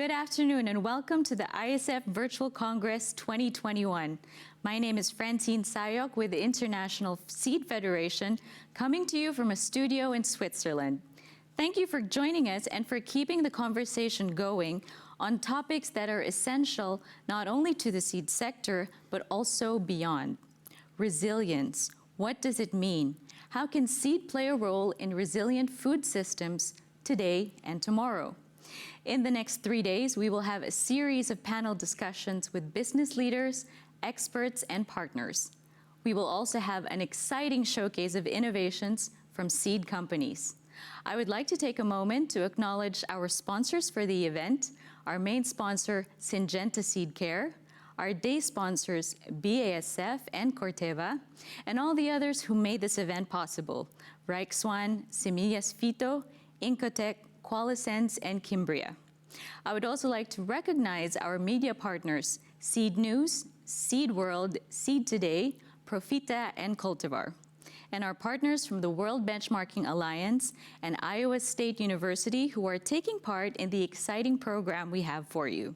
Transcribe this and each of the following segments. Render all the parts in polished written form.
Good afternoon and welcome to the ISF Virtual Congress 2021. My name is Francine Sayoc with the International Seed Federation, coming to you from a studio in Switzerland. Thank you for joining us and for keeping the conversation going on topics that are essential not only to the seed sector, but also beyond. Resilience. What does it mean? How can seed play a role in resilient food systems today and tomorrow? In the next 3 days, we will have a series of panel discussions with business leaders, experts, and partners. We will also have an exciting showcase of innovations from seed companies. I would like to take a moment to acknowledge our sponsors for the event, our main sponsor, Syngenta Seed Care, our day sponsors, BASF and Corteva, and all the others who made this event possible, Reichswan, Semillas Fito, Incotec, Qualisense, and Kimbria. I would also like to recognize our media partners, Seed News, Seed World, Seed Today, Profita, and Cultivar, and our partners from the World Benchmarking Alliance and Iowa State University who are taking part in the exciting program we have for you.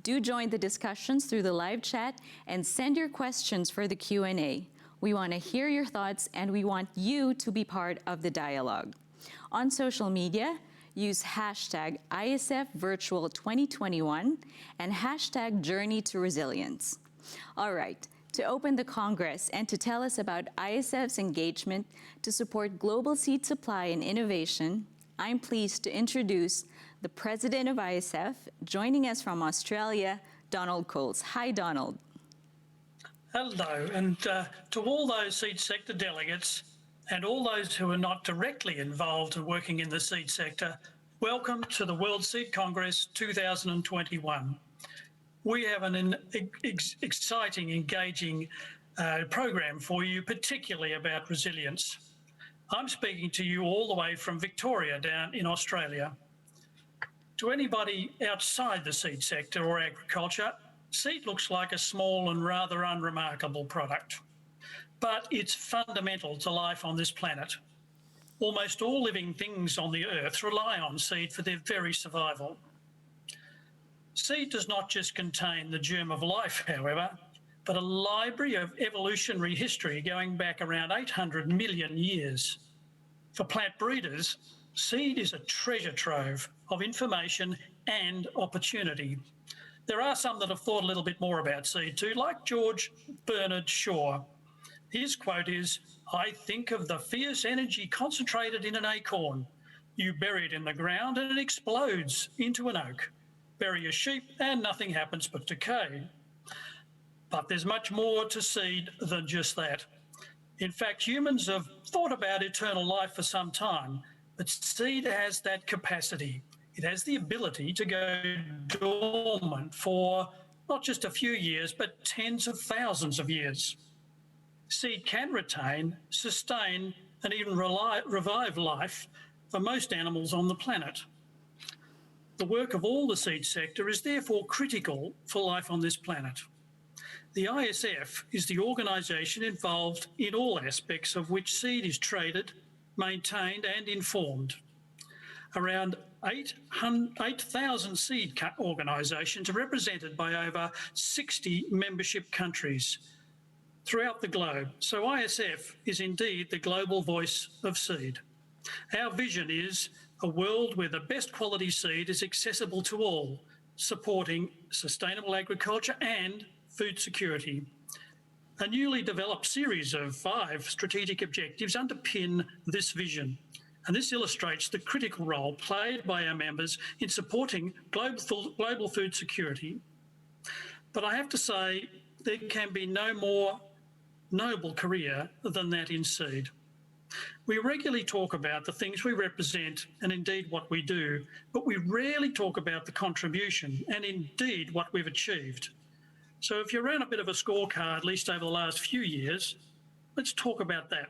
Do join the discussions through the live chat and send your questions for the Q&A. We want to hear your thoughts and we want you to be part of the dialogue. On social media, use hashtag ISF Virtual 2021 and hashtag Journey to Resilience. All right, to open the Congress and to tell us about ISF's engagement to support global seed supply and innovation, I'm pleased to introduce the President of ISF, joining us from Australia, Donald Coles. Hi, Donald. Hello, and to all those seed sector delegates and all those who are not directly involved in working in the seed sector, welcome to the World Seed Congress 2021. We have an exciting, engaging program for you, particularly about resilience. I'm speaking to you all the way from Victoria down in Australia. To anybody outside the seed sector or agriculture, seed looks like a small and rather unremarkable product, but it's fundamental to life on this planet. Almost all living things on the earth rely on seed for their very survival. Seed does not just contain the germ of life, however, but a library of evolutionary history going back around 800 million years. For plant breeders, seed is a treasure trove of information and opportunity. There are some that have thought a little bit more about seed too, like George Bernard Shaw. His quote is, "I think of the fierce energy concentrated in an acorn. You bury it in the ground and it explodes into an oak. Bury a sheep and nothing happens but decay." But there's much more to seed than just that. In fact, humans have thought about eternal life for some time, but seed has that capacity. It has the ability to go dormant for not just a few years, but tens of thousands of years. Seed can retain, sustain, and even revive life for most animals on the planet. The work of all the seed sector is therefore critical for life on this planet. The ISF is the organisation involved in all aspects of which seed is traded, maintained and informed. Around 8,000 seed organisations are represented by over 60 membership countries throughout the globe. So ISF is indeed the global voice of seed. Our vision is a world where the best quality seed is accessible to all, supporting sustainable agriculture and food security. A newly developed series of 5 strategic objectives underpin this vision, and this illustrates the critical role played by our members in supporting global food security. But I have to say, there can be no more noble career than that in seed. We regularly talk about the things we represent and indeed what we do, but we rarely talk about the contribution and indeed what we've achieved. So if you ran a bit of a scorecard, at least over the last few years, let's talk about that.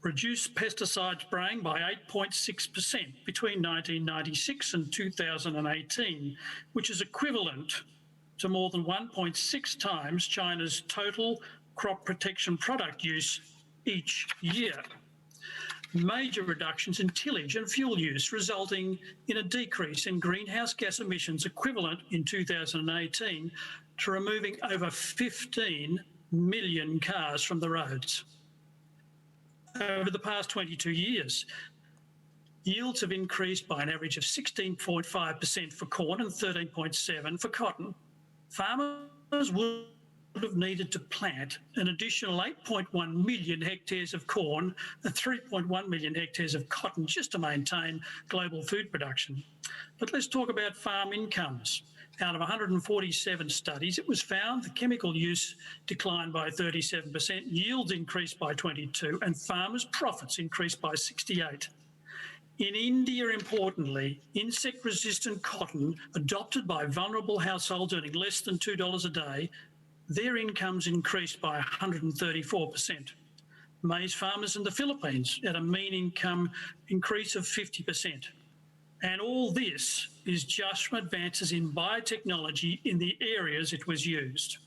Reduced pesticide spraying by 8.6% between 1996 and 2018, which is equivalent to more than 1.6 times China's total crop protection product use each year. major reductions in tillage and fuel use, resulting in a decrease in greenhouse gas emissions equivalent in 2018 to removing over 15 million cars from the roads. Over the past 22 years, yields have increased by an average of 16.5% for corn and 13.7% for cotton. Farmers would have needed to plant an additional 8.1 million hectares of corn and 3.1 million hectares of cotton just to maintain global food production. But let's talk about farm incomes. Out of 147 studies, it was found the chemical use declined by 37%, yields increased by 22%, and farmers' profits increased by 68%. In India, importantly, insect-resistant cotton adopted by vulnerable households earning less than $2 a day, their incomes increased by 134%. Maize farmers in the Philippines had a mean income increase of 50%. And all this is just from advances in biotechnology in the areas it was used.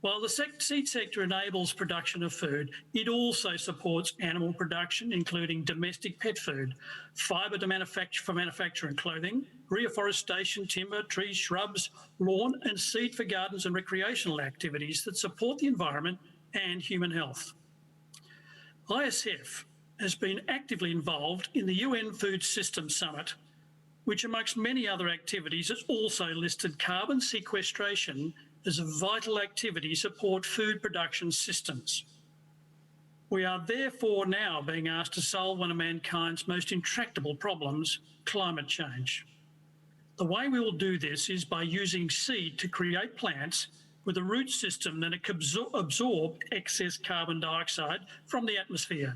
While the seed sector enables production of food, it also supports animal production, including domestic pet food, fibre for manufacturing clothing, reforestation, timber, trees, shrubs, lawn, and seed for gardens and recreational activities that support the environment and human health. ISF has been actively involved in the UN Food Systems Summit, which amongst many other activities has also listed carbon sequestration as a vital activity to support food production systems. We are therefore now being asked to solve one of mankind's most intractable problems, climate change. The way we will do this is by using seed to create plants with a root system that can absorb excess carbon dioxide from the atmosphere.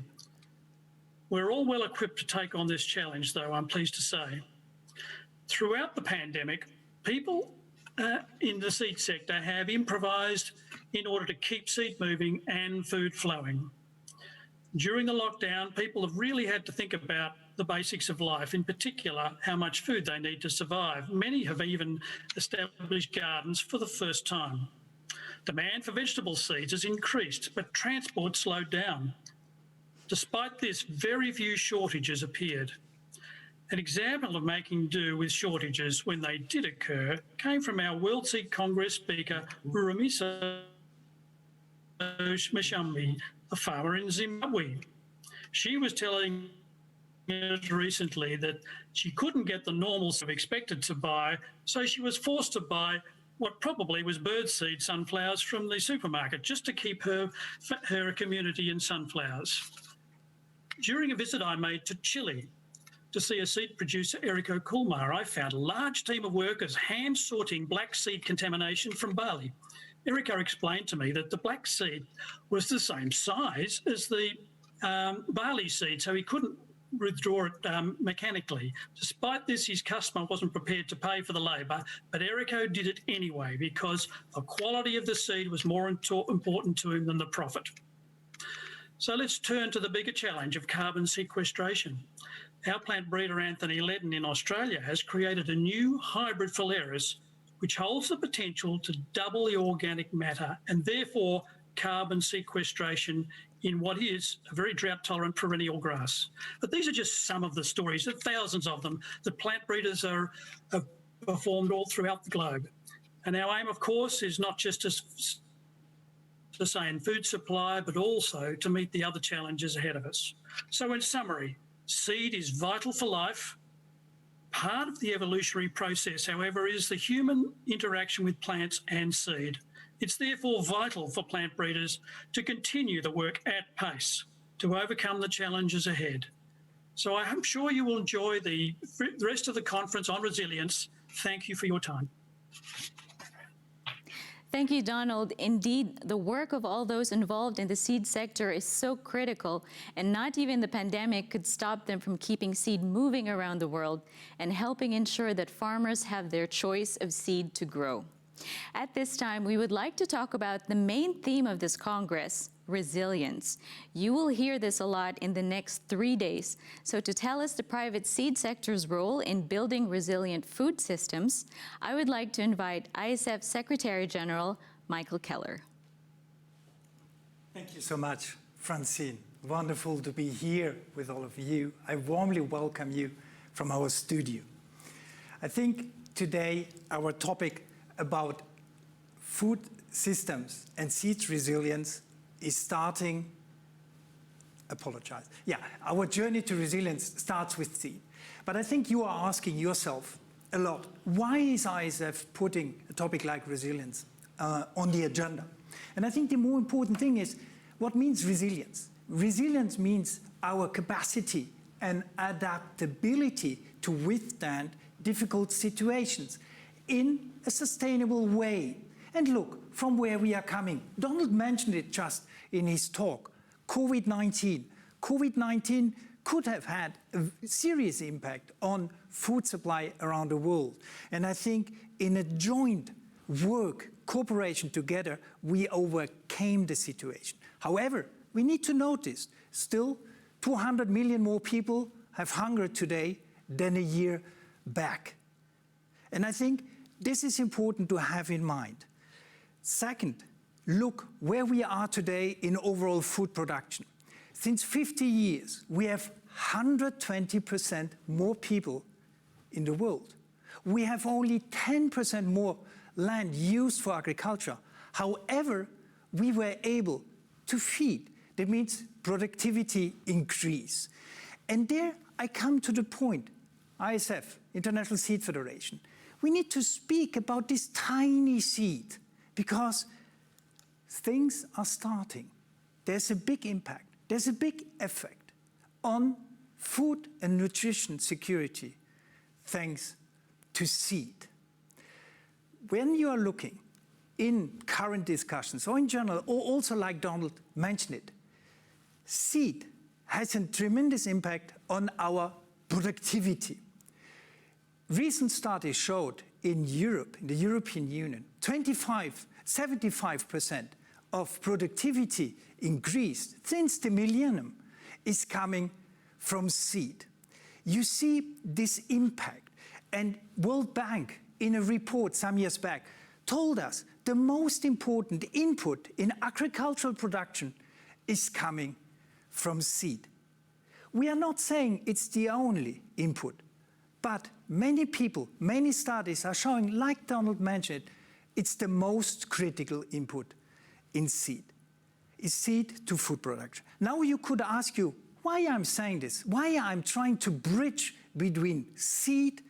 We're all well equipped to take on this challenge, though, I'm pleased to say. Throughout the pandemic, people in the seed sector have improvised in order to keep seed moving and food flowing. During the lockdown, people have really had to think about the basics of life, in particular, how much food they need to survive. Many have even established gardens for the first time. Demand for vegetable seeds has increased, but transport slowed down. Despite this, very few shortages appeared. An example of making do with shortages when they did occur came from our World Seed Congress speaker, Rrle, a farmer in Zimbabwe. She was telling us recently that she couldn't get the normal stuff expected to buy, so she was forced to buy what probably was birdseed sunflowers from the supermarket just to keep her community in sunflowers. During a visit I made to Chile to see a seed producer, Errico Kulmar, I found a large team of workers hand sorting black seed contamination from barley. Errico explained to me that the black seed was the same size as the barley seed, so he couldn't withdraw it mechanically. Despite this, his customer wasn't prepared to pay for the labour, but Errico did it anyway because the quality of the seed was more important to him than the profit. So let's turn to the bigger challenge of carbon sequestration. Our plant breeder, Anthony Ledden in Australia, has created a new hybrid phalaris which holds the potential to double the organic matter and therefore carbon sequestration in what is a very drought-tolerant perennial grass. But these are just some of the stories, there are thousands of them, that plant breeders have performed all throughout the globe. And our aim, of course, is not just to sustain food supply, but also to meet the other challenges ahead of us. So in summary, seed is vital for life. Part of the evolutionary process, however, is the human interaction with plants and seed. It's therefore vital for plant breeders to continue the work at pace to overcome the challenges ahead. So I'm sure you will enjoy the rest of the conference on resilience. Thank you for your time. Thank you, Donald. Indeed, the work of all those involved in the seed sector is so critical, and not even the pandemic could stop them from keeping seed moving around the world and helping ensure that farmers have their choice of seed to grow. At this time, we would like to talk about the main theme of this Congress, resilience. You will hear this a lot in the next 3 days. So to tell us the private seed sector's role in building resilient food systems, I would like to invite ISF Secretary General Michael Keller. Thank you so much, Francine. Wonderful to be here with all of you. I warmly welcome you from our studio. I think today our topic about food systems and seed resilience is starting. Our journey to resilience starts with seed. But I think you are asking yourself a lot, why is ISF putting a topic like resilience on the agenda? And I think the more important thing is, what means resilience? Resilience means our capacity and adaptability to withstand difficult situations in a sustainable way. And look, from where we are coming. Donald mentioned it just in his talk. COVID-19. COVID-19 could have had a serious impact on food supply around the world. And I think in a joint cooperation together, we overcame the situation. However, we need to notice, still 200 million more people have hunger today than a year back. And I think this is important to have in mind. Second, look where we are today in overall food production. Since 50 years, we have 120% more people in the world. We have only 10% more land used for agriculture. However, we were able to feed. That means productivity increase. And there I come to the point, ISF, International Seed Federation. We need to speak about this tiny seed because things are starting. There's a big impact. There's a big effect on food and nutrition security thanks to seed. When you are looking in current discussions or in general, or also like Donald mentioned it, seed has a tremendous impact on our productivity. Recent studies showed in Europe, in the European Union, 75% of productivity increased since the millennium is coming from seed. You see this impact, and World Bank in a report some years back told us the most important input in agricultural production is coming from seed. We are not saying it's the only input, but many people, many studies are showing, like Donald mentioned, it's the most critical input in seed. Is seed to food production. Now you could ask you why I'm saying this, why I'm trying to bridge between seed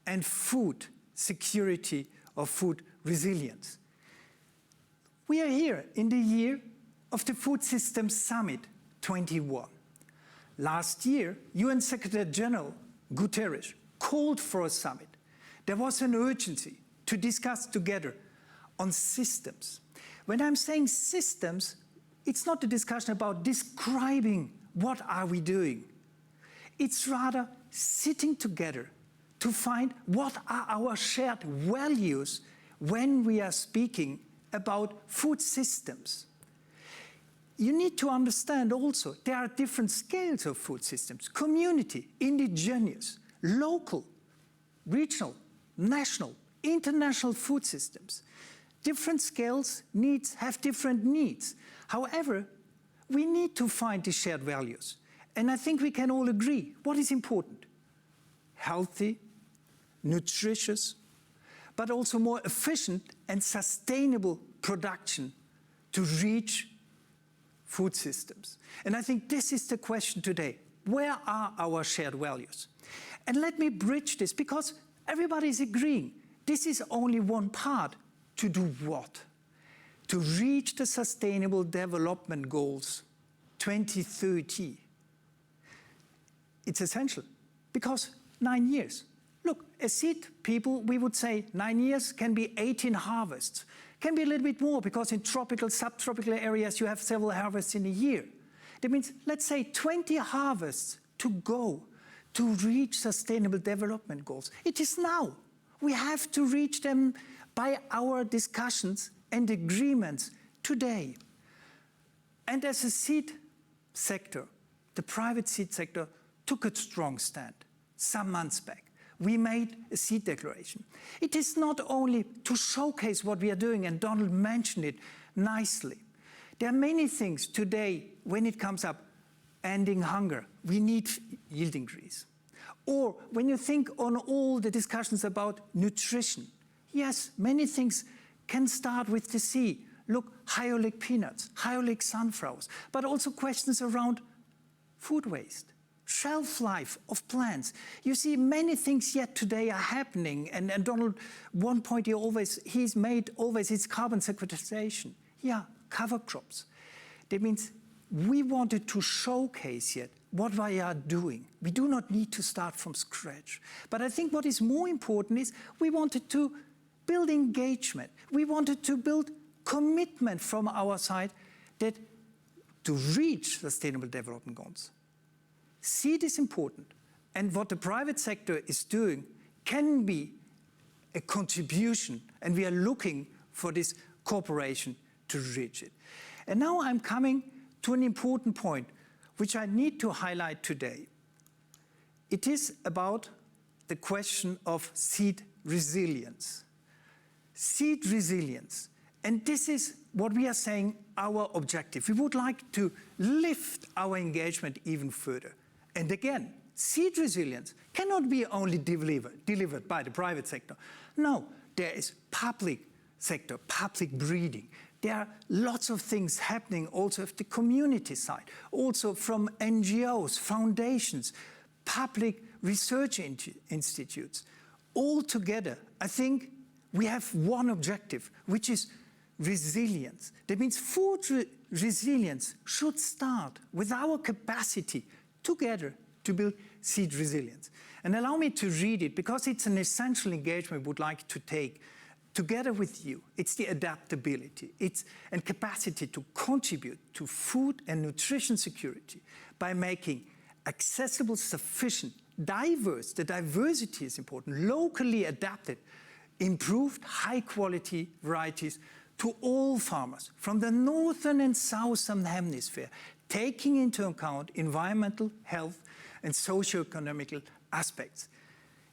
and food security or food resilience. We are here in the year of the Food Systems Summit 21. Last year, UN Secretary General Guterres called for a summit. There was an urgency to discuss together on systems. When I'm saying systems, it's not a discussion about describing what are we doing. It's rather sitting together to find what are our shared values when we are speaking about food systems. You need to understand also there are different scales of food systems: community, indigenous, local, regional, national, international food systems. Different scales have different needs. However, we need to find the shared values. And I think we can all agree what is important: healthy, nutritious, but also more efficient and sustainable production to reach food systems. And I think this is the question today. Where are our shared values? And let me bridge this, because everybody is agreeing this is only one part. To do what? To reach the Sustainable Development Goals 2030. It's essential, because 9 years. Look, as seed people, we would say 9 years can be 18 harvests. Can be a little bit more, because in tropical, subtropical areas, you have several harvests in a year. That means, let's say 20 harvests to go to reach Sustainable Development Goals. It is now. We have to reach them by our discussions and agreements today. And as a seed sector, the private seed sector took a strong stand some months back. We made a seed declaration. It is not only to showcase what we are doing, and Donald mentioned it nicely. There are many things today when it comes up ending hunger, we need yield increase. Or when you think on all the discussions about nutrition, yes, many things can start with the sea. Look, high oleic peanuts, high oleic sunflowers, but also questions around food waste, shelf life of plants. You see, many things yet today are happening, and Donald, one point he's made always is carbon sequestration. Yeah, cover crops. That means we wanted to showcase yet what we are doing. We do not need to start from scratch. But I think what is more important is we wanted to build engagement. We wanted to build commitment from our side that to reach sustainable development goals. Seed is important, and what the private sector is doing can be a contribution, and we are looking for this cooperation to reach it. And now I'm coming to an important point, which I need to highlight today. It is about the question of seed resilience. Seed resilience. And this is what we are saying our objective. We would like to lift our engagement even further. And again, seed resilience cannot be only delivered by the private sector. No, there is public sector, public breeding. There are lots of things happening also at the community side, also from NGOs, foundations, public research institutes. All together, I think we have one objective, which is resilience. That means food resilience should start with our capacity together to build seed resilience. And allow me to read it, because it's an essential engagement we would like to take together with you. It's the adaptability, and capacity to contribute to food and nutrition security by making accessible, sufficient, diverse, the diversity is important, locally adapted, improved, high-quality varieties to all farmers from the northern and southern hemisphere, taking into account environmental, health, and socio-economic aspects.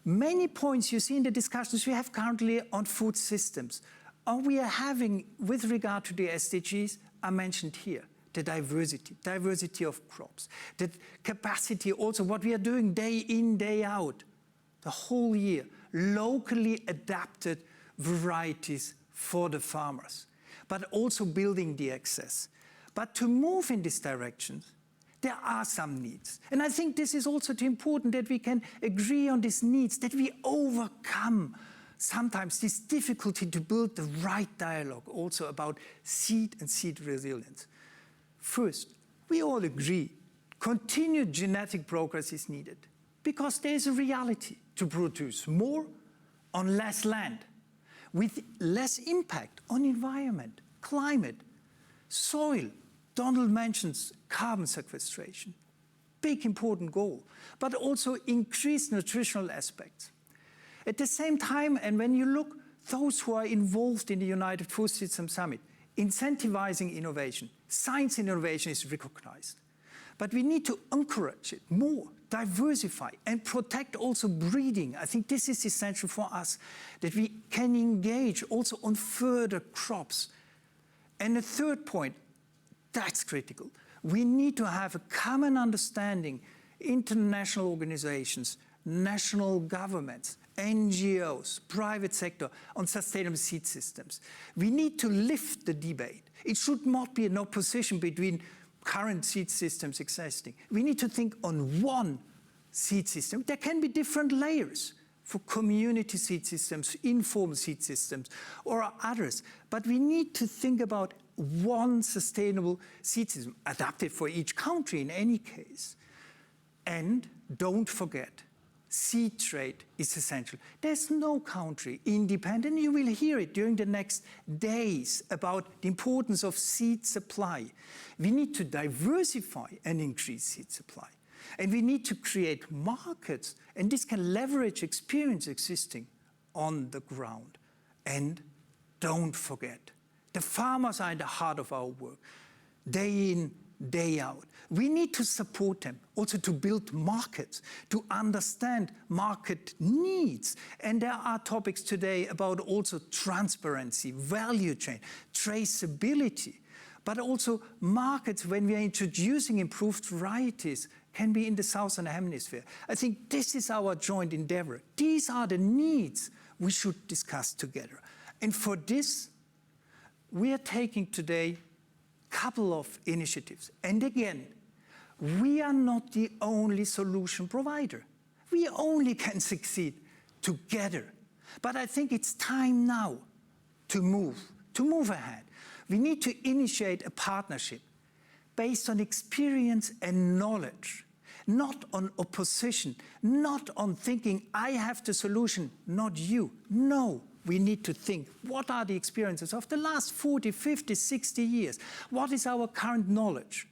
Many points you see in the discussions we have currently on food systems, or we are having with regard to the SDGs, are mentioned here. The diversity of crops, the capacity also what we are doing day in, day out, the whole year, locally adapted varieties for the farmers, but also building the access. But to move in this direction, there are some needs. And I think this is also important that we can agree on these needs, that we overcome sometimes this difficulty to build the right dialogue also about seed and seed resilience. First, we all agree continued genetic progress is needed because there is a reality to produce more on less land with less impact on environment, climate, soil. Donald mentions carbon sequestration, big important goal, but also increased nutritional aspects. At the same time, and when you look, those who are involved in the United Food Systems Summit, incentivizing innovation, science innovation is recognized. But we need to encourage it more, diversify, and protect also breeding. I think this is essential for us, that we can engage also on further crops. And the third point, that's critical. We need to have a common understanding, international organizations, national governments, NGOs, private sector, on sustainable seed systems. We need to lift the debate. It should not be an opposition between current seed systems existing. We need to think on one seed system. There can be different layers for community seed systems, informal seed systems, or others. But we need to think about one sustainable seed system, adapted for each country in any case. And don't forget, seed trade is essential. There's no country independent. You will hear it during the next days about the importance of seed supply. We need to diversify and increase seed supply. And we need to create markets, and this can leverage experience existing on the ground. And don't forget, the farmers are in the heart of our work, day in, day out. We need to support them, also to build markets, to understand market needs. And there are topics today about also transparency, value chain, traceability. but also markets when we are introducing improved varieties can be in the Southern Hemisphere. I think this is our joint endeavor. These are the needs we should discuss together. And for this, we are taking today a couple of initiatives. And again, we are not the only solution provider. We only can succeed together. But I think it's time now to move ahead. We need to initiate a partnership based on experience and knowledge, not on opposition, not on thinking, I have the solution, not you. No, we need to think, what are the experiences of the last 40, 50, 60 years? What is our current knowledge?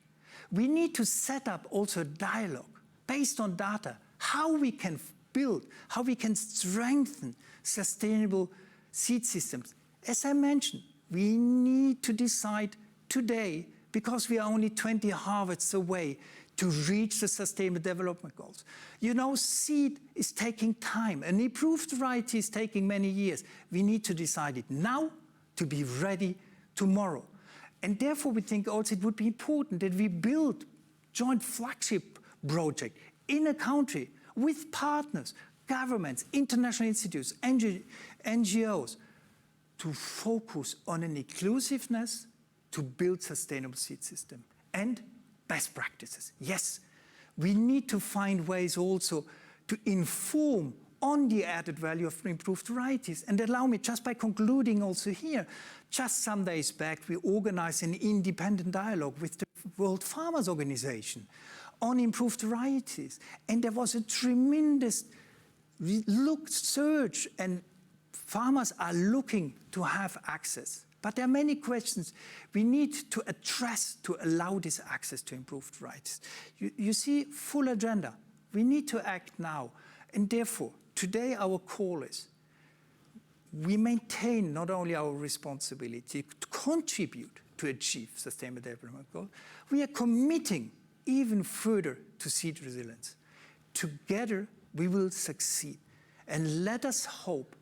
We need to set up also a dialogue based on data, how we can build, how we can strengthen sustainable seed systems. As I mentioned, we need to decide today, because we are only 20 harvests away to reach the Sustainable Development Goals. You know, seed is taking time. An improved variety is taking many years. We need to decide it now to be ready tomorrow. And therefore, we think also it would be important that we build joint flagship project in a country with partners, governments, international institutes, NGOs, to focus on an inclusiveness to build sustainable seed system and best practices. Yes, we need to find ways also to inform on the added value of improved varieties. And allow me, just by concluding also here, just some days back, we organized an independent dialogue with the World Farmers Organization on improved varieties. And there was a tremendous search, and farmers are looking to have access. But there are many questions we need to address to allow this access to improved varieties. You see, full agenda. We need to act now. And therefore, today our call is, we maintain not only our responsibility to contribute to achieve Sustainable Development Goals, we are committing even further to seed resilience. Together, we will succeed. And let us hope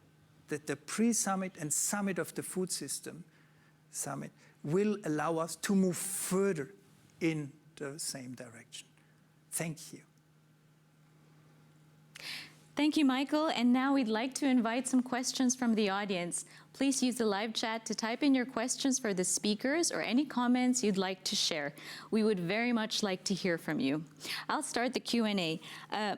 that the pre-summit and summit of the Food System Summit will allow us to move further in the same direction. Thank you. Thank you, Michael. And now we'd like to invite some questions from the audience. Please use the live chat to type in your questions for the speakers or any comments you'd like to share. We would very much like to hear from you. I'll start the Q&A.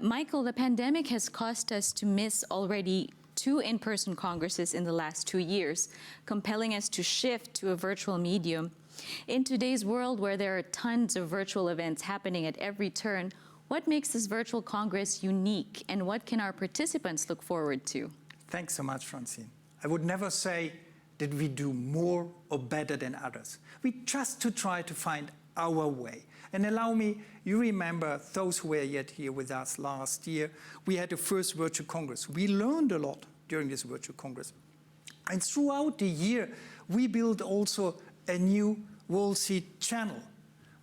Michael, the pandemic has caused us to miss already 2 in-person congresses in the last 2 years, compelling us to shift to a virtual medium. In today's world where there are tons of virtual events happening at every turn, what makes this virtual Congress unique, and what can our participants look forward to? Thanks so much, Francine. I would never say that we do more or better than others. We just to try to find our way. And allow me, you remember those who were yet here with us last year, we had the first virtual Congress. We learned a lot during this virtual Congress. And throughout the year, we built also a new World Seed channel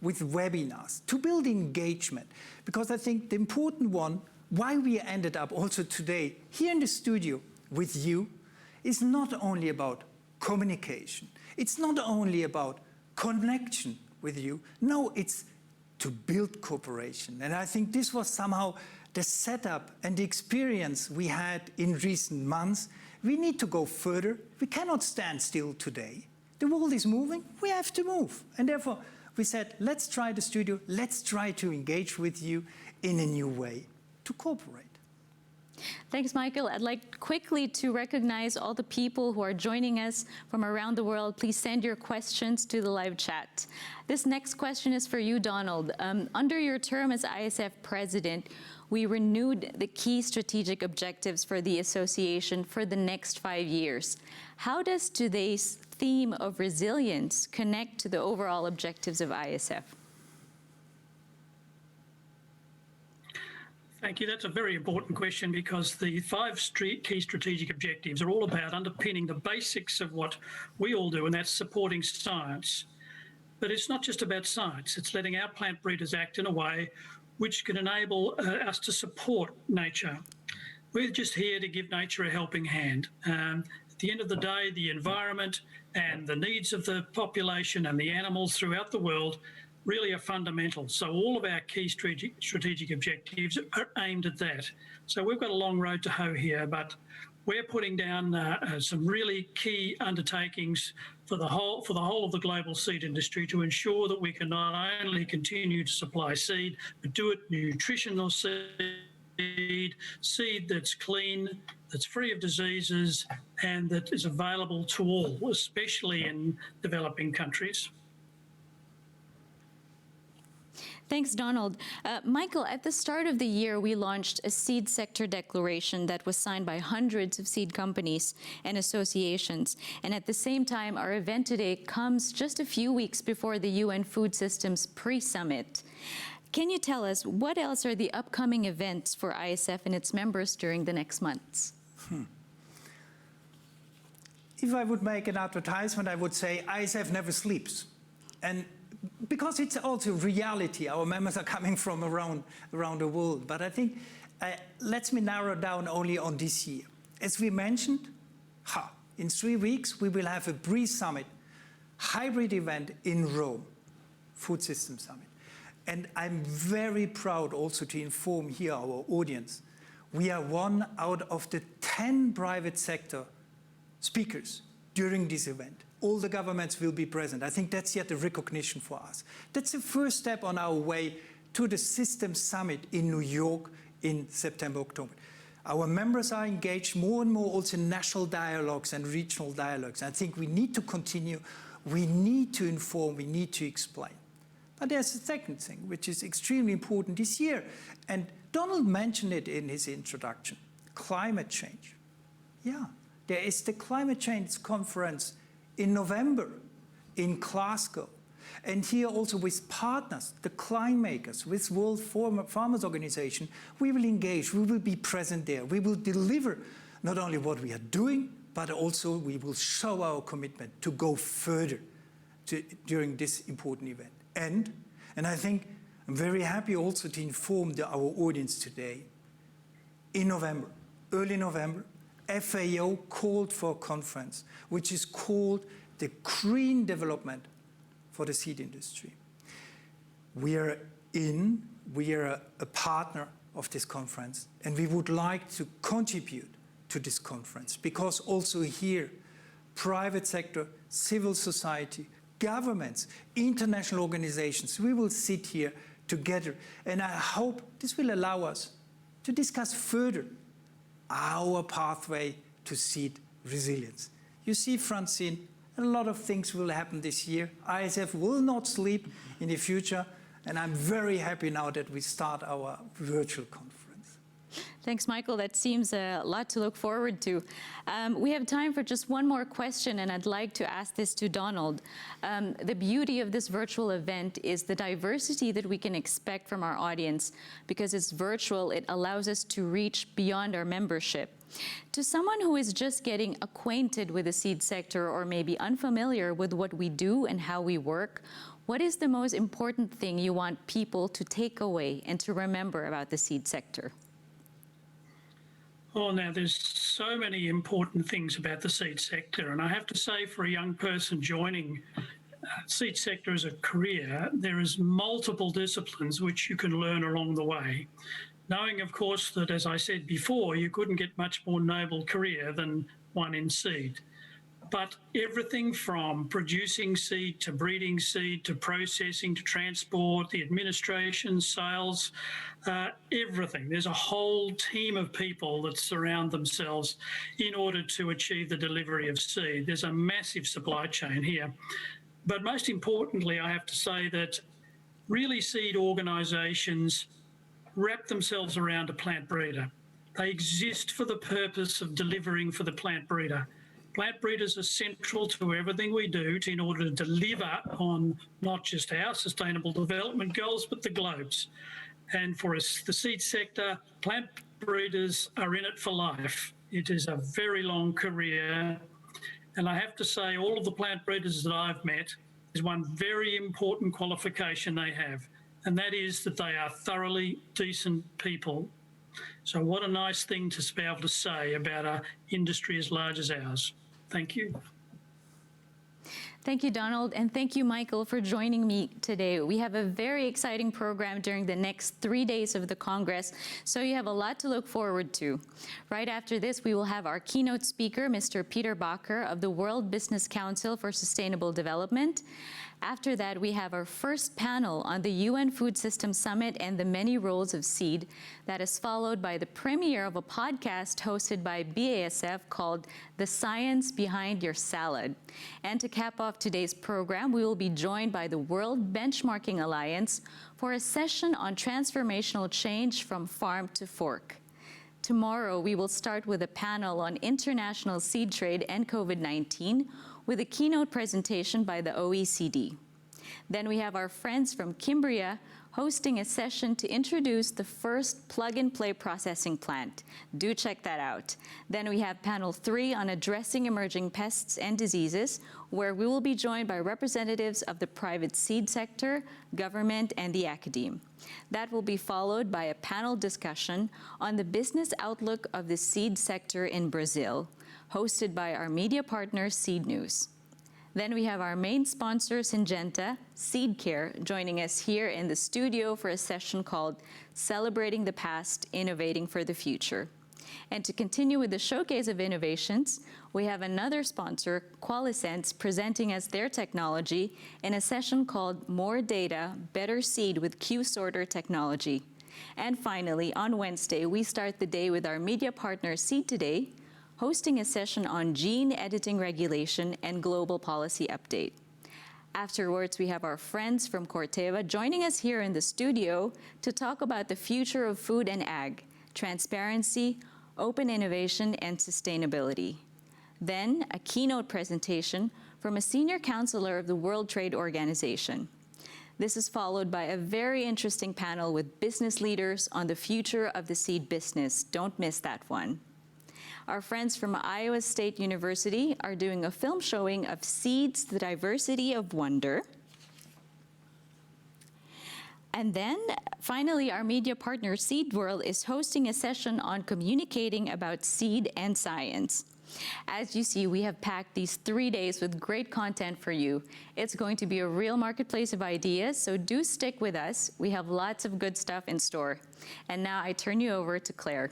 with webinars to build engagement. Because I think the important one, why we ended up also today here in the studio with you, is not only about communication. It's not only about connection with you. No, it's to build cooperation. And I think this was somehow the setup and the experience we had in recent months. We need to go further. We cannot stand still today. The world is moving. We have to move. And therefore, we said, let's try the studio. Let's try to engage with you in a new way to cooperate. Thanks, Michael. I'd like quickly to recognize all the people who are joining us from around the world. Please send your questions to the live chat. This next question is for you, Donald. Under your term as ISF president, we renewed the key strategic objectives for the association for the next 5 years. How does today's theme of resilience connect to the overall objectives of ISF? Thank you. That's a very important question, because the 5 key strategic objectives are all about underpinning the basics of what we all do, and that's supporting science. But it's not just about science. It's letting our plant breeders act in a way which can enable us to support nature. We're just here to give nature a helping hand. At the end of the day, the environment and the needs of the population and the animals throughout the world really are fundamental. So all of our key strategic objectives are aimed at that. So we've got a long road to hoe here, but we're putting down some really key undertakings for the whole of the global seed industry to ensure that we can not only continue to supply seed, but do it nutritional seed that's clean, that's free of diseases, and that is available to all, especially in developing countries. Thanks, Donald. Michael, at the start of the year, we launched a seed sector declaration that was signed by hundreds of seed companies and associations. And at the same time, our event today comes just a few weeks before the UN Food Systems pre-summit. Can you tell us what else are the upcoming events for ISF and its members during the next months? If I would make an advertisement, I would say ISF never sleeps. And because it's also reality, our members are coming from around the world. But I think, let me narrow down only on this year. As we mentioned, in 3 weeks, we will have a pre-summit hybrid event in Rome, Food Systems Summit. And I'm very proud also to inform here our audience. We are one out of the 10 private sector speakers during this event. All the governments will be present. I think that's yet a recognition for us. That's the first step on our way to the Systems Summit in New York in September, October. Our members are engaged more and more also in national dialogues and regional dialogues. I think we need to continue. We need to inform. We need to explain. But there's a second thing, which is extremely important this year. And Donald mentioned it in his introduction, climate change. Yeah, there is the Climate Change Conference in November in Glasgow. And here also with partners, the climate makers, with World Farmers Organization, we will engage, we will be present there. We will deliver not only what we are doing, but also we will show our commitment to go further during this important event. And I think I'm very happy also to inform our audience today, in November, early November, FAO called for a conference, which is called the Green Development for the Seed Industry. We are a partner of this conference, and we would like to contribute to this conference, because also here, private sector, civil society, governments, international organizations, we will sit here together, and I hope this will allow us to discuss further our pathway to seed resilience. You see, Francine, a lot of things will happen this year. ISF will not sleep in the future, and I'm very happy now that we start our virtual conference. Thanks, Michael. That seems a lot to look forward to. We have time for just one more question, and I'd like to ask this to Donald. The beauty of this virtual event is the diversity that we can expect from our audience. Because it's virtual, it allows us to reach beyond our membership. To someone who is just getting acquainted with the seed sector or maybe unfamiliar with what we do and how we work, what is the most important thing you want people to take away and to remember about the seed sector? Oh, now there's so many important things about the seed sector, and I have to say, for a young person joining seed sector as a career, there is multiple disciplines which you can learn along the way. Knowing, of course, that, as I said before, you couldn't get much more noble career than one in seed. But everything from producing seed to breeding seed to processing to transport, the administration, sales, everything. There's a whole team of people that surround themselves in order to achieve the delivery of seed. There's a massive supply chain here. But most importantly, I have to say that really seed organisations wrap themselves around a plant breeder. They exist for the purpose of delivering for the plant breeder. Plant breeders are central to everything we do in order to deliver on not just our sustainable development goals, but the globe's. And for us, the seed sector, plant breeders are in it for life. It is a very long career. And I have to say, all of the plant breeders that I've met, there's one very important qualification they have, and that is that they are thoroughly decent people. So what a nice thing to be able to say about an industry as large as ours. Thank you. Thank you, Donald, and thank you, Michael, for joining me today. We have a very exciting program during the next 3 days of the Congress, so you have a lot to look forward to. Right after this, we will have our keynote speaker, Mr. Peter Bakker of the World Business Council for Sustainable Development. After that, we have our first panel on the UN Food System Summit and the many roles of seed. That is followed by the premiere of a podcast hosted by BASF called The Science Behind Your Salad. And to cap off today's program, we will be joined by the World Benchmarking Alliance for a session on transformational change from farm to fork. Tomorrow, we will start with a panel on international seed trade and COVID-19 with a keynote presentation by the OECD. Then we have our friends from Cimbria hosting a session to introduce the first plug-and-play processing plant. Do check that out. Then we have panel 3 on addressing emerging pests and diseases, where we will be joined by representatives of the private seed sector, government, and the academe. That will be followed by a panel discussion on the business outlook of the seed sector in Brazil, hosted by our media partner, Seed News. Then we have our main sponsor, Syngenta Seed Care, joining us here in the studio for a session called Celebrating the Past, Innovating for the Future. And to continue with the showcase of innovations, we have another sponsor, Qualisense, presenting us their technology in a session called More Data, Better Seed with Q-Sorter Technology. And finally, on Wednesday, we start the day with our media partner, Seed Today, hosting a session on gene editing regulation and global policy update. Afterwards, we have our friends from Corteva joining us here in the studio to talk about the future of food and ag, transparency, open innovation, and sustainability. Then, a keynote presentation from a senior counselor of the World Trade Organization. This is followed by a very interesting panel with business leaders on the future of the seed business. Don't miss that one. Our friends from Iowa State University are doing a film showing of Seeds, the Diversity of Wonder. And then, finally, our media partner, Rrle, is hosting a session on communicating about seed and science. As you see, we have packed these 3 days with great content for you. It's going to be a real marketplace of ideas, so do stick with us. We have lots of good stuff in store. And now I turn you over to Claire.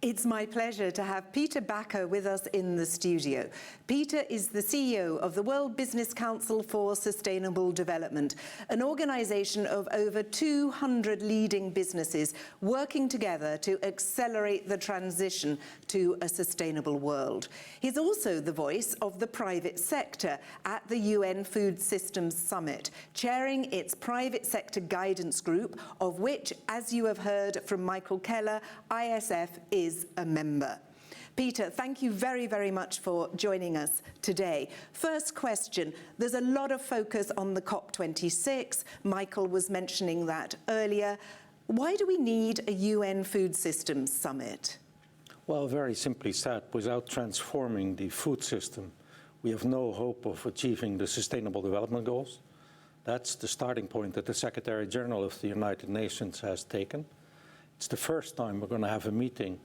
It's my pleasure to have Peter Bakker with us in the studio. Peter is the CEO of the World Business Council for Sustainable Development, an organization of over 200 leading businesses working together to accelerate the transition to a sustainable world. He's also the voice of the private sector at the UN Food Systems Summit, chairing its private sector guidance group, of which, as you have heard from Michael Keller, ISF is a member. Peter, thank you very, very much for joining us today. First question, there's a lot of focus on the COP26. Michael was mentioning that earlier. Why do we need a UN Food Systems Summit? Well, very simply said, without transforming the food system, we have no hope of achieving the Sustainable Development Goals. That's the starting point that the Secretary General of the United Nations has taken. It's the first time we're going to have a meeting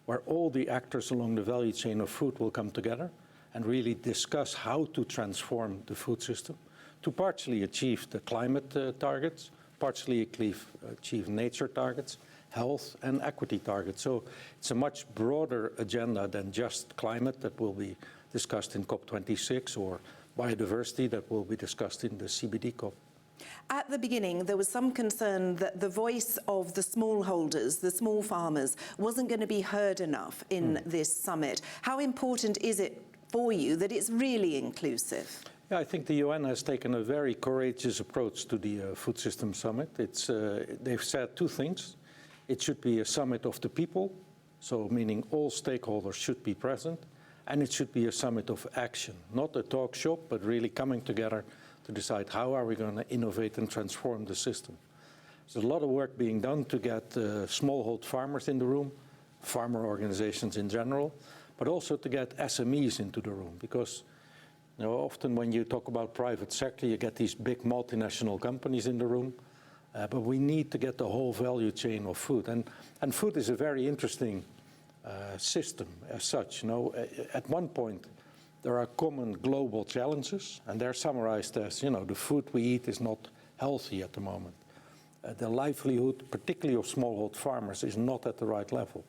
where all the actors along the value chain of food will come together and really discuss how to transform the food system to partially achieve the climate targets, partially achieve nature targets, health and equity targets. So it's a much broader agenda than just climate that will be discussed in COP26 or biodiversity that will be discussed in the CBD COP. At the beginning, there was some concern that the voice of the smallholders, the small farmers, wasn't going to be heard enough in this summit. How important is it for you that it's really inclusive? Yeah, I think the UN has taken a very courageous approach to the Food System Summit. They've said two things. It should be a summit of the people, so meaning all stakeholders should be present, and it should be a summit of action, not a talk shop, but really coming together to decide how are we going to innovate and transform the system. There's a lot of work being done to get smallhold farmers in the room, farmer organizations in general, but also to get SMEs into the room, because often when you talk about private sector, you get these big multinational companies in the room, but we need to get the whole value chain of food. And food is a very interesting system as such. At one point, there are common global challenges, and they're summarized as, the food we eat is not healthy at the moment. The livelihood, particularly of smallhold farmers, is not at the right level.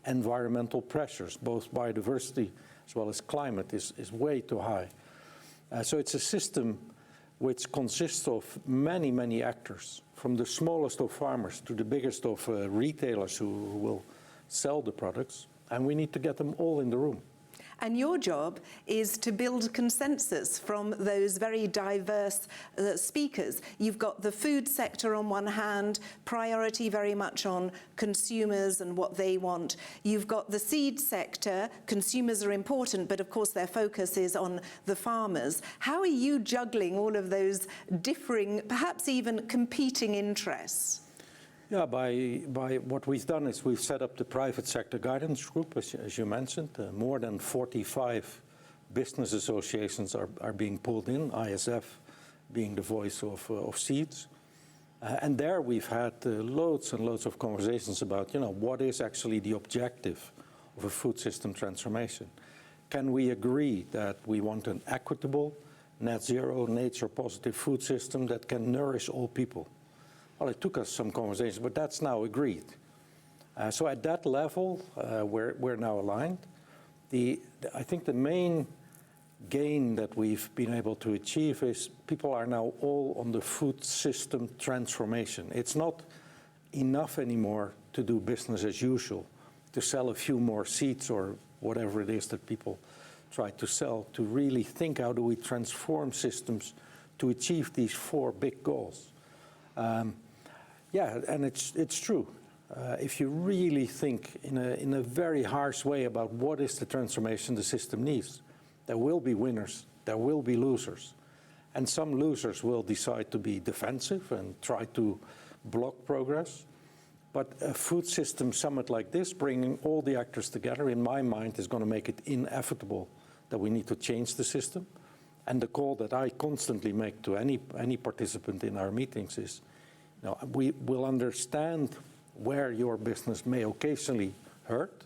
Environmental pressures, both biodiversity as well as climate, is way too high. So it's a system which consists of many, many actors, from the smallest of farmers to the biggest of retailers who will sell the products, and we need to get them all in the room. And your job is to build consensus from those very diverse speakers. You've got the food sector on one hand, priority very much on consumers and what they want. You've got the seed sector, consumers are important, but of course their focus is on the farmers. How are you juggling all of those differing, perhaps even competing interests? Yeah, by what we've done is we've set up the private sector guidance group, as you mentioned. More than 45 business associations are being pulled in, ISF being the voice of seeds. And there we've had loads and loads of conversations about, what is actually the objective of a food system transformation? Can we agree that we want an equitable, net zero, nature positive food system that can nourish all people? Well, it took us some conversations, but that's now agreed. So at that level, we're now aligned. I think the main gain that we've been able to achieve is people are now all on the food system transformation. It's not enough anymore to do business as usual, to sell a few more seeds or whatever it is that people try to sell, to really think how do we transform systems to achieve these four big goals. Yeah, and it's true. If you really think in a very harsh way about what is the transformation the system needs, there will be winners, there will be losers. And some losers will decide to be defensive and try to block progress. But a food system summit like this, bringing all the actors together, in my mind, is going to make it inevitable that we need to change the system. And the call that I constantly make to any participant in our meetings is, we will understand where your business may occasionally hurt,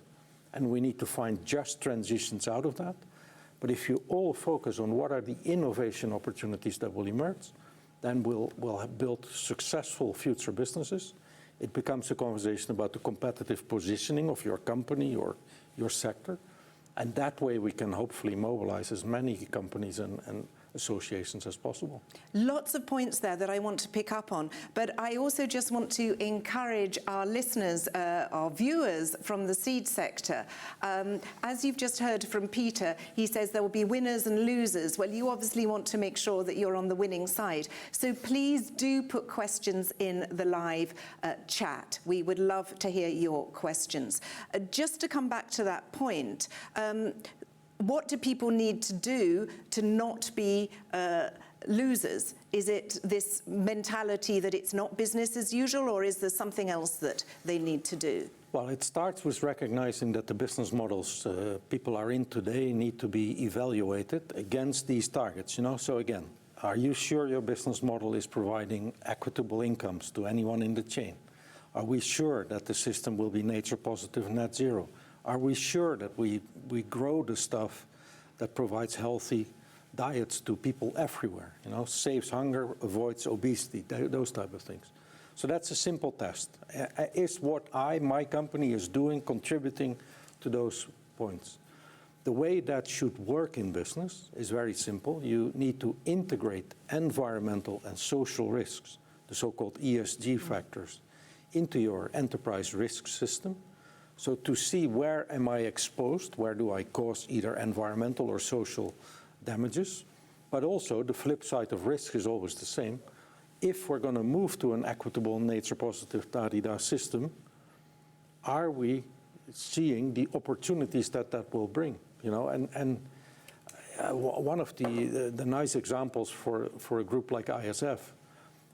and we need to find just transitions out of that. But if you all focus on what are the innovation opportunities that will emerge, then we'll have built successful future businesses It becomes a conversation about the competitive positioning of your company or your sector. And that way we can hopefully mobilize as many companies and associations as possible. Lots of points there that I want to pick up on, but I also just want to encourage our listeners, our viewers from the seed sector. As you've just heard from Peter, he says there will be winners and losers. Well, you obviously want to make sure that you're on the winning side. So please do put questions in the live chat. We would love to hear your questions. Just to come back to that point, what do people need to do to not be losers? Is it this mentality that it's not business as usual, or is there something else that they need to do? Well, it starts with recognizing that the business models people are in today need to be evaluated against these targets. So again, are you sure your business model is providing equitable incomes to anyone in the chain? Are we sure that the system will be nature positive and net zero? Are we sure that we grow the stuff that provides healthy diets to people everywhere, saves hunger, avoids obesity, those type of things? So that's a simple test. Is what my company is doing contributing to those points? The way that should work in business is very simple. You need to integrate environmental and social risks, the so-called ESG factors, into your enterprise risk system. So to see where am I exposed, where do I cause either environmental or social damages, but also the flip side of risk is always the same. If we're going to move to an equitable, nature-positive da-di-da system, are we seeing the opportunities that will bring? One of the nice examples for a group like ISF,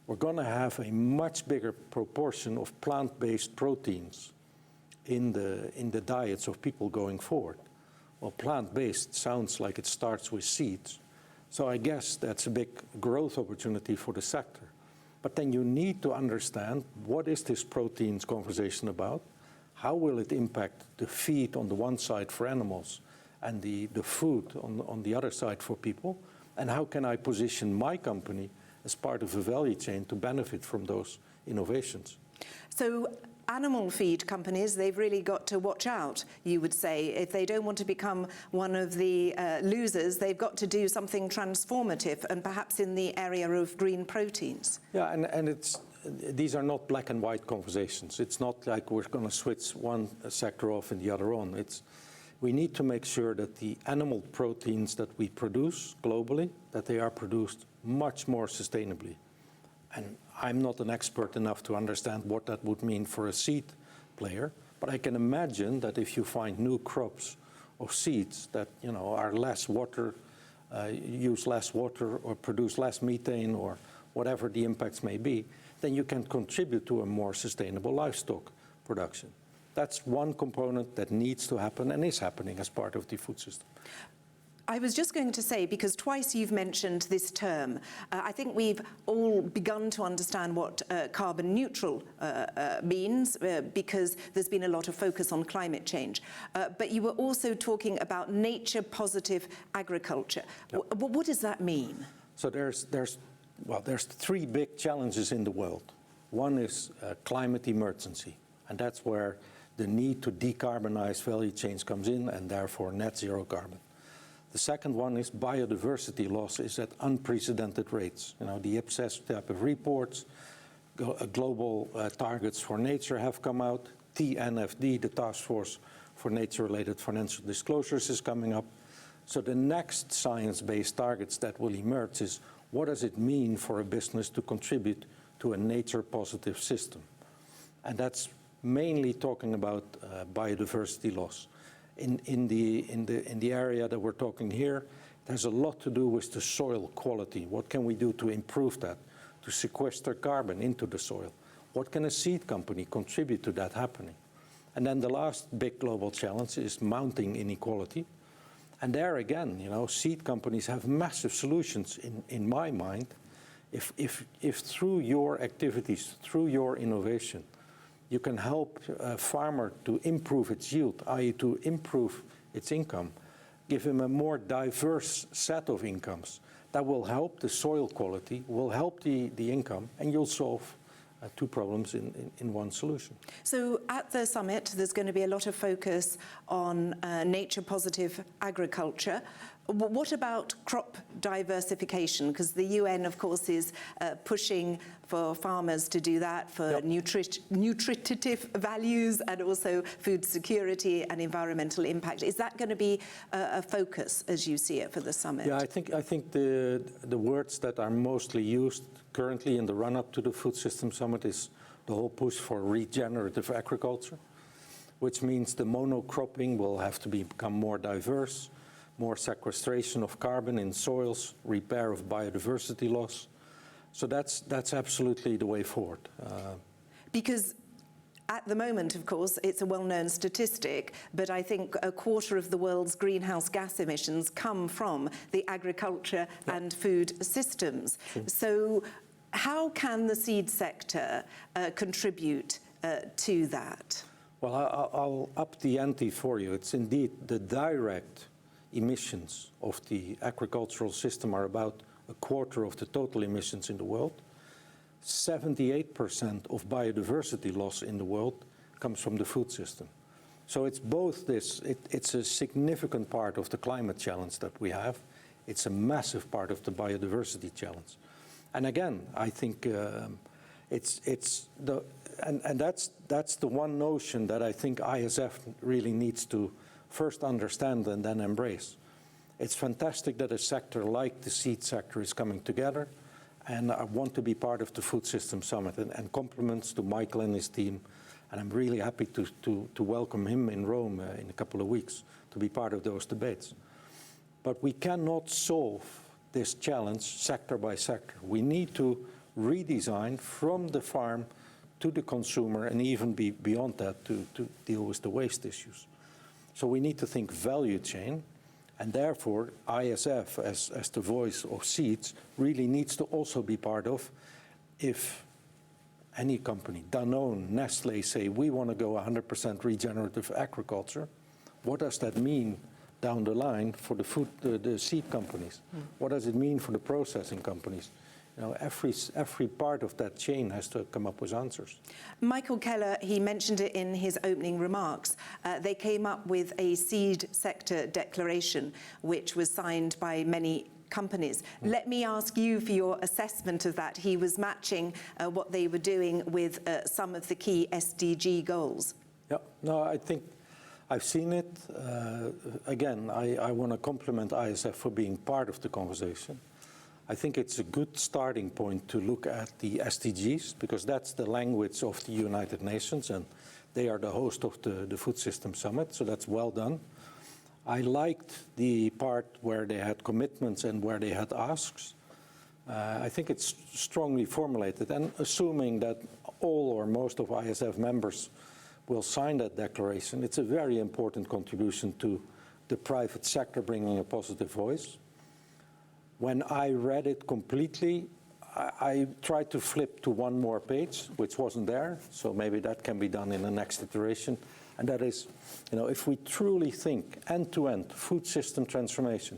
we're going to have a much bigger proportion of plant-based proteins in the diets of people going forward. Well, plant-based sounds like it starts with seeds. So I guess that's a big growth opportunity for the sector. But then you need to understand, what is this proteins conversation about? How will it impact the feed on the one side for animals and the food on the other side for people? And how can I position my company as part of a value chain to benefit from those innovations? So animal feed companies, they've really got to watch out, you would say. If they don't want to become one of the losers, they've got to do something transformative, and perhaps in the area of green proteins. Yeah, and these are not black and white conversations. It's not like we're going to switch one sector off and the other on. We need to make sure that the animal proteins that we produce globally, that they are produced much more sustainably. And I'm not an expert enough to understand what that would mean for a seed player, but I can imagine that if you find new crops of seeds that are less water, use less water, or produce less methane, or whatever the impacts may be, then you can contribute to a more sustainable livestock production. That's one component that needs to happen and is happening as part of the food system. I was just going to say, because twice you've mentioned this term, I think we've all begun to understand what carbon neutral means, because there's been a lot of focus on climate change. But you were also talking about nature-positive agriculture. Yep. What does that mean? So there's three big challenges in the world. One is climate emergency, and that's where the need to decarbonize value chains comes in, and therefore net zero carbon. The second one is biodiversity loss is at unprecedented rates. The ISF type of reports, global targets for nature have come out. TNFD, the Task Force for Nature-Related Financial Disclosures, is coming up. So the next science-based targets that will emerge is, what does it mean for a business to contribute to a nature-positive system? And that's mainly talking about biodiversity loss. In the area that we're talking here, it has a lot to do with the soil quality. What can we do to improve that, to sequester carbon into the soil? What can a seed company contribute to that happening? And then the last big global challenge is mounting inequality. And there again, seed companies have massive solutions in my mind. If through your activities, through your innovation, you can help a farmer to improve its yield, i.e. to improve its income, give him a more diverse set of incomes. That will help the soil quality, will help the income, and you'll solve two problems in one solution. So at the summit, there's going to be a lot of focus on nature-positive agriculture. What about crop diversification? Because the UN, of course, is pushing for farmers to do that for nutritive values and also food security and environmental impact. Is that going to be a focus, as you see it, for the summit? Yeah, I think the words that are mostly used currently in the run-up to the Food System Summit is the whole push for regenerative agriculture, which means the monocropping will have to become more diverse, more sequestration of carbon in soils, repair of biodiversity loss. So that's absolutely the way forward. Because at the moment, of course, it's a well-known statistic, but I think a quarter of the world's greenhouse gas emissions come from the agriculture and food systems. So how can the seed sector contribute to that? Well, I'll up the ante for you. It's indeed the direct emissions of the agricultural system are about a quarter of the total emissions in the world. 78% of biodiversity loss in the world comes from the food system. So it's both this, it's a significant part of the climate challenge that we have. It's a massive part of the biodiversity challenge. And again, I think that's the one notion that I think ISF really needs to first understand and then embrace. It's fantastic that a sector like the seed sector is coming together, and I want to be part of the Food System Summit, and compliments to Michael and his team, and I'm really happy to welcome him in Rome in a couple of weeks to be part of those debates. But we cannot solve this challenge sector by sector. We need to redesign from the farm to the consumer and even beyond that to deal with the waste issues. So we need to think value chain, and therefore ISF as the voice of seeds really needs to also be part of. If any company, Danone, Nestle, say we want to go 100% regenerative agriculture, what does that mean down the line for the seed companies? What does it mean for the processing companies? You know, every part of that chain has to come up with answers. Michael Keller, he mentioned it in his opening remarks. They came up with a seed sector declaration, which was signed by many companies. Let me ask you for your assessment of that. He was matching what they were doing with some of the key SDG goals. Yeah, no, I think I've seen it. Again, I want to compliment ISF for being part of the conversation. I think it's a good starting point to look at the SDGs, because that's the language of the United Nations, and they are the host of the Food System Summit, so that's well done. I liked the part where they had commitments and where they had asks. I think it's strongly formulated, and assuming that all or most of ISF members will sign that declaration, it's a very important contribution to the private sector bringing a positive voice. When I read it completely, I tried to flip to one more page, which wasn't there, so maybe that can be done in the next iteration. And that is, you know, if we truly think end-to-end food system transformation,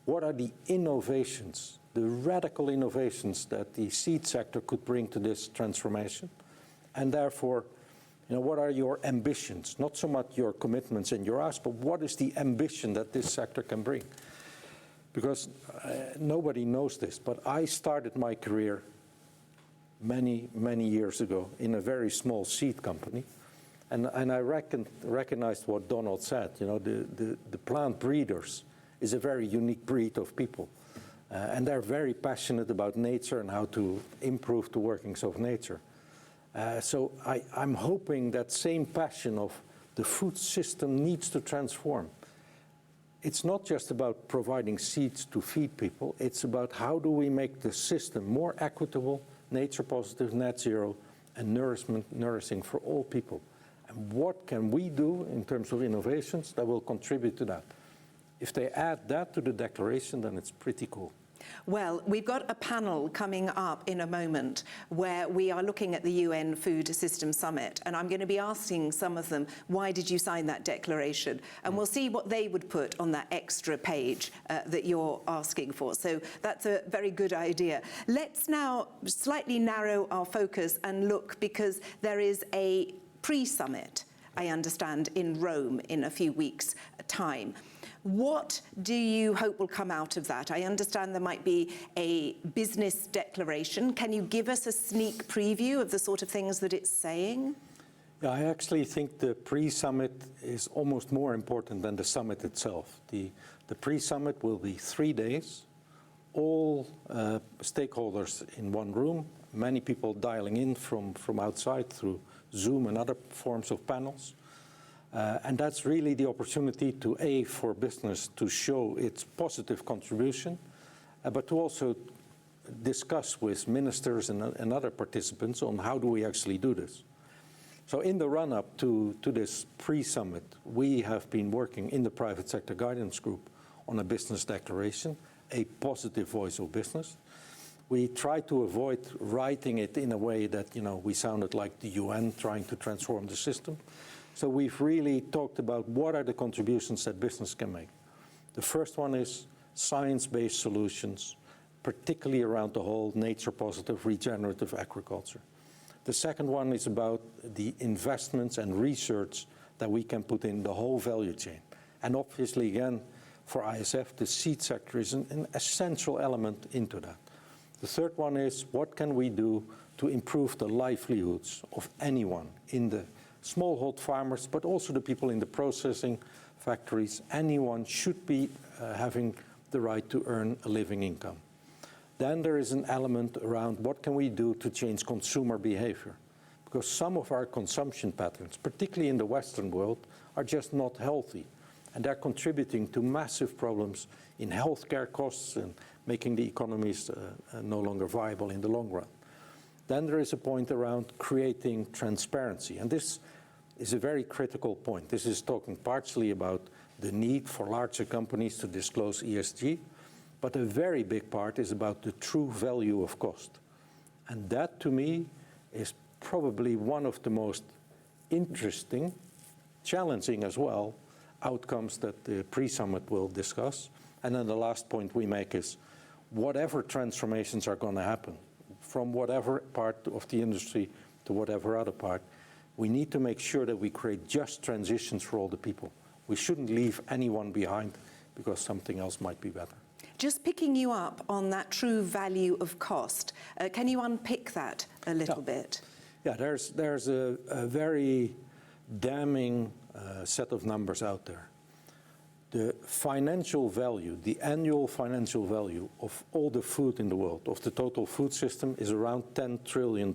what are the innovations, the radical innovations that the seed sector could bring to this transformation? And therefore, you know, what are your ambitions? Not so much your commitments and your asks, but what is the ambition that this sector can bring? Because nobody knows this, but I started my career many, many years ago in a very small seed company. And I recognized what Donald said, you know, the plant breeders is a very unique breed of people. And they're very passionate about nature and how to improve the workings of nature. So I'm hoping that same passion of the food system needs to transform. It's not just about providing seeds to feed people, it's about how do we make the system more equitable, nature positive, net zero, and nourishing for all people. And what can we do in terms of innovations that will contribute to that? If they add that to the declaration, then it's pretty cool. Well, we've got a panel coming up in a moment where we are looking at the UN Food Systems Summit, and I'm going to be asking some of them, why did you sign that declaration? And we'll see what they would put on that extra page that you're asking for. So that's a very good idea. Let's now slightly narrow our focus and look, because there is a pre-summit, I understand, in Rome in a few weeks' time. What do you hope will come out of that? I understand there might be a business declaration. Can you give us a sneak preview of the sort of things that it's saying? Yeah, I actually think the pre-summit is almost more important than the summit itself. The pre-summit will be 3 days, all stakeholders in one room, many people dialing in from outside through Zoom and other forms of panels. And that's really the opportunity to, A, for business to show its positive contribution, but to also discuss with ministers and other participants on how do we actually do this. So in the run-up to this pre-summit, we have been working in the private sector guidance group on a business declaration, a positive voice of business. We try to avoid writing it in a way that, we sounded like the UN trying to transform the system. So we've really talked about what are the contributions that business can make. The first one is science-based solutions, particularly around the whole nature-positive regenerative agriculture. The second one is about the investments and research that we can put in the whole value chain. And obviously, again, for ISF, the seed sector is an essential element into that. The third one is what can we do to improve the livelihoods of anyone in the smallhold farmers, but also the people in the processing factories. Anyone should be having the right to earn a living income. Then there is an element around what can we do to change consumer behavior, because some of our consumption patterns, particularly in the Western world, are just not healthy, and they're contributing to massive problems in healthcare costs and making the economies no longer viable in the long run. Then there is a point around creating transparency, and this is a very critical point. This is talking partially about the need for larger companies to disclose ESG, but a very big part is about the true value of cost. And that, to me, is probably one of the most interesting, challenging as well, outcomes that the pre-summit will discuss. And then the last point we make is whatever transformations are going to happen, from whatever part of the industry to whatever other part, we need to make sure that we create just transitions for all the people. We shouldn't leave anyone behind because something else might be better. Just picking you up on that true value of cost, can you unpick that a little bit? Yeah, there's a very damning set of numbers out there. The financial value, the annual financial value of all the food in the world, of the total food system, is around $10 trillion.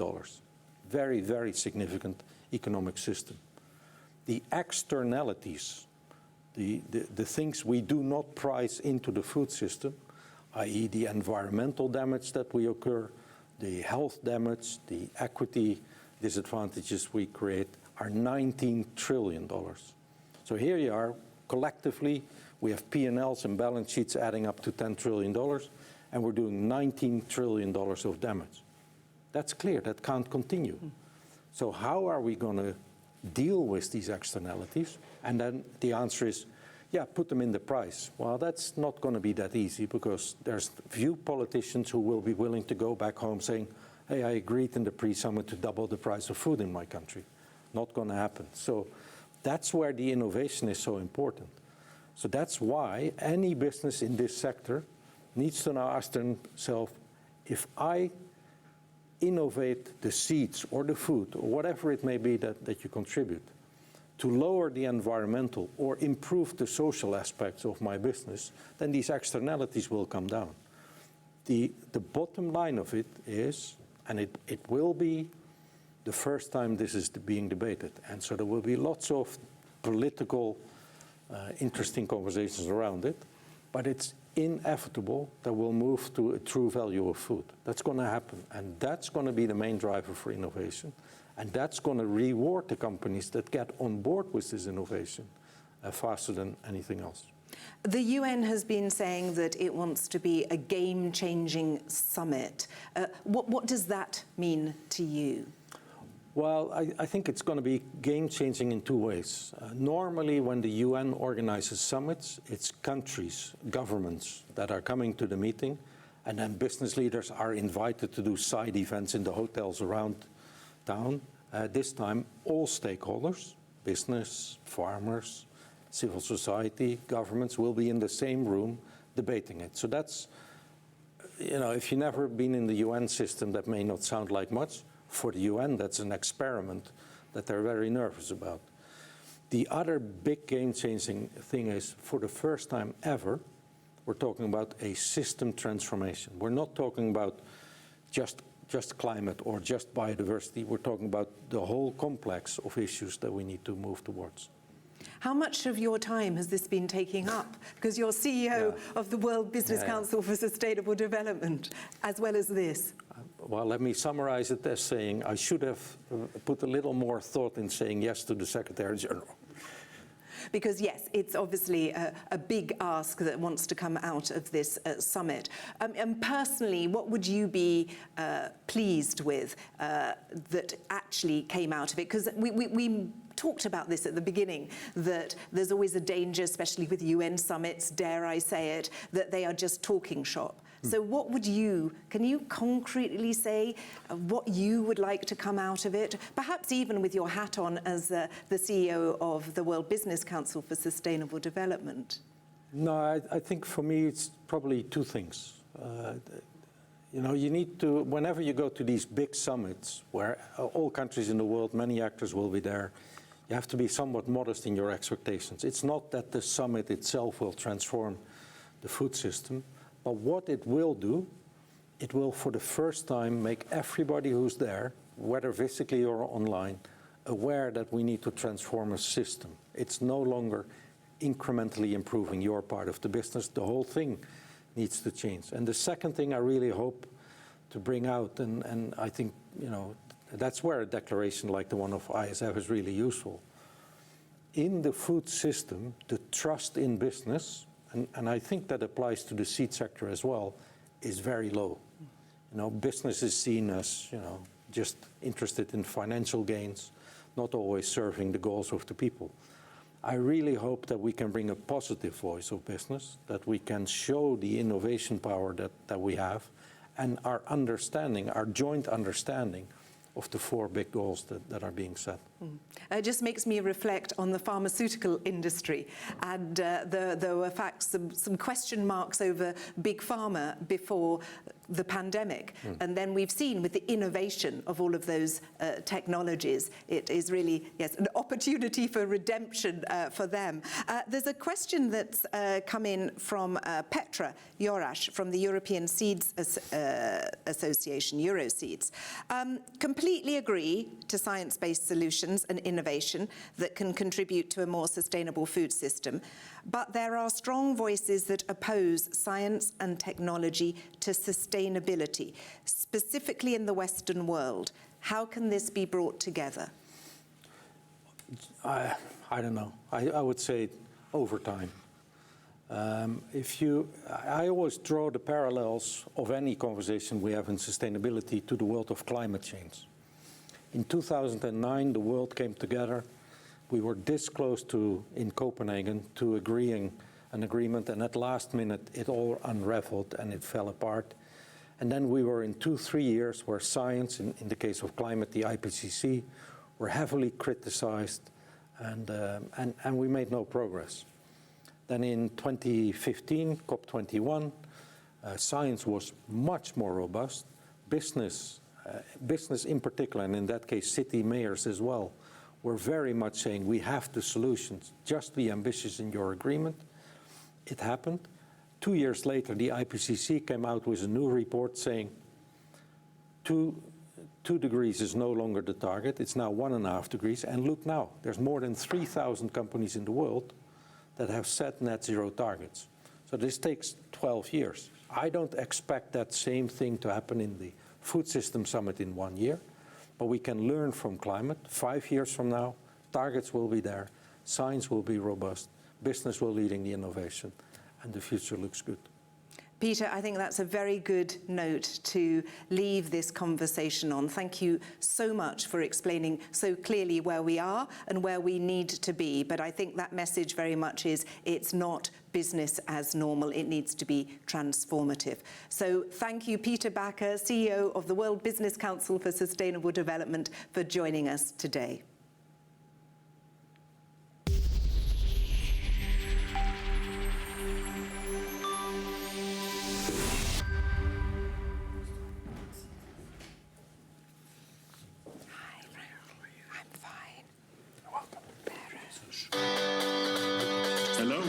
Very, very significant economic system. The externalities, the things we do not price into the food system, i.e. the environmental damage that we occur, the health damage, the equity disadvantages we create, are $19 trillion. So here you are, collectively, we have P&Ls and balance sheets adding up to $10 trillion, and we're doing $19 trillion of damage. That's clear, that can't continue. So how are we going to deal with these externalities? And then the answer is, yeah, put them in the price. Well, that's not going to be that easy, because there's few politicians who will be willing to go back home saying, hey, I agreed in the pre-summit to double the price of food in my country. Not going to happen. So that's where the innovation is so important. So that's why any business in this sector needs to now ask themselves, if I innovate the seeds or the food or whatever it may be that you contribute to lower the environmental or improve the social aspects of my business, then these externalities will come down. The bottom line of it is, and it will be the first time this is being debated, and so there will be lots of political interesting conversations around it, but it's inevitable that we'll move to a true value of food. That's going to happen, and that's going to be the main driver for innovation, and that's going to reward the companies that get on board with this innovation faster than anything else. The UN has been saying that it wants to be a game-changing summit. What does that mean to you? Well, I think it's going to be game-changing in two ways. Normally, when the UN organizes summits, it's countries, governments that are coming to the meeting, and then business leaders are invited to do side events in the hotels around town. This time, all stakeholders, business, farmers, civil society, governments will be in the same room debating it. So that's, if you've never been in the UN system, that may not sound like much. For the UN, that's an experiment that they're very nervous about. The other big game-changing thing is, for the first time ever, we're talking about a system transformation. We're not talking about just climate or just biodiversity. We're talking about the whole complex of issues that we need to move towards. How much of your time has this been taking up? Because you're CEO of the World Business Council for Sustainable Development, as well as this. Well, let me summarize it as saying I should have put a little more thought in saying yes to the Secretary General. Because yes, it's obviously a big ask that wants to come out of this summit. And personally, what would you be pleased with that actually came out of it? Because we talked about this at the beginning, that there's always a danger, especially with UN summits, dare I say it, that they are just talking shop. So what would can you concretely say what you would like to come out of it? Perhaps even with your hat on as the CEO of the World Business Council for Sustainable Development. No, I think for me it's probably two things. You need to, whenever you go to these big summits where all countries in the world, many actors will be there, you have to be somewhat modest in your expectations. It's not that the summit itself will transform the food system. But what it will do, it will for the first time make everybody who's there, whether physically or online, aware that we need to transform a system. It's no longer incrementally improving your part of the business. The whole thing needs to change. And the second thing I really hope to bring out, and I think, that's where a declaration like the one of ISF is really useful. In the food system, the trust in business, and I think that applies to the seed sector as well, is very low. Business is seen as, just interested in financial gains, not always serving the goals of the people. I really hope that we can bring a positive voice of business, that we can show the innovation power that we have, and our understanding, our joint understanding of the four big goals that are being set. It just makes me reflect on the pharmaceutical industry, and there were some question marks over big pharma before the pandemic, and then we've seen with the innovation of all of those technologies, it is really, yes, an opportunity for redemption for them. There's a question that's come in from Petra Jorash from the European Seeds Association, Euroseeds. Completely agree to science-based solutions and innovation that can contribute to a more sustainable food system, but there are strong voices that oppose science and technology to sustainability, specifically in the Western world. How can this be brought together? I don't know. I would say over time. I always draw the parallels of any conversation we have in sustainability to the world of climate change. In 2009, the world came together. We were this close in Copenhagen to agreeing an agreement, and at last minute, it all unraveled and it fell apart. And then we were in 2-3 years where science, in the case of climate, the IPCC, were heavily criticized, and we made no progress. Then in 2015, COP21, science was much more robust. Business in particular, and in that case city mayors as well, were very much saying we have the solutions, just be ambitious in your agreement. It happened. 2 years later, the IPCC came out with a new report saying 2 degrees is no longer the target, it's now 1.5 degrees, and look now, there's more than 3,000 companies in the world that have set net zero targets. So this takes 12 years. I don't expect that same thing to happen in the Food System Summit in 1 year, but we can learn from climate. 5 years from now, targets will be there, science will be robust, business will leading the innovation, and the future looks good. Peter, I think that's a very good note to leave this conversation on. Thank you so much for explaining so clearly where we are and where we need to be. But I think that message very much is it's not business as normal. It needs to be transformative. So thank you, Peter Bakker, CEO of the World Business Council for Sustainable Development, for joining us today. Hello.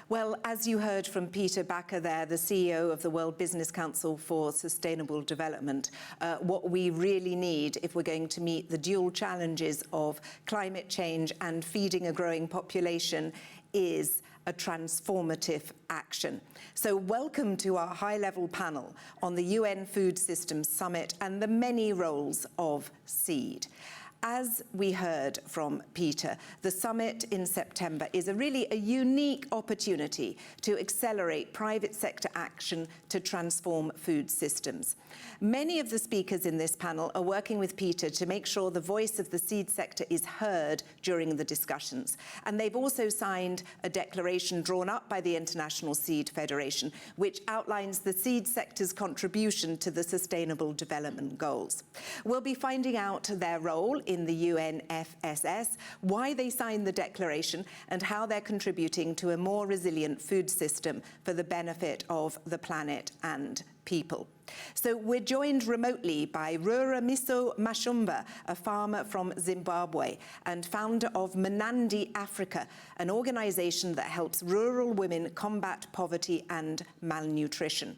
Well, as you heard from Peter Bakker there, the CEO of the World Business Council for Sustainable Development, what we really need if we're going to meet the dual challenges of climate change and feeding a growing population is a transformative action. So welcome to our high-level panel on the UN Food Systems Summit and the many roles of seed. As we heard from Peter, the summit in September is really a unique opportunity to accelerate private sector action to transform food systems. Many of the speakers in this panel are working with Peter to make sure the voice of the seed sector is heard during the discussions. And they've also signed a declaration drawn up by the International Seed Federation, which outlines the seed sector's contribution to the Sustainable Development Goals. We'll be finding out their role in the UNFSS, why they signed the declaration, and how they're contributing to a more resilient food system for the benefit of the planet and people. So we're joined remotely by Rrle Mashumba, a farmer from Zimbabwe and founder of Manandi Africa, an organization that helps rural women combat poverty and malnutrition.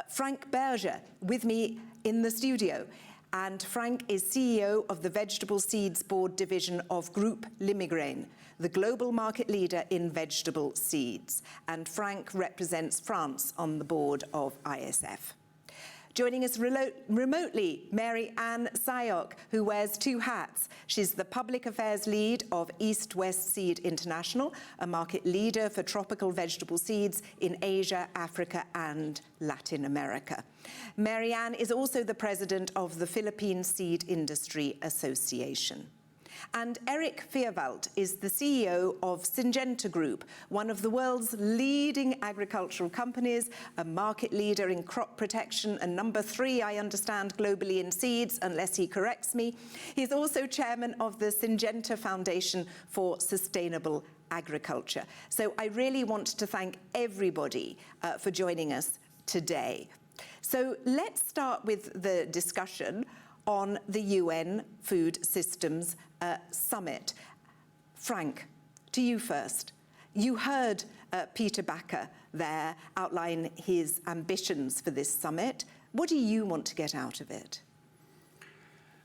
Frank Berger, with me in the studio. And Frank is CEO of the Vegetable Seeds Board Division of Groupe Limigraine, the global market leader in vegetable seeds. And Frank represents France on the board of ISF. Joining us remotely, Francine Sayoc, who wears two hats. She's the Public Affairs Lead of East West Seed International, a market leader for tropical vegetable seeds in Asia, Africa, and Latin America. Francine is also the president of the Philippine Seed Industry Association. And Eric Vierwald is the CEO of Syngenta Group, one of the world's leading agricultural companies, a market leader in crop protection, and number 3, I understand, globally in seeds, unless he corrects me. He's also chairman of the Syngenta Foundation for Sustainable Agriculture. So I really want to thank everybody for joining us today. So let's start with the discussion on the UN Food Systems Summit. Frank, to you first. You heard Peter Bakker there outline his ambitions for this summit. What do you want to get out of it?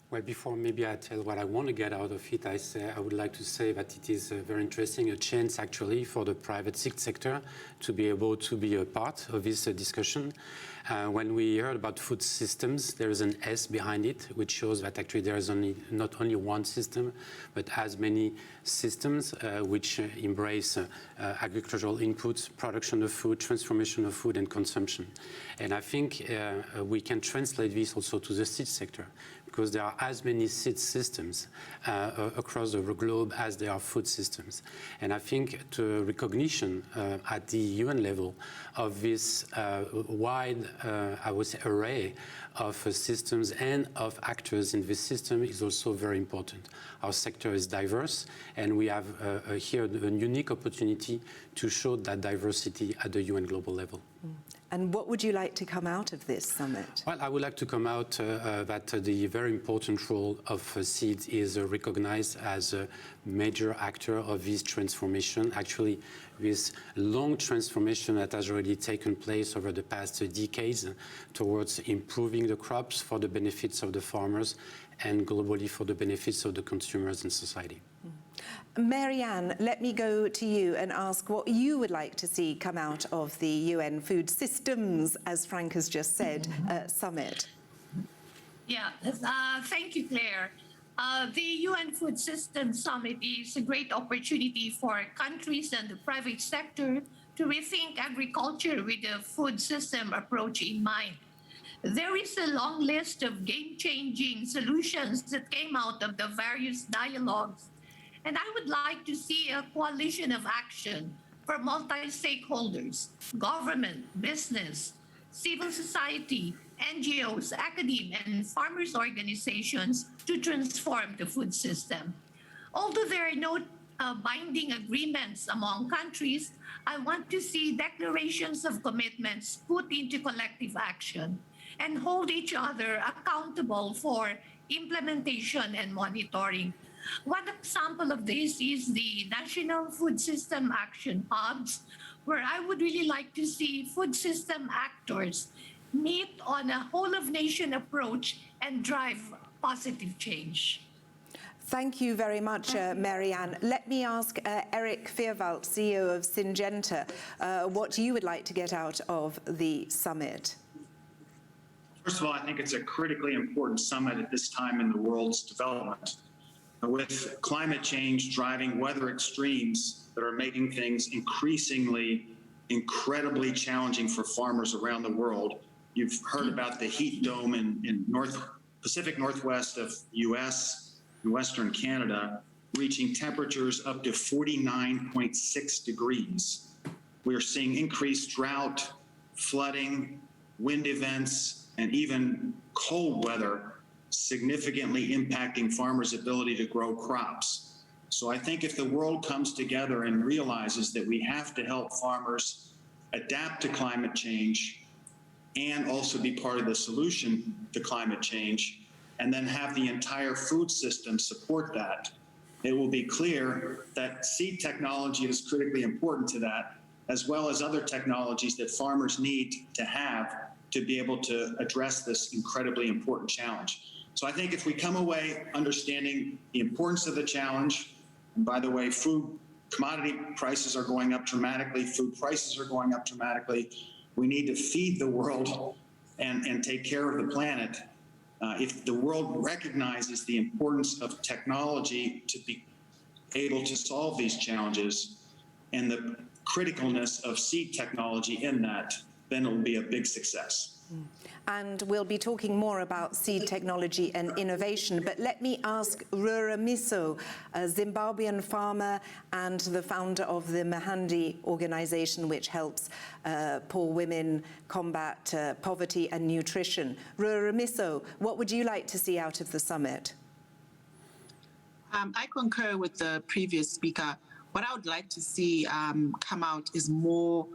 Well, before maybe I tell what I want to get out of it, I would like to say that it is very interesting, a chance actually for the private sector to be able to be a part of this discussion. When we heard about food systems, there is an S behind it, which shows that actually there is not only one system, but as many systems which embrace agricultural inputs, production of food, transformation of food, and consumption. And I think we can translate this also to the seed sector, because there are as many seed systems across the globe as there are food systems. And I think the recognition at the UN level of this wide, I would say, array of systems and of actors in this system is also very important. Our sector is diverse, and we have here a unique opportunity to show that diversity at the UN global level. And what would you like to come out of this summit? Well, I would like to come out that the very important role of seeds is recognized as a major actor of this transformation. Actually, this long transformation that has already taken place over the past decades towards improving the crops for the benefits of the farmers and globally for the benefits of the consumers and society. Marianne, let me go to you and ask what you would like to see come out of the UN Food Systems, as Frank has just said, summit. Yeah, thank you, Claire. The UN Food Systems Summit is a great opportunity for countries and the private sector to rethink agriculture with a food system approach in mind. There is a long list of game-changing solutions that came out of the various dialogues. And I would like to see a coalition of action for multi-stakeholders, government, business, civil society, NGOs, academia, and farmers' organizations to transform the food system. Although there are no binding agreements among countries, I want to see declarations of commitments put into collective action and hold each other accountable for implementation and monitoring. One example of this is the National Food System Action Hubs, where I would really like to see food system actors meet on a whole-of-nation approach and drive positive change. Thank you very much, Marianne. Let me ask Eric Vierwald, CEO of Syngenta, what you would like to get out of the summit. First of all, I think it's a critically important summit at this time in the world's development. With climate change driving weather extremes that are making things incredibly challenging for farmers around the world. You've heard about the heat dome in Pacific Northwest of US and Western Canada, reaching temperatures up to 49.6 degrees. We are seeing increased drought, flooding, wind events, and even cold weather significantly impacting farmers' ability to grow crops. So I think if the world comes together and realizes that we have to help farmers adapt to climate change and also be part of the solution to climate change, and then have the entire food system support that, it will be clear that seed technology is critically important to that, as well as other technologies that farmers need to have to be able to address this incredibly important challenge. So I think if we come away understanding the importance of the challenge, and by the way, food commodity prices are going up dramatically, food prices are going up dramatically, we need to feed the world and take care of the planet. If the world recognizes the importance of technology to be able to solve these challenges and the criticalness of seed technology in that, then it will be a big success. And we'll be talking more about seed technology and innovation. But let me ask Rrle, a Zimbabwean farmer and the founder of the Mahandi organization, which helps poor women combat poverty and nutrition. Rrle, what would you like to see out of the summit? I concur with the previous speaker. What I would like to see come out is more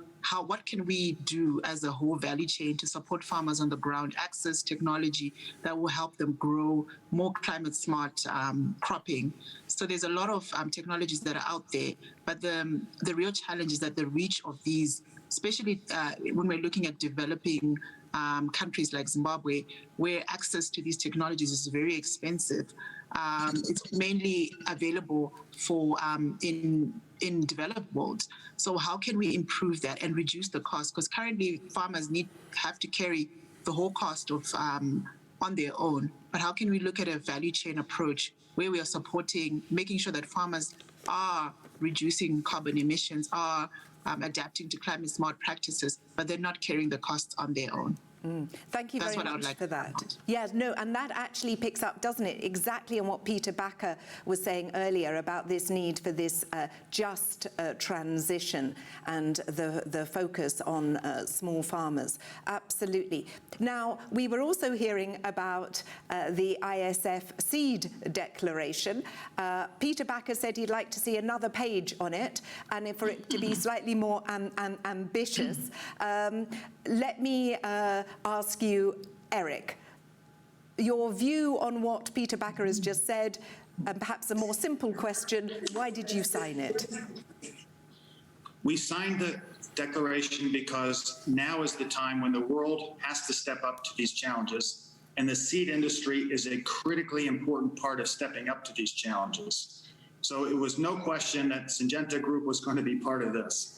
what can we do as a whole value chain to support farmers on the ground, access technology that will help them grow more climate smart cropping. So there's a lot of technologies that are out there, but the real challenge is that the reach of these, especially when we're looking at developing countries like Zimbabwe, where access to these technologies is very expensive. It's mainly available for in developed worlds. So how can we improve that and reduce the cost? Because currently farmers have to carry the whole cost of on their own. But how can we look at a value chain approach where we are supporting, making sure that farmers are reducing carbon emissions, are adapting to climate smart practices, but they're not carrying the costs on their own? Thank you very much for that. Yes, no, and that actually picks up, doesn't it, exactly on what Peter Bakker was saying earlier about this need for this just transition and the focus on small farmers. Absolutely. Now, we were also hearing about the ISF seed declaration. Peter Bakker said he'd like to see another page on it, and for it to be slightly more ambitious. Let me ask you, Eric, your view on what Peter Bakker has just said, and perhaps a more simple question, why did you sign it? We signed the declaration because now is the time when the world has to step up to these challenges, and the seed industry is a critically important part of stepping up to these challenges. So it was no question that Syngenta Group was going to be part of this.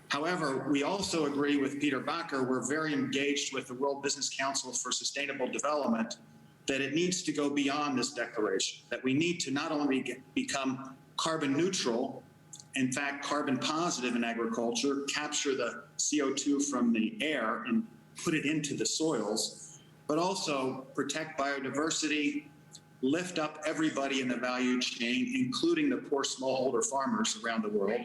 However, we also agree with Peter Bakker, we're very engaged with the World Business Council for Sustainable Development, that it needs to go beyond this declaration, that we need to not only become carbon neutral, in fact, carbon positive in agriculture, capture the CO2 from the air and put it into the soils, but also protect biodiversity, lift up everybody in the value chain, including the poor smallholder farmers around the world,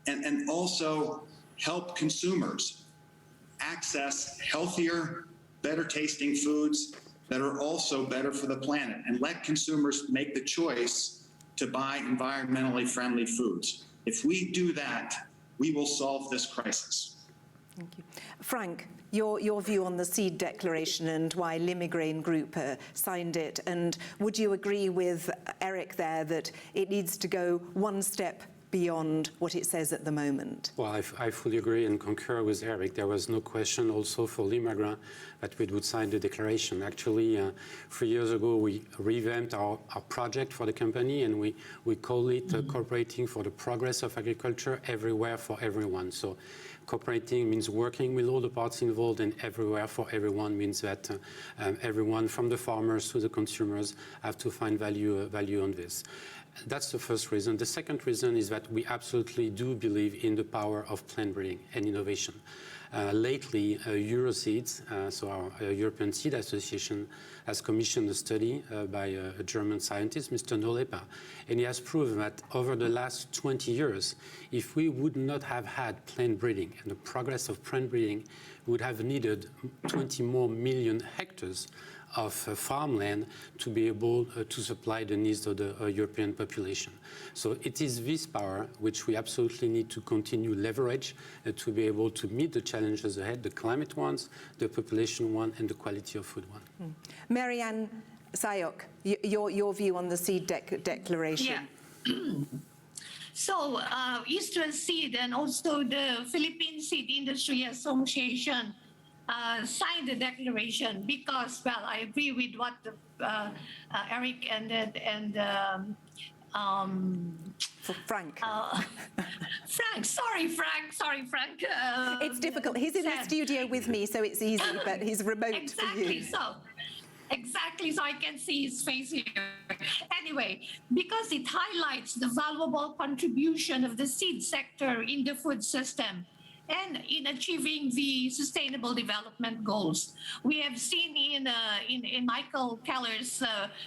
and also help consumers access healthier, better tasting foods that are also better for the planet, and let consumers make the choice to buy environmentally friendly foods. If we do that, we will solve this crisis. Thank you. Frank, your view on the seed declaration and why Limegrain Group signed it, and would you agree with Eric there that it needs to go one step beyond what it says at the moment? Well, I fully agree and concur with Eric. There was no question also for Limegrain that we would sign the declaration. Actually, 3 years ago, we revamped our project for the company, and we call it Cooperating for the Progress of Agriculture Everywhere for Everyone. So cooperating means working with all the parts involved, and everywhere for everyone means that everyone from the farmers to the consumers have to find value on this. That's the first reason. The second reason is that we absolutely do believe in the power of plant breeding and innovation. Lately, Euroseeds, so our European Seed Association, has commissioned a study by a German scientist, Mr. Rrle, and he has proven that over the last 20 years, if we would not have had plant breeding and the progress of plant breeding, we would have needed 20 more million hectares of farmland to be able to supply the needs of the European population. So it is this power which we absolutely need to continue leverage to be able to meet the challenges ahead, the climate ones, the population one, and the quality of food one. Francine Sayoc, your view on the seed declaration. Yeah. So Eastern Seed and also the Philippine Seed Industry Association signed the declaration because, well, I agree with what Eric and Frank. Sorry, Frank. It's difficult. He's in the studio with me, so it's easy, but he's remote for you. Exactly, so I can see his face here. Anyway, because it highlights the valuable contribution of the seed sector in the food system and in achieving the Sustainable Development Goals. We have seen in Michael Keller's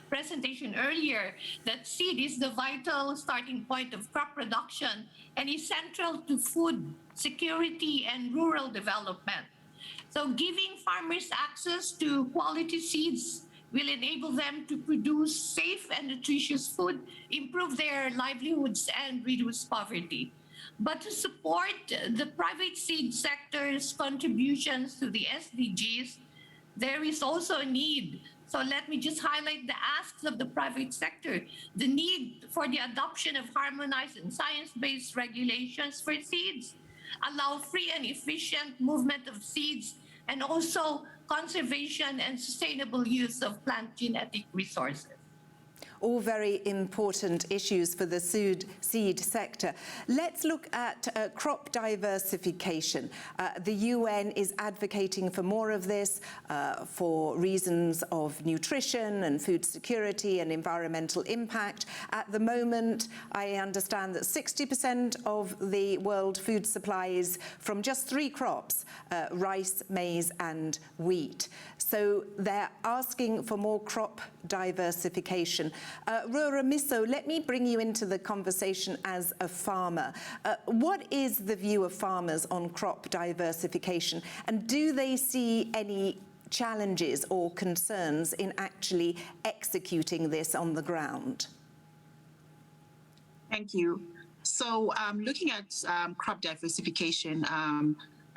presentation earlier that seed is the vital starting point of crop production and is central to food security and rural development. So giving farmers access to quality seeds will enable them to produce safe and nutritious food, improve their livelihoods, and reduce poverty. But to support the private seed sector's contributions to the SDGs, there is also a need. So let me just highlight the asks of the private sector. The need for the adoption of harmonized and science-based regulations for seeds, allow free and efficient movement of seeds, and also conservation, and sustainable use of plant genetic resources. All very important issues for the seed sector. Let's look at crop diversification. The UN is advocating for more of this for reasons of nutrition and food security and environmental impact. At the moment, I understand that 60% of the world food supply is from just 3 crops, rice, maize and wheat. So they're asking for more crop diversification. Rrle, let me bring you into the conversation as a farmer. What is the view of farmers on crop diversification, and do they see any challenges or concerns in actually executing this on the ground? Thank you. So looking at crop diversification,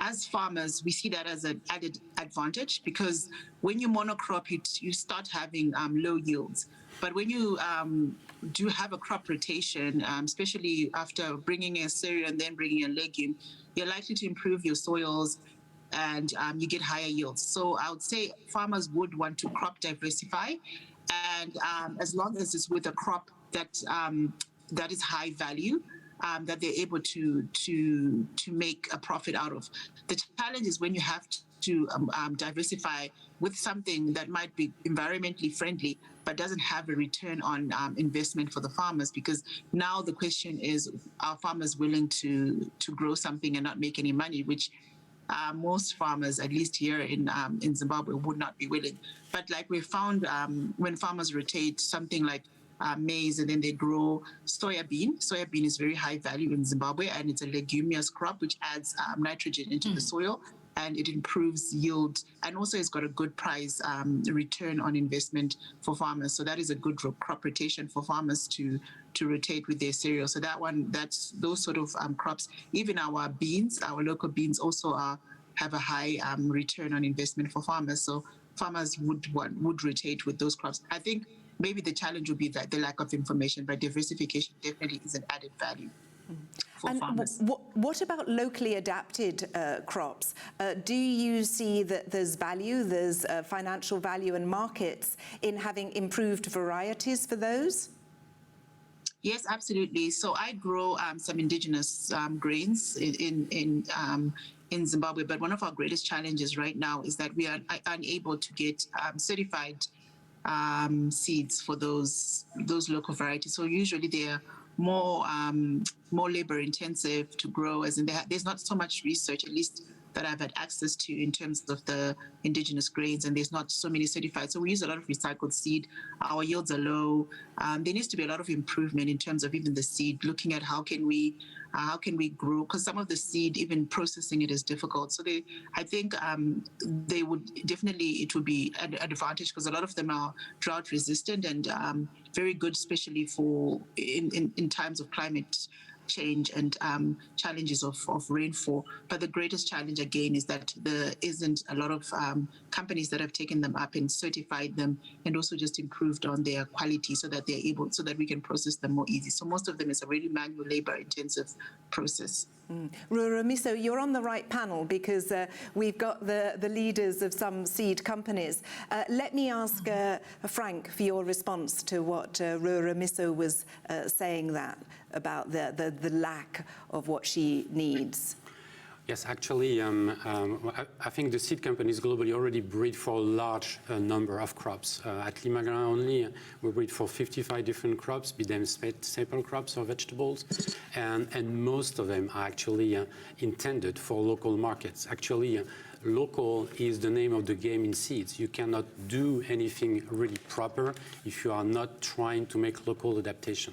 as farmers, we see that as an added advantage, because when you monocrop, you start having low yields. But when you do have a crop rotation, especially after bringing in a cereal and then bringing in a legume, you're likely to improve your soils and you get higher yields. So I would say farmers would want to crop diversify, and as long as it's with a crop that that is high value, that they're able to make a profit out of. The challenge is when you have to diversify with something that might be environmentally friendly but doesn't have a return on investment for the farmers, because now the question is, are farmers willing to grow something and not make any money, which most farmers, at least here in Zimbabwe, would not be willing. But like we found, when farmers rotate something like maize and then they grow soybean. Soybean is very high value in Zimbabwe, and it's a leguminous crop which adds nitrogen into the soil, and it improves yield, and also it's got a good price return on investment for farmers. So that is a good crop rotation for farmers to rotate with their cereal. So that's those sort of crops. Even our beans, our local beans, also have a high return on investment for farmers. So farmers would rotate with those crops. I think maybe the challenge would be that the lack of information, but diversification definitely is an added value for farmers. What about locally adapted crops? Do you see that there's value, there's financial value and markets in having improved varieties for those? Yes, absolutely. So I grow some indigenous grains in Zimbabwe, but one of our greatest challenges right now is that we are unable to get certified seeds for those local varieties. So usually they are more labor intensive to grow, as in there's not so much research, at least that I've had access to, in terms of the indigenous grains, and there's not so many certified. So we use a lot of recycled seed. Our yields are low. There needs to be a lot of improvement in terms of even the seed, looking at how can we grow, because some of the seed, even processing it is difficult. So I think they would definitely, it would be an advantage, because a lot of them are drought resistant and very good, especially for in times of climate change and challenges of rainfall. But the greatest challenge again is that there isn't a lot of companies that have taken them up and certified them, and also just improved on their quality so that they're able, so that we can process them more easy. So most of them is a really manual labor intensive process. Rrle, you're on the right panel, because we've got the leaders of some seed companies. Let me ask Frank for your response to what Rrle was saying about the lack of what she needs. Yes, actually, I think the seed companies globally already breed for a large number of crops. At Limagrain only, we breed for 55 different crops, be them staple crops or vegetables, and most of them are actually intended for local markets. Actually, local is the name of the game in seeds. You cannot do anything really proper if you are not trying to make local adaptation.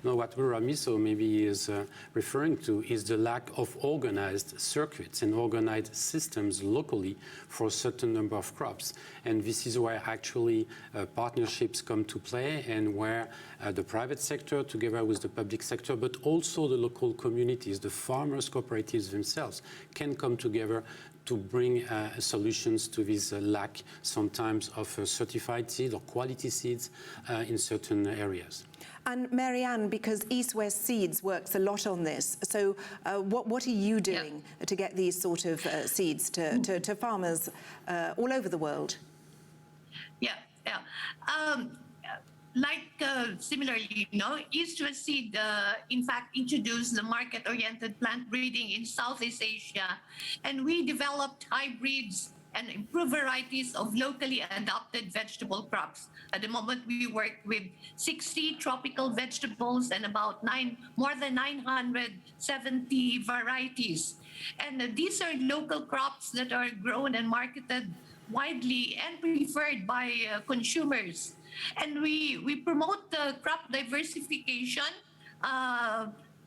Now, what Rrle maybe is referring to is the lack of organized circuits and organized systems locally for a certain number of crops. And this is where actually partnerships come to play, and where the private sector together with the public sector, but also the local communities, the farmers' cooperatives themselves, can come together to bring solutions to this lack sometimes of certified seeds or quality seeds in certain areas. And Marianne, because East West Seeds works a lot on this, so what are you doing to get these sort of seeds to farmers all over the world? Similarly, East West Seed, in fact, introduced the market-oriented plant breeding in Southeast Asia, and we developed hybrids and improved varieties of locally adopted vegetable crops. At the moment, we work with 60 tropical vegetables and about more than 970 varieties. And these are local crops that are grown and marketed widely and preferred by consumers. And we promote the crop diversification,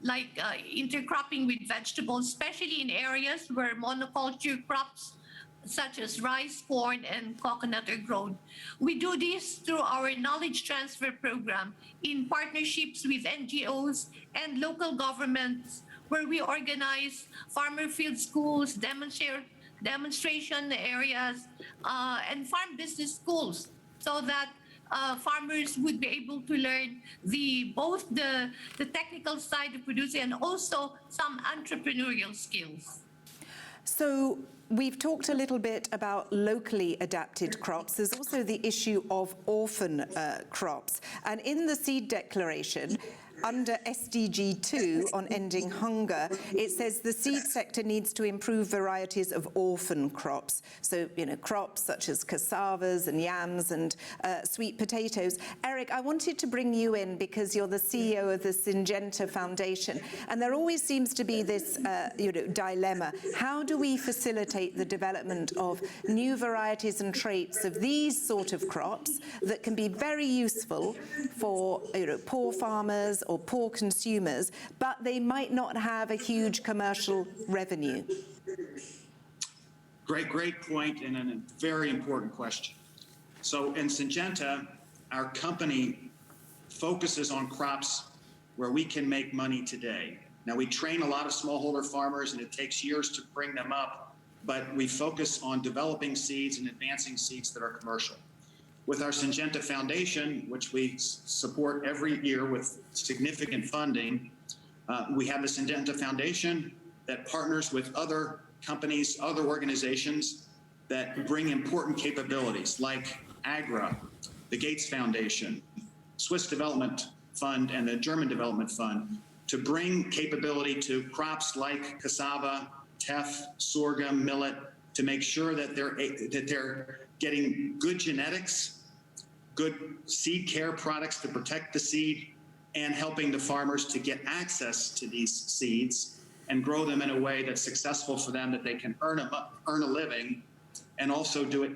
intercropping with vegetables, especially in areas where monoculture crops such as rice, corn, and coconut are grown. We do this through our knowledge transfer program in partnerships with NGOs and local governments, where we organize farmer field schools, demonstration areas, and farm business schools, so that farmers would be able to learn both the technical side of producing and also some entrepreneurial skills. So we've talked a little bit about locally adapted crops. There's also the issue of orphan crops. And in the seed declaration, under SDG 2 on ending hunger, it says the seed sector needs to improve varieties of orphan crops. So, crops such as cassavas and yams and sweet potatoes. Eric, I wanted to bring you in because you're the CEO of the Syngenta Foundation. And there always seems to be this, dilemma. How do we facilitate the development of new varieties and traits of these sort of crops that can be very useful for, poor farmers or poor consumers, but they might not have a huge commercial revenue? Great point, and a very important question. So in Syngenta, our company focuses on crops where we can make money today. Now, we train a lot of smallholder farmers, and it takes years to bring them up, but we focus on developing seeds and advancing seeds that are commercial. With our Syngenta Foundation, which we support every year with significant funding, we have the Syngenta Foundation that partners with other companies, other organizations that bring important capabilities like AGRA, the Gates Foundation, Swiss Development Fund, and the German Development Fund to bring capability to crops like cassava, teff, sorghum, millet, to make sure that they're getting good genetics, good seed care products to protect the seed, and helping the farmers to get access to these seeds and grow them in a way that's successful for them, that they can earn a living, and also do it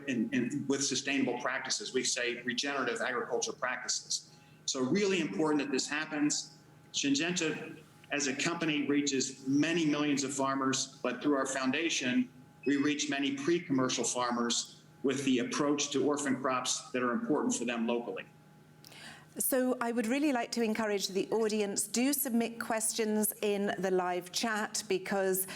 with sustainable practices. We say regenerative agriculture practices. So really important that this happens. Syngenta, as a company, reaches many millions of farmers, but through our foundation, we reach many pre-commercial farmers with the approach to orphan crops that are important for them locally. So I would really like to encourage the audience, do submit questions in the live chat because,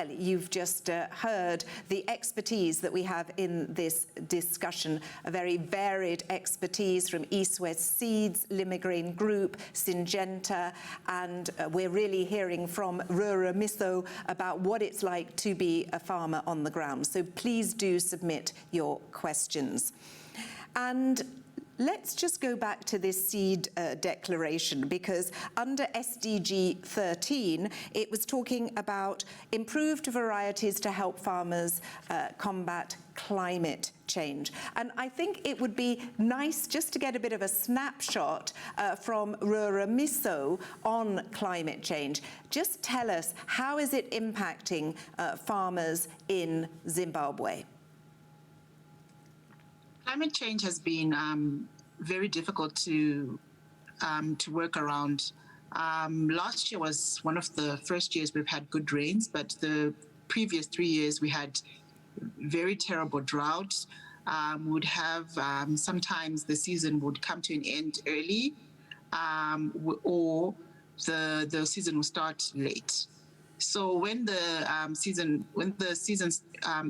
you've just heard the expertise that we have in this discussion, a very varied expertise from East West Seeds, Limagrain Group, Syngenta, and we're really hearing from Rrle about what it's like to be a farmer on the ground. So please do submit your questions. And let's just go back to this seed declaration, because under SDG 13, it was talking about improved varieties to help farmers combat climate change. And I think it would be nice just to get a bit of a snapshot from Rrle on climate change. Just tell us, how is it impacting farmers in Zimbabwe? Climate change has been very difficult to work around. Last year was one of the first years we've had good rains, but the previous 3 years we had very terrible droughts. Would have sometimes the season would come to an end early, or the season will start late. So when the season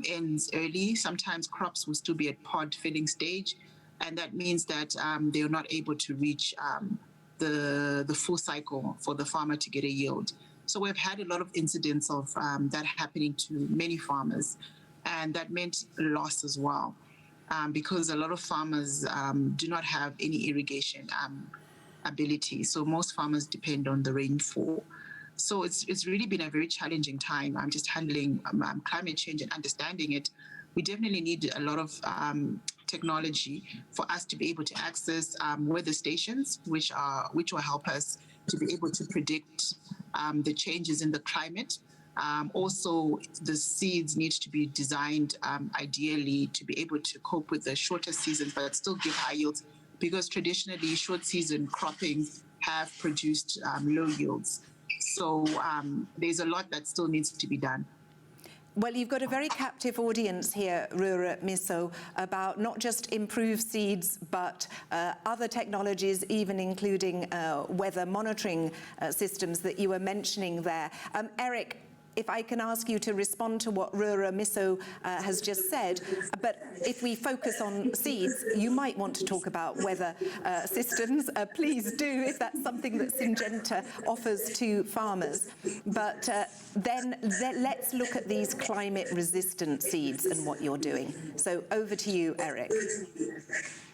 ends early, sometimes crops will still be at pod filling stage, and that means that they are not able to reach the full cycle for the farmer to get a yield. So we've had a lot of incidents of that happening to many farmers, and that meant loss as well, because a lot of farmers do not have any irrigation ability. So most farmers depend on the rainfall. So it's really been a very challenging time. I'm just handling climate change and understanding it. We definitely need a lot of technology for us to be able to access weather stations, which will help us to be able to predict the changes in the climate. Also, the seeds need to be designed ideally to be able to cope with the shorter seasons, but still give high yields, because traditionally short season cropping have produced low yields. So there's a lot that still needs to be done. Well, you've got a very captive audience here, Rrle Miso, about not just improved seeds, but other technologies, even including weather monitoring systems that you were mentioning there. Eric, if I can ask you to respond to what Rrle Miso has just said, but if we focus on seeds, you might want to talk about weather systems. Please do, if that's something that Syngenta offers to farmers. But then let's look at these climate-resistant seeds and what you're doing. So over to you, Eric.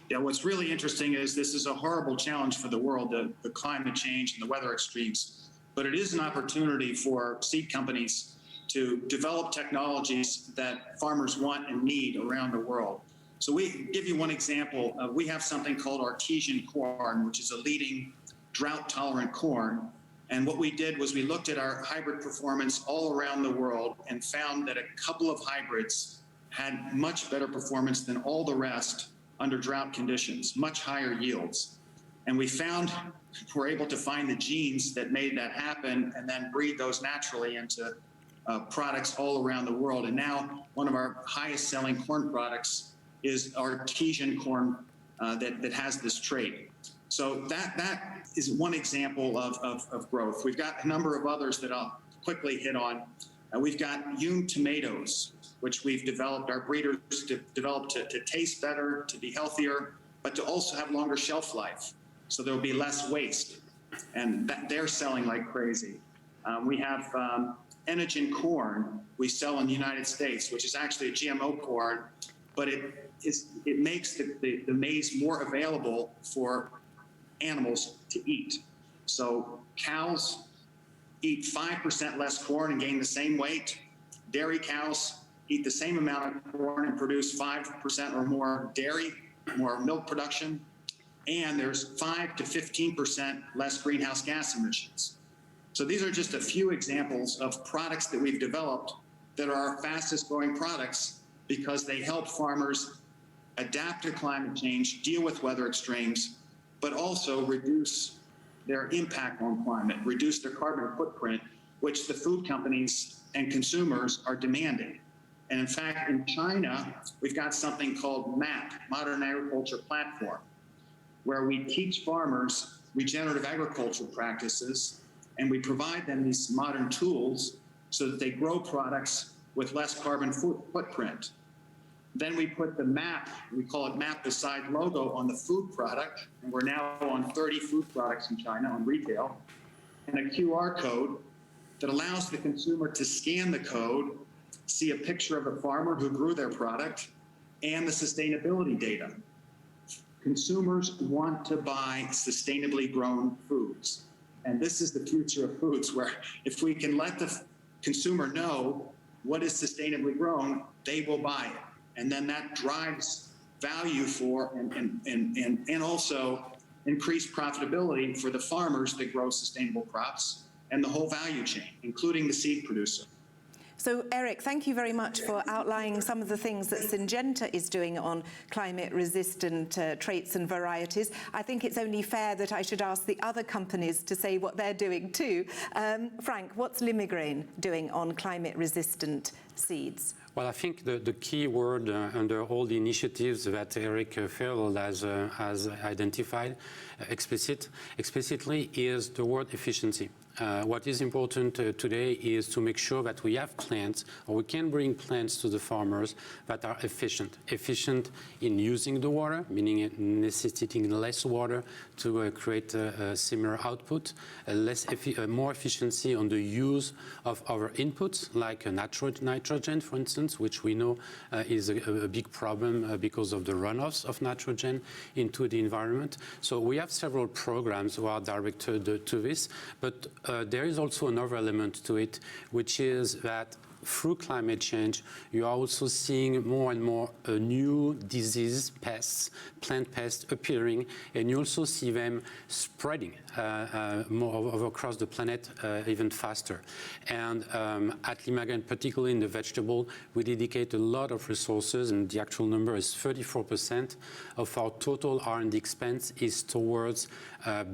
Yeah, what's really interesting is this is a horrible challenge for the world, the climate change and the weather extremes. But it is an opportunity for seed companies to develop technologies that farmers want and need around the world. So we give you one example. We have something called artesian corn, which is a leading drought-tolerant corn. And what we did was we looked at our hybrid performance all around the world and found that a couple of hybrids had much better performance than all the rest under drought conditions, much higher yields. And we're able to find the genes that made that happen and then breed those naturally into products all around the world. And now one of our highest selling corn products is artesian corn that has this trait. So that is one example of growth. We've got a number of others that I'll quickly hit on. We've got Yum tomatoes, which we've developed, our breeders developed to taste better, to be healthier, but to also have longer shelf life. So there'll be less waste, and they're selling like crazy. We have Enogen corn we sell in the United States, which is actually a GMO corn, but it makes the maize more available for animals to eat. So cows eat 5% less corn and gain the same weight. Dairy cows eat the same amount of corn and produce 5% or more dairy, more milk production. And there's 5 to 15% less greenhouse gas emissions. So these are just a few examples of products that we've developed that are our fastest growing products because they help farmers adapt to climate change, deal with weather extremes, but also reduce their impact on climate, reduce their carbon footprint, which the food companies and consumers are demanding. And in fact, in China, we've got something called MAP, Modern Agriculture Platform, where we teach farmers regenerative agriculture practices, and we provide them these modern tools so that they grow products with less carbon footprint. Then we put the MAP, we call it MAP beside logo, on the food product, and we're now on 30 food products in China on retail, and a QR code that allows the consumer to scan the code, see a picture of the farmer who grew their product, and the sustainability data. Consumers want to buy sustainably grown foods. And this is the future of foods, where if we can let the consumer know what is sustainably grown, they will buy it. And then that drives value for and also increased profitability for the farmers that grow sustainable crops and the whole value chain, including the seed producer. So, Eric, thank you very much for outlining some of the things that Syngenta is doing on climate-resistant traits and varieties. I think it's only fair that I should ask the other companies to say what they're doing too. Frank, what's Limigrain doing on climate-resistant seeds? Well, I think the key word under all the initiatives that Eric Rrle has identified explicitly is the word efficiency. What is important today is to make sure that we have plants, or we can bring plants to the farmers that are efficient. Efficient in using the water, meaning necessitating less water to create a similar output, more efficiency on the use of our inputs, like nitrogen, for instance, which we know is a big problem because of the runoffs of nitrogen into the environment. So we have several programs who are directed to this, but there is also another element to it, which is that through climate change, you are also seeing more and more new disease pests, plant pests appearing, and you also see them spreading more across the planet even faster. And at Limagrain, particularly in the vegetable, we dedicate a lot of resources, and the actual number is 34% of our total R&D expense is towards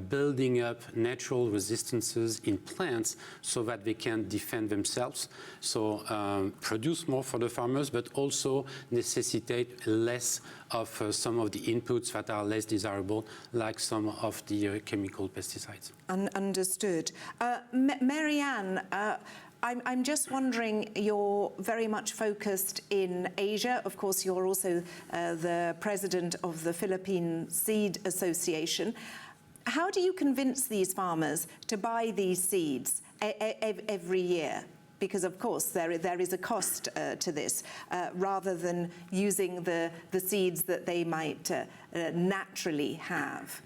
building up natural resistances in plants so that they can defend themselves. So produce more for the farmers, but also necessitate less of some of the inputs that are less desirable, like some of the chemical pesticides. Understood. Marianne, I'm just wondering, you're very much focused in Asia. Of course, you're also the president of the Philippine Seed Association. How do you convince these farmers to buy these seeds every year? Because, of course, there is a cost to this, rather than using the seeds that they might naturally have.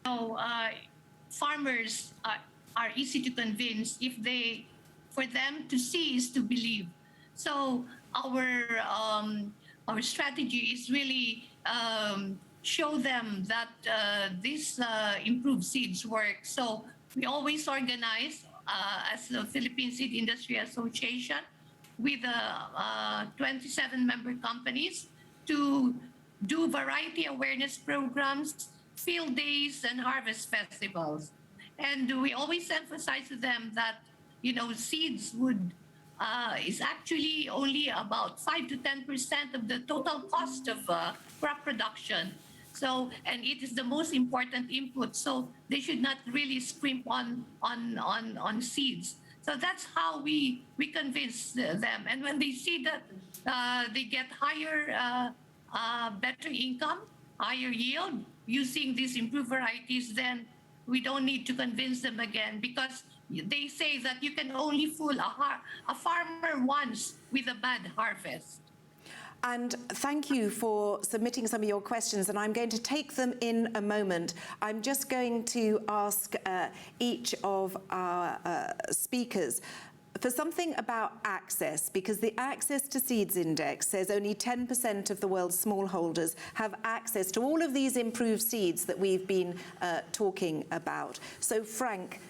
So, farmers are easy to convince for them to see is to believe. So our strategy is really show them that these improved seeds work. So we always organize as the Philippine Seed Industry Association with 27 member companies to do variety awareness programs, field days, and harvest festivals. And we always emphasize to them that, seeds is actually only about 5 to 10% of the total cost of crop production. So, and it is the most important input. So they should not really scrimp on seeds. So that's how we convince them. And when they see that they get higher, better income, higher yield using these improved varieties, then we don't need to convince them again, because they say that you can only fool a farmer once with a bad harvest. And thank you for submitting some of your questions, and I'm going to take them in a moment. I'm just going to ask each of our speakers for something about access, because the Access to Seeds Index says only 10% of the world's smallholders have access to all of these improved seeds that we've been talking about. So, Frank,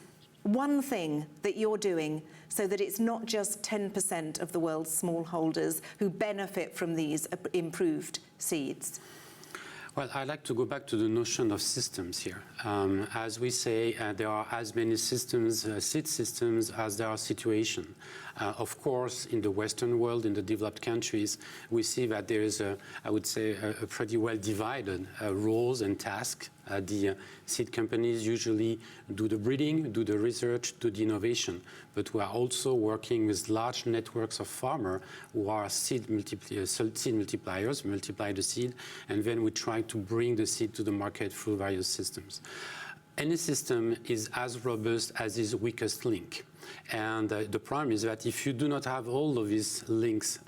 one thing that you're doing so that it's not just 10% of the world's smallholders who benefit from these improved seeds? Well, I'd like to go back to the notion of systems here. As we say, there are as many systems, seed systems, as there are situations. Of course, in the Western world, in the developed countries, we see that there is, I would say, a pretty well divided roles and tasks. The seed companies usually do the breeding, do the research, do the innovation. But we are also working with large networks of farmers who are seed multipliers, multiply the seed, and then we try to bring the seed to the market through various systems. Any system is as robust as its weakest link. And the problem is that if you do not have all of these links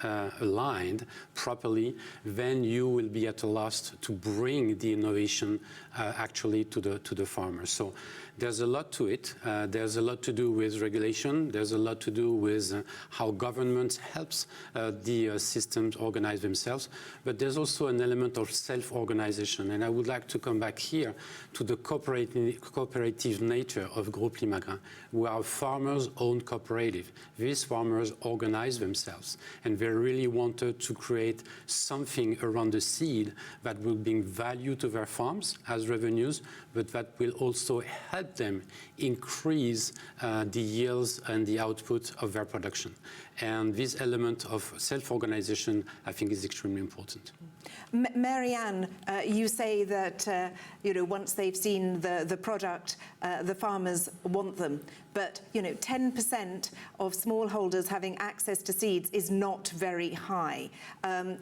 aligned properly, then you will be at a loss to bring the innovation actually to the farmers. So there's a lot to it. There's a lot to do with regulation. There's a lot to do with how government helps the systems organize themselves. But there's also an element of self-organization. And I would like to come back here to the cooperative nature of Groupe Limagrain. We are farmers' own cooperative. These farmers organize themselves, and they really wanted to create something around the seed that will bring value to their farms as revenues, but that will also help them increase the yields and the output of their production. And this element of self-organization, I think, is extremely important. Marianne, you say that once they've seen the product, the farmers want them. But 10% of smallholders having access to seeds is not very high.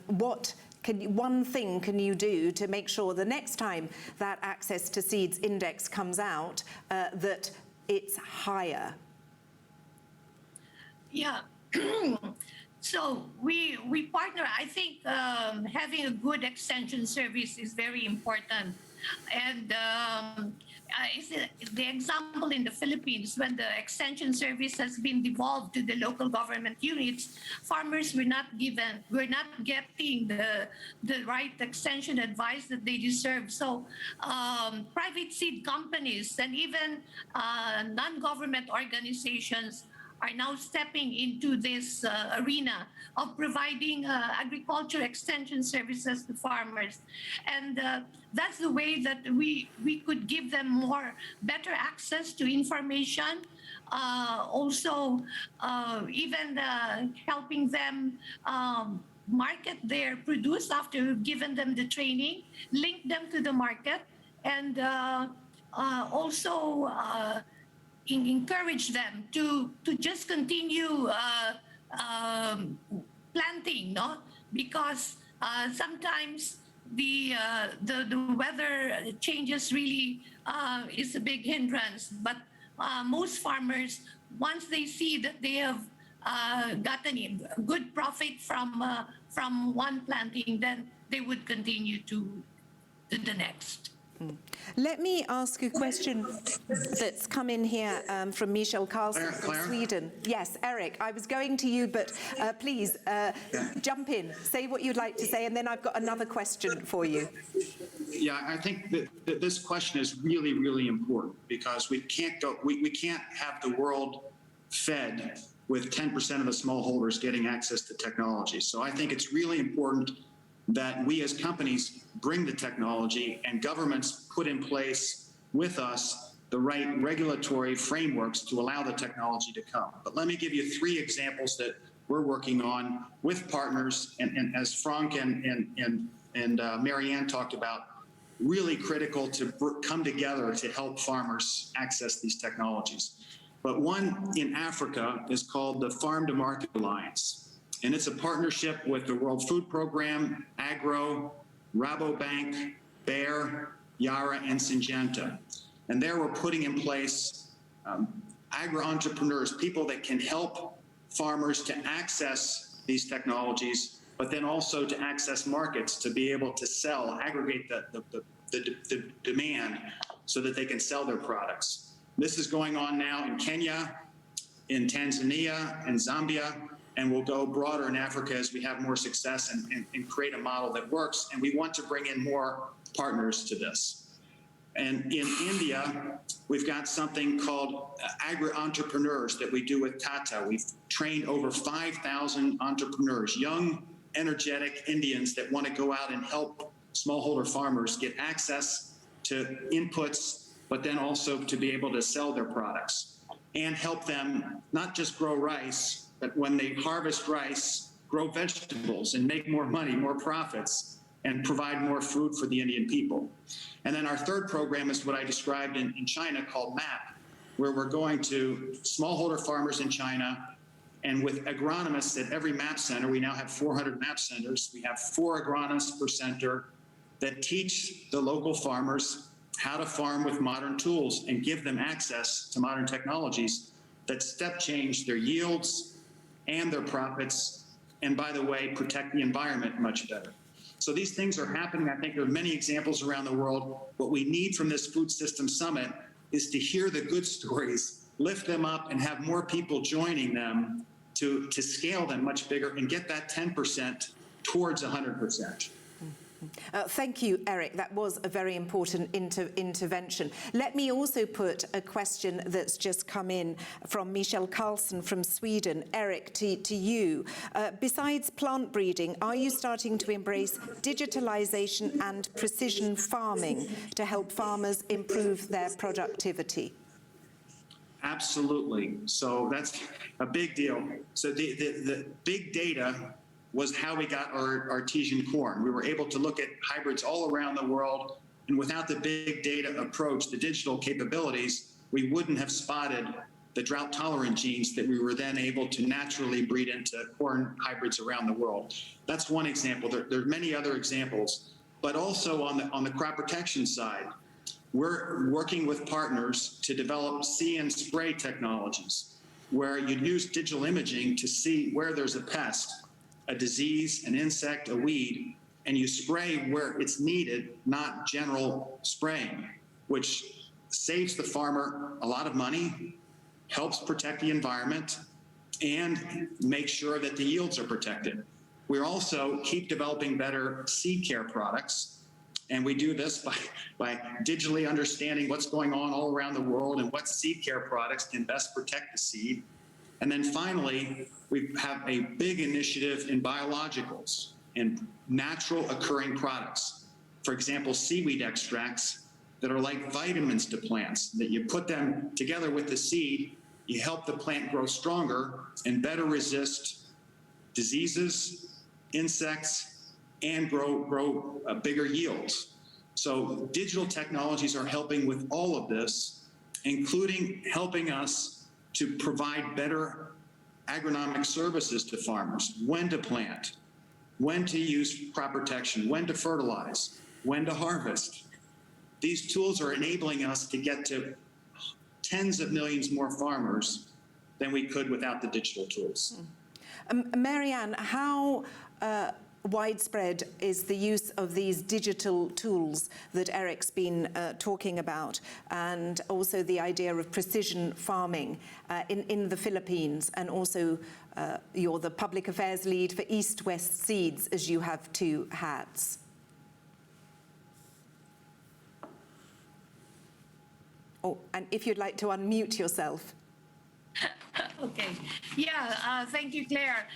One thing can you do to make sure the next time that access to seeds index comes out that it's higher? Yeah. So we partner. I think having a good extension service is very important. And the example in the Philippines, when the extension service has been devolved to the local government units, farmers were not getting the right extension advice that they deserve. So private seed companies and even non-government organizations are now stepping into this arena of providing agriculture extension services to farmers. And that's the way that we could give them better access to information. Also, even helping them market their produce after we've given them the training, link them to the market, and also encourage them to just continue planting, no? Because sometimes the weather changes really is a big hindrance. But most farmers, once they see that they have gotten a good profit from one planting, then they would continue to the next. Let me ask a question that's come in here from Michelle Carlson from Sweden. Yes, Eric, I was going to you, but please jump in, say what you'd like to say, and then I've got another question for you. Yeah, I think that this question is really, really important because we can't have the world fed with 10% of the smallholders getting access to technology. So I think it's really important that we as companies bring the technology and governments put in place with us the right regulatory frameworks to allow the technology to come. But let me give you 3 examples that we're working on with partners, and as Frank and Marianne talked about, really critical to come together to help farmers access these technologies. But one in Africa is called the Farm to Market Alliance. And it's a partnership with the World Food Program, Agro, Rabobank, Bayer, Yara, and Syngenta. And there we're putting in place agro-entrepreneurs, people that can help farmers to access these technologies, but then also to access markets to be able to sell, aggregate the demand so that they can sell their products. This is going on now in Kenya, in Tanzania, and Zambia, and we'll go broader in Africa as we have more success and create a model that works. And we want to bring in more partners to this. And in India, we've got something called agri-entrepreneurs that we do with Tata. We've trained over 5,000 entrepreneurs, young, energetic Indians that want to go out and help smallholder farmers get access to inputs, but then also to be able to sell their products and help them not just grow rice, but when they harvest rice, grow vegetables and make more money, more profits, and provide more food for the Indian people. And then our third program is what I described in China called MAP, where we're going to smallholder farmers in China, and with agronomists at every MAP center. We now have 400 MAP centers. We have 4 agronomists per center that teach the local farmers how to farm with modern tools and give them access to modern technologies that step change their yields and their profits, and by the way, protect the environment much better. So these things are happening. I think there are many examples around the world. What we need from this Food System Summit is to hear the good stories, lift them up, and have more people joining them to scale them much bigger and get that 10% towards 100%. Thank you, Eric. That was a very important intervention. Let me also put a question that's just come in from Michelle Carlson from Sweden. Eric, to you. Besides plant breeding, are you starting to embrace digitalization and precision farming to help farmers improve their productivity? Absolutely. So that's a big deal. So the big data was how we got our artesian corn. We were able to look at hybrids all around the world, and without the big data approach, the digital capabilities, we wouldn't have spotted the drought-tolerant genes that we were then able to naturally breed into corn hybrids around the world. That's one example. There are many other examples, but also on the crop protection side, we're working with partners to develop see and spray technologies, where you use digital imaging to see where there's a pest, a disease, an insect, a weed, and you spray where it's needed, not general spraying, which saves the farmer a lot of money, helps protect the environment, and make sure that the yields are protected. We also keep developing better seed care products, and we do this by digitally understanding what's going on all around the world and what seed care products can best protect the seed. And then finally, we have a big initiative in biologicals and natural occurring products. For example, seaweed extracts that are like vitamins to plants, that you put them together with the seed, you help the plant grow stronger and better resist diseases, insects, and grow bigger yields. So digital technologies are helping with all of this, including helping us to provide better agronomic services to farmers, when to plant, when to use crop protection, when to fertilize, when to harvest. These tools are enabling us to get to tens of millions more farmers than we could without the digital tools. Marianne, how widespread is the use of these digital tools that Eric's been talking about, and also the idea of precision farming in the Philippines, and also you're the public affairs lead for East-West Seeds, as you have two hats. Oh, and if you'd like to unmute yourself. Okay. Yeah, thank you, Claire.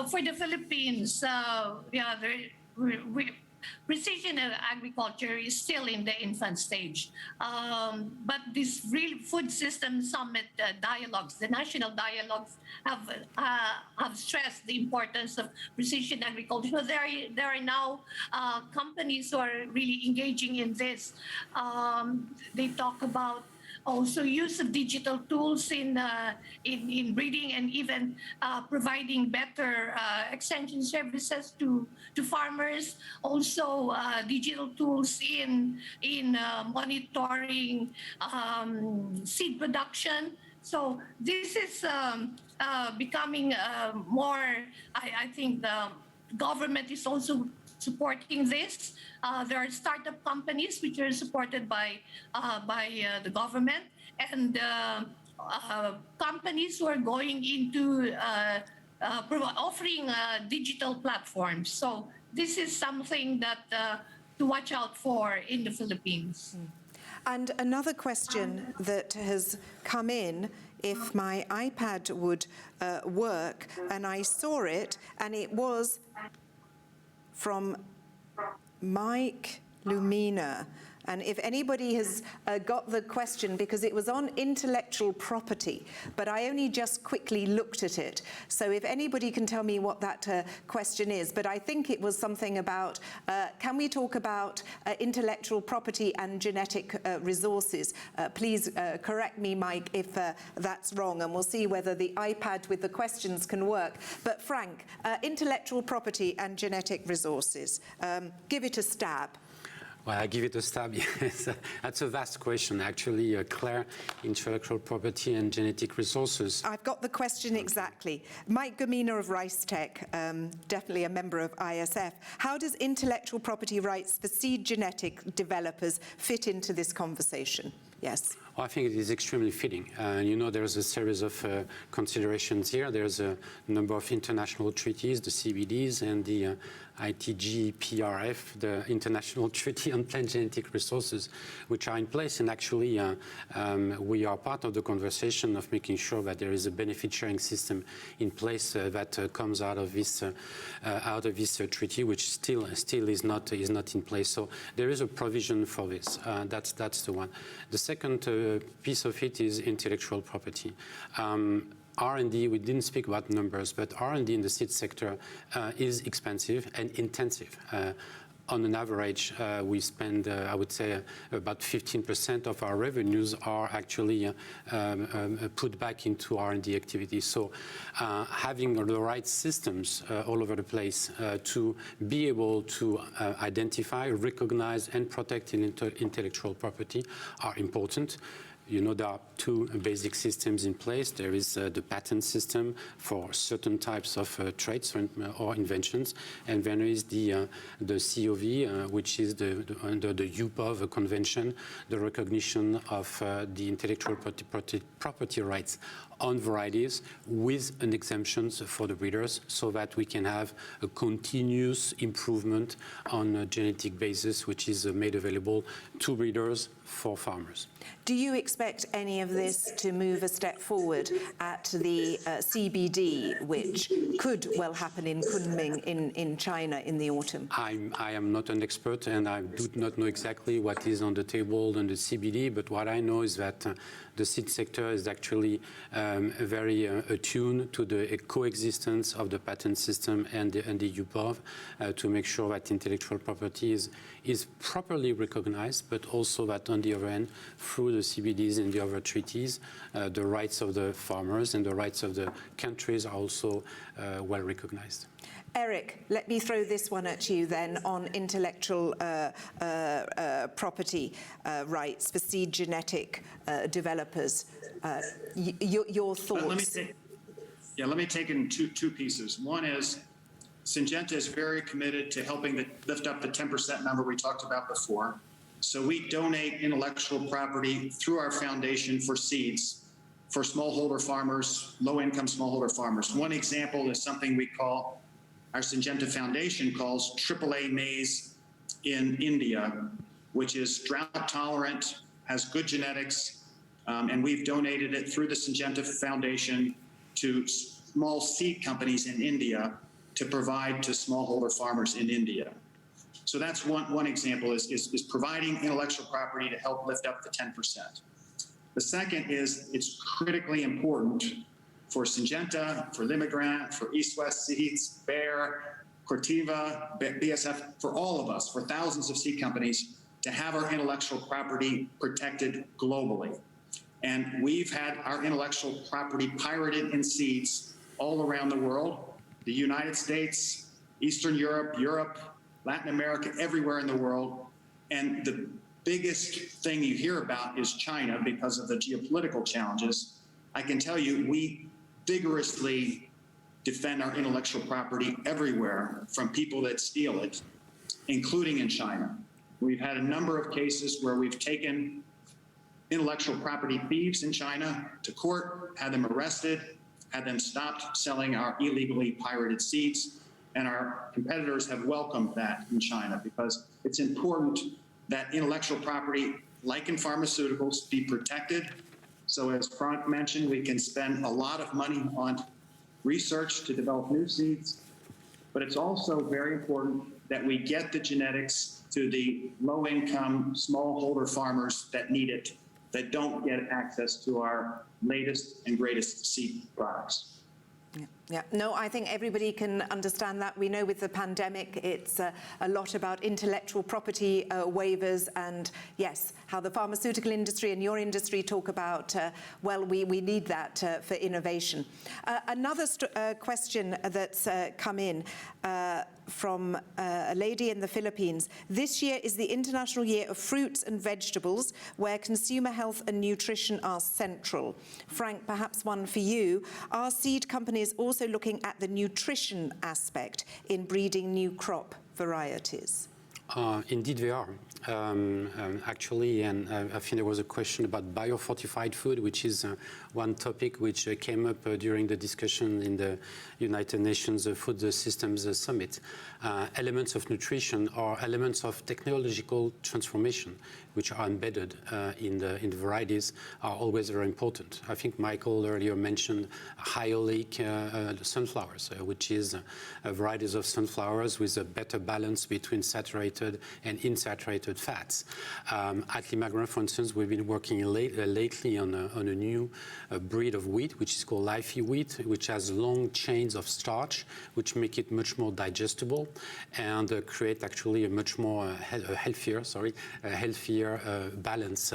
For the Philippines, precision agriculture is still in the infant stage. But this Real Food System Summit dialogues, the national dialogues, have stressed the importance of precision agriculture. So there are now companies who are really engaging in this. They talk about also use of digital tools in breeding, and even providing better extension services to farmers. Also digital tools in monitoring seed production. So this is becoming more, I think the government is also supporting this. There are startup companies which are supported by the government, and companies who are going into offering digital platforms. So this is something that to watch out for in the Philippines. And another question that has come in, if my iPad would work, and I saw it, and it was from Mike Lumina. And if anybody has got the question, because it was on intellectual property, but I only just quickly looked at it. So if anybody can tell me what that question is, but I think it was something about, can we talk about intellectual property and genetic resources? Please correct me, Mike, if that's wrong, and we'll see whether the iPad with the questions can work. But Frank, intellectual property and genetic resources, give it a stab. Well, I give it a stab, yes. That's a vast question, actually, Claire, intellectual property and genetic resources. I've got the question exactly. Mike Gamina of Rice Tech, definitely a member of ISF. How does intellectual property rights for seed genetic developers fit into this conversation? Yes. I think it is extremely fitting. You know, there's a series of considerations here. There's a number of international treaties, the CBDs and the ITG-PRF, the International Treaty on Plant Genetic Resources, which are in place. And actually, we are part of the conversation of making sure that there is a benefit-sharing system in place that comes out of this treaty, which still is not in place. So there is a provision for this. That's the one. The second piece of it is intellectual property. R&D, we didn't speak about numbers, but R&D in the seed sector is expensive and intensive. On an average, we spend, I would say, about 15% of our revenues are actually put back into R&D activities. So having the right systems all over the place to be able to identify, recognize, and protect intellectual property are important. You know, there are two basic systems in place. There is the patent system for certain types of traits or inventions, and then there is the COV, which is under the UPOV convention, the recognition of the intellectual property rights on varieties with an exemptions for the breeders, so that we can have a continuous improvement on a genetic basis, which is made available to breeders for farmers. Do you expect any of this to move a step forward at the CBD, which could well happen in Kunming in China in the autumn? I am not an expert, and I do not know exactly what is on the table on the CBD, but what I know is that the seed sector is actually very attuned to the coexistence of the patent system and the UPOV to make sure that intellectual property is properly recognized, but also that on the other end, through the CBDs and the other treaties, the rights of the farmers and the rights of the countries are also well recognized. Eric, let me throw this one at you then on intellectual property rights for seed genetic developers. Your thoughts? Let me take it in two pieces. One is Syngenta is very committed to helping lift up the 10% number we talked about before. So we donate intellectual property through our foundation for seeds for smallholder farmers, low-income smallholder farmers. One example is something we call, our Syngenta Foundation calls AAA maize in India, which is drought tolerant, has good genetics, and we've donated it through the Syngenta Foundation to small seed companies in India to provide to smallholder farmers in India. So that's one example is providing intellectual property to help lift up the 10%. The second is it's critically important for Syngenta, for Limigran, for East West Seeds, Bayer, Corteva, BASF, for all of us, for thousands of seed companies, to have our intellectual property protected globally. And we've had our intellectual property pirated in seeds all around the world, the United States, Eastern Europe, Latin America, everywhere in the world. And the biggest thing you hear about is China because of the geopolitical challenges. I can tell you, we vigorously defend our intellectual property everywhere from people that steal it, including in China. We've had a number of cases where we've taken intellectual property thieves in China to court, had them arrested, had them stopped selling our illegally pirated seeds, and our competitors have welcomed that in China because it's important that intellectual property, like in pharmaceuticals, be protected. So as Frank mentioned, we can spend a lot of money on research to develop new seeds, but it's also very important that we get the genetics to the low-income, smallholder farmers that need it, that don't get access to our latest and greatest seed products. Yeah, no, I think everybody can understand that. We know with the pandemic, it's a lot about intellectual property waivers and, yes, how the pharmaceutical industry and your industry talk about, well, we need that for innovation. Another question that's come in from a lady in the Philippines. This year is the International Year of Fruits and Vegetables, where consumer health and nutrition are central. Frank, perhaps one for you. Are seed companies also looking at the nutrition aspect in breeding new crop varieties? Indeed, they are. Actually, and I think there was a question about biofortified food, which is one topic which came up during the discussion in the United Nations Food Systems Summit. Elements of nutrition are elements of technological transformation, which are embedded in the varieties, are always very important. I think Michael earlier mentioned high oleic sunflowers, which is varieties of sunflowers with a better balance between saturated and unsaturated added fats. At Limagrain, for instance, we've been working lately on a new breed of wheat, which is called Lifey wheat, which has long chains of starch, which make it much more digestible and create actually a much more healthier balance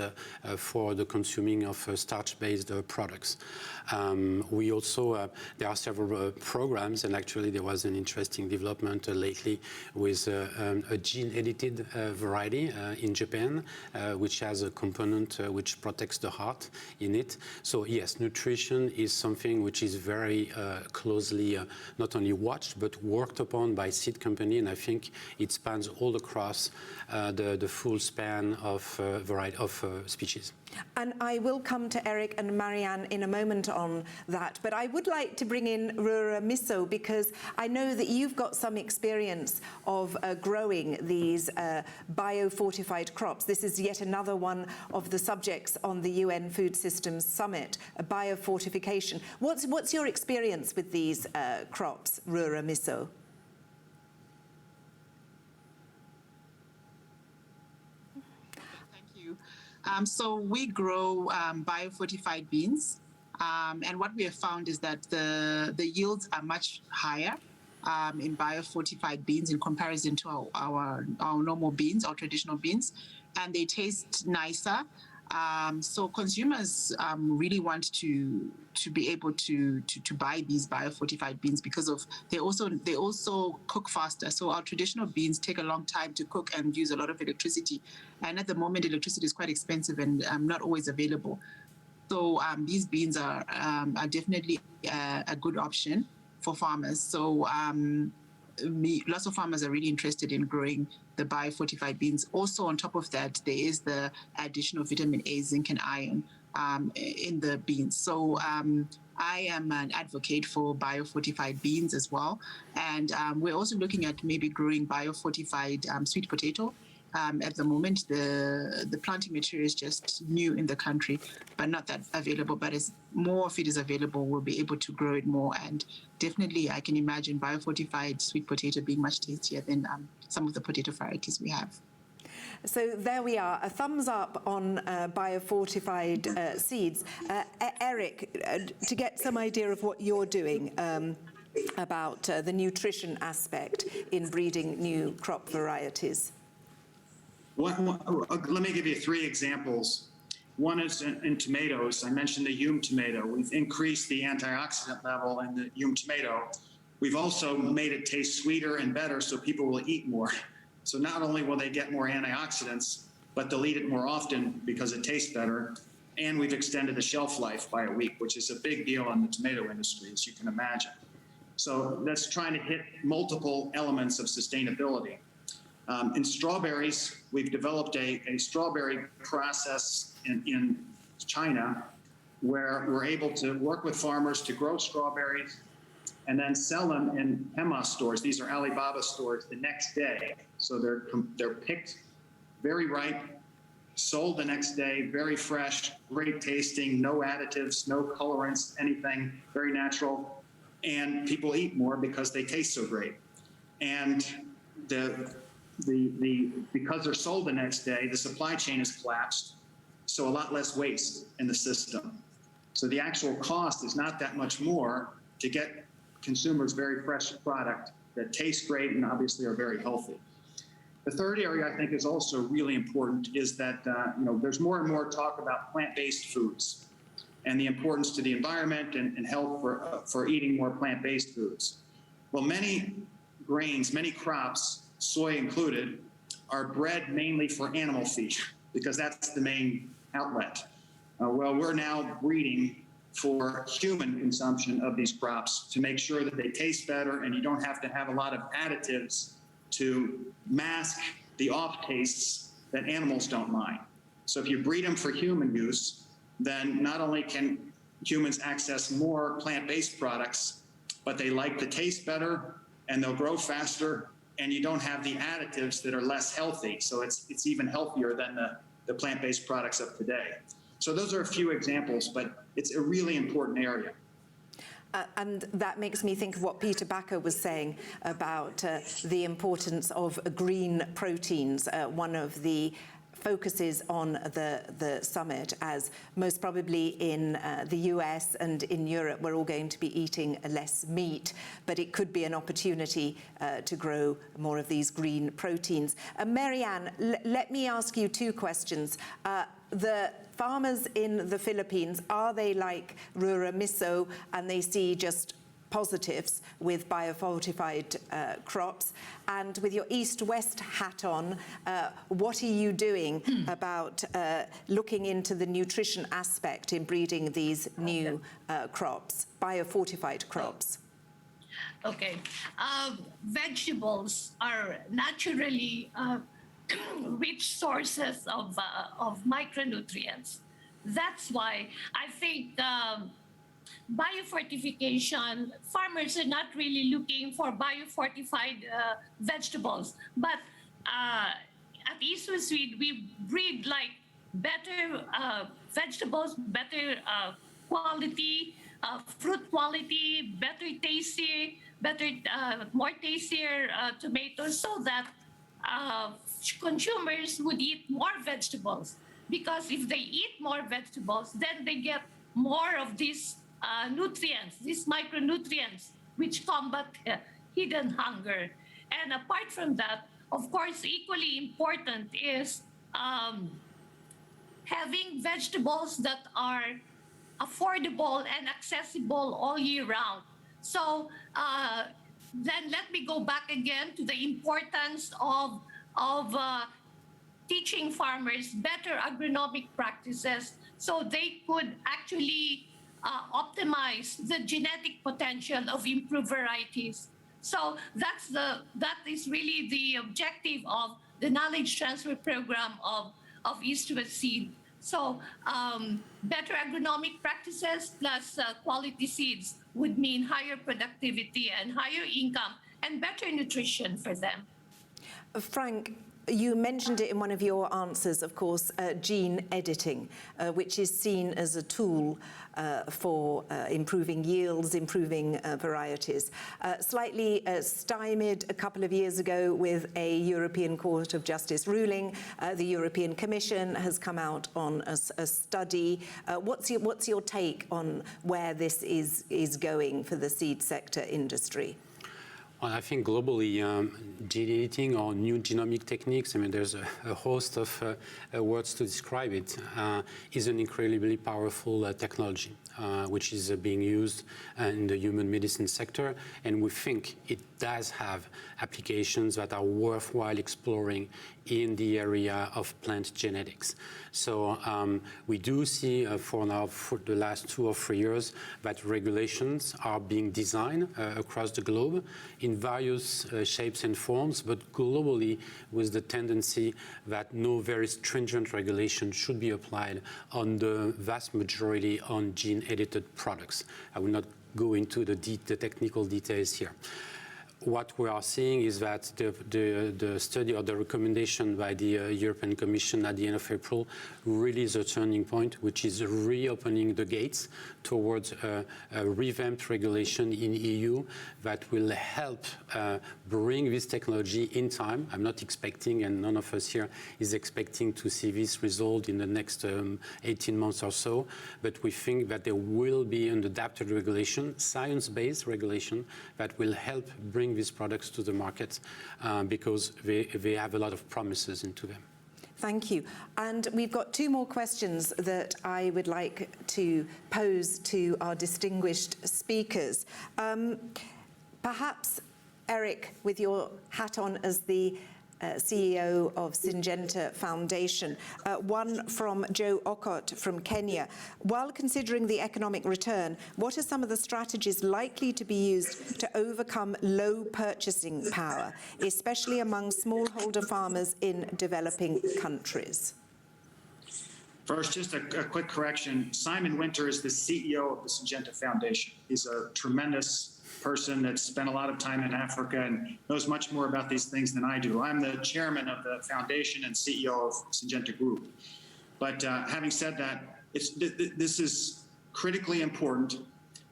for the consuming of starch-based products. We also, there are several programs, and actually there was an interesting development lately with a gene-edited variety in Japan, which has a component which protects the heart in it. So yes, nutrition is something which is very closely not only watched but worked upon by seed company, and I think it spans all across the full span of variety of species. And I will come to Eric and Marianne in a moment on that, but I would like to bring in Rrle, because I know that you've got some experience of growing these biofortified crops. This is yet another one of the subjects on the UN Food Systems Summit, biofortification. What's your experience with these crops, Rrle? So we grow biofortified beans, and what we have found is that the yields are much higher in biofortified beans in comparison to our normal beans, our traditional beans, and they taste nicer. So consumers really want to be able to buy these biofortified beans because of they also cook faster. So our traditional beans take a long time to cook and use a lot of electricity, and at the moment electricity is quite expensive and not always available. So these beans are definitely a good option for farmers. So lots of farmers are really interested in growing the biofortified beans. Also, on top of that, there is the addition of vitamin A, zinc, and iron in the beans. So I am an advocate for biofortified beans as well. And we're also looking at maybe growing biofortified sweet potato. At the moment, the planting material is just new in the country, but not that available. But as more of it is available, we'll be able to grow it more. And definitely, I can imagine biofortified sweet potato being much tastier than some of the potato varieties we have. So there we are, a thumbs up on biofortified seeds. Eric, to get some idea of what you're doing about the nutrition aspect in breeding new crop varieties. Let me give you 3 examples. One is in tomatoes. I mentioned the Hume tomato. We've increased the antioxidant level in the Hume tomato. We've also made it taste sweeter and better so people will eat more. So not only will they get more antioxidants, but they'll eat it more often because it tastes better. And we've extended the shelf life by a week, which is a big deal in the tomato industry, as you can imagine. So that's trying to hit multiple elements of sustainability. In strawberries, we've developed a strawberry process in China where we're able to work with farmers to grow strawberries and then sell them in Hema stores. These are Alibaba stores the next day. So they're picked very ripe, sold the next day, very fresh, great tasting, no additives, no colorants, anything, very natural. And people eat more because they taste so great. And because they're sold the next day, the supply chain has collapsed, so a lot less waste in the system. So the actual cost is not that much more to get consumers very fresh product that tastes great and obviously are very healthy. The third area I think is also really important is that there's more and more talk about plant-based foods and the importance to the environment and health for eating more plant-based foods. Well, many grains, many crops, soy included, are bred mainly for animal feed because that's the main outlet. Well, we're now breeding for human consumption of these crops to make sure that they taste better and you don't have to have a lot of additives to mask the off tastes that animals don't mind. So if you breed them for human use, then not only can humans access more plant-based products, but they like the taste better and they'll grow faster, and you don't have the additives that are less healthy. So it's even healthier than the plant-based products of today. So those are a few examples, but it's a really important area. And that makes me think of what Peter Bakker was saying about the importance of green proteins, one of the focuses on the summit, as most probably in the US and in Europe we're all going to be eating less meat, but it could be an opportunity to grow more of these green proteins. Marianne, let me ask you two questions. The farmers in the Philippines, are they like Rrle Miso and they see just positives with biofortified crops? And with your East-West hat on, what are you doing about looking into the nutrition aspect in breeding these new crops, biofortified crops? Okay. Vegetables are naturally rich sources of micronutrients. That's why I think biofortification, farmers are not really looking for biofortified vegetables, but at ISF Sweden we breed like better vegetables, better quality, fruit quality, better tastier, more tastier tomatoes, so that consumers would eat more vegetables. Because if they eat more vegetables, then they get more of these nutrients, these micronutrients, which combat hidden hunger. And apart from that, of course, equally important is having vegetables that are affordable and accessible all year round. So then let me go back again to the importance of teaching farmers better agronomic practices so they could actually optimize the genetic potential of improved varieties. So that is really the objective of the knowledge transfer program of ISF Seed. So better agronomic practices plus quality seeds would mean higher productivity and higher income and better nutrition for them. Frank, you mentioned it in one of your answers, of course, gene editing, which is seen as a tool for improving yields, improving varieties. Slightly stymied a couple of years ago with a European Court of Justice ruling. The European Commission has come out on a study. What's your take on where this is going for the seed sector industry? Well, I think globally, gene editing or new genomic techniques, I mean, there's a host of words to describe it, is an incredibly powerful technology, which is being used in the human medicine sector. And we think it does have applications that are worthwhile exploring in the area of plant genetics. So we do see for the last 2 or 3 years that regulations are being designed across the globe in various shapes and forms, but globally with the tendency that no very stringent regulation should be applied on the vast majority on gene-edited products. I will not go into the technical details here. What we are seeing is that the study or the recommendation by the European Commission at the end of April really is a turning point, which is reopening the gates towards a revamped regulation in EU that will help bring this technology in time. I'm not expecting, and none of us here is expecting to see this resolved in the next 18 months or so, but we think that there will be an adapted regulation, science-based regulation, that will help bring these products to the market because they have a lot of promises into them. Thank you. And we've got 2 more questions that I would like to pose to our distinguished speakers. Perhaps, Eric, with your hat on as the CEO of Syngenta Foundation. One from Joe Okot from Kenya. While considering the economic return, what are some of the strategies likely to be used to overcome low purchasing power, especially among smallholder farmers in developing countries? First, just a quick correction. Simon Winter is the CEO of the Syngenta Foundation. He's a tremendous person that's spent a lot of time in Africa and knows much more about these things than I do. I'm the chairman of the foundation and CEO of Syngenta Group. But having said that, this is critically important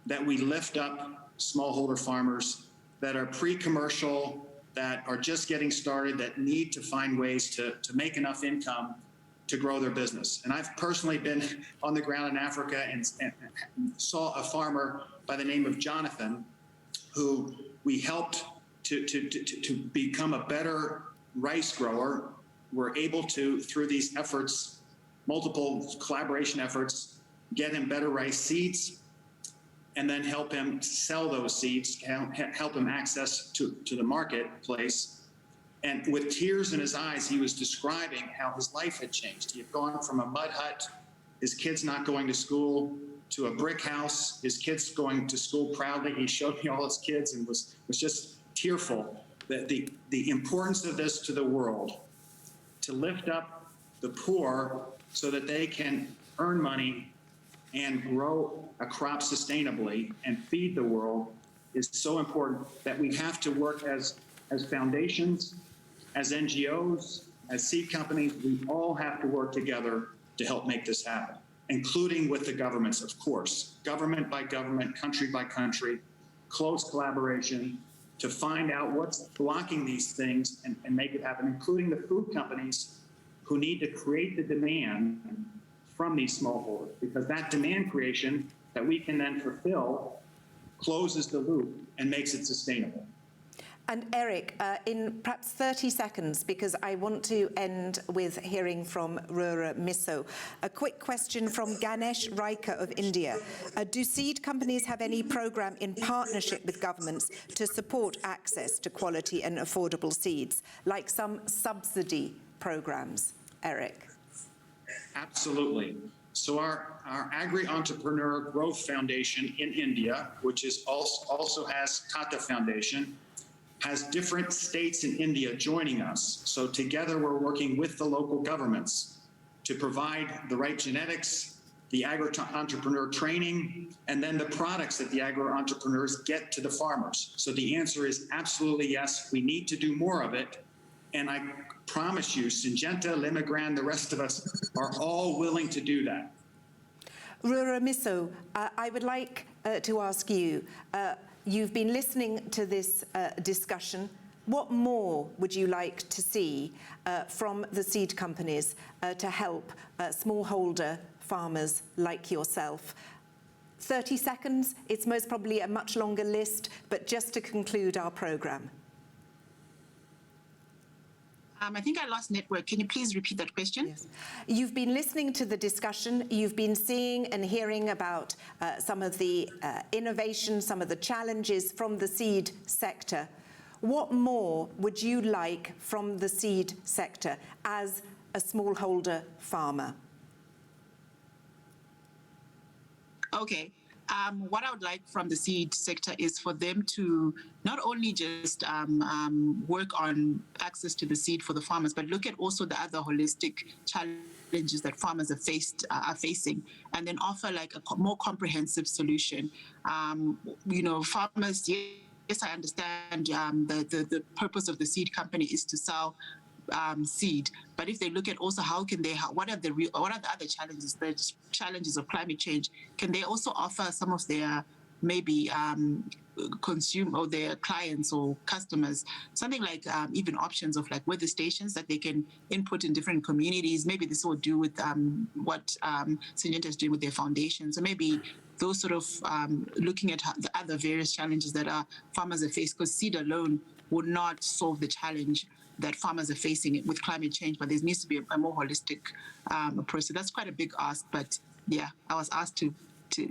that we lift up smallholder farmers that are pre-commercial, that are just getting started, that need to find ways to make enough income to grow their business. And I've personally been on the ground in Africa and saw a farmer by the name of Jonathan, who we helped to become a better rice grower. We're able to, through these efforts, multiple collaboration efforts, get him better rice seeds, and then help him sell those seeds, help him access to the marketplace. And with tears in his eyes, he was describing how his life had changed. He had gone from a mud hut, his kids not going to school, to a brick house, his kids going to school proudly. He showed me all his kids and was just tearful. The importance of this to the world, to lift up the poor so that they can earn money and grow a crop sustainably and feed the world, is so important that we have to work as foundations, as NGOs, as seed companies. We all have to work together to help make this happen, including with the governments, of course, government by government, country by country, close collaboration to find out what's blocking these things and make it happen, including the food companies who need to create the demand from these smallholders, because that demand creation that we can then fulfill closes the loop and makes it sustainable. And Eric, in perhaps 30 seconds, because I want to end with hearing from Rrle Miso, a quick question from Ganesh Raika of India. Do seed companies have any program in partnership with governments to support access to quality and affordable seeds, like some subsidy programs? Eric. Absolutely. So our Agri-Entrepreneur Growth Foundation in India, which is also has Tata Foundation, has different states in India joining us. So together we're working with the local governments to provide the right genetics, the agri-entrepreneur training, and then the products that the agri-entrepreneurs get to the farmers. So the answer is absolutely yes. We need to do more of it. And I promise you, Syngenta, Limigran, the rest of us are all willing to do that. Rrle Miso, I would like to ask you, you've been listening to this discussion. What more would you like to see from the seed companies to help smallholder farmers like yourself? 30 seconds, it's most probably a much longer list, but just to conclude our program. I think I lost network. Can you please repeat that question? Yes. You've been listening to the discussion. You've been seeing and hearing about some of the innovation, some of the challenges from the seed sector. What more would you like from the seed sector as a smallholder farmer? Okay. What I would like from the seed sector is for them to not only just work on access to the seed for the farmers, but look at also the other holistic challenges that farmers are facing, and then offer like a more comprehensive solution. You know, farmers, yes, I understand the purpose of the seed company is to sell seed, but if they look at also what are the other challenges, the challenges of climate change, can they also offer some of their maybe consume or their clients or customers something like even options of like weather stations that they can input in different communities? Maybe this will do with what Syngenta is doing with their foundation. So maybe those sort of looking at the other various challenges that farmers are facing, because seed alone would not solve the challenge that farmers are facing with climate change, but there needs to be a more holistic approach. So that's quite a big ask, but yeah, I was asked to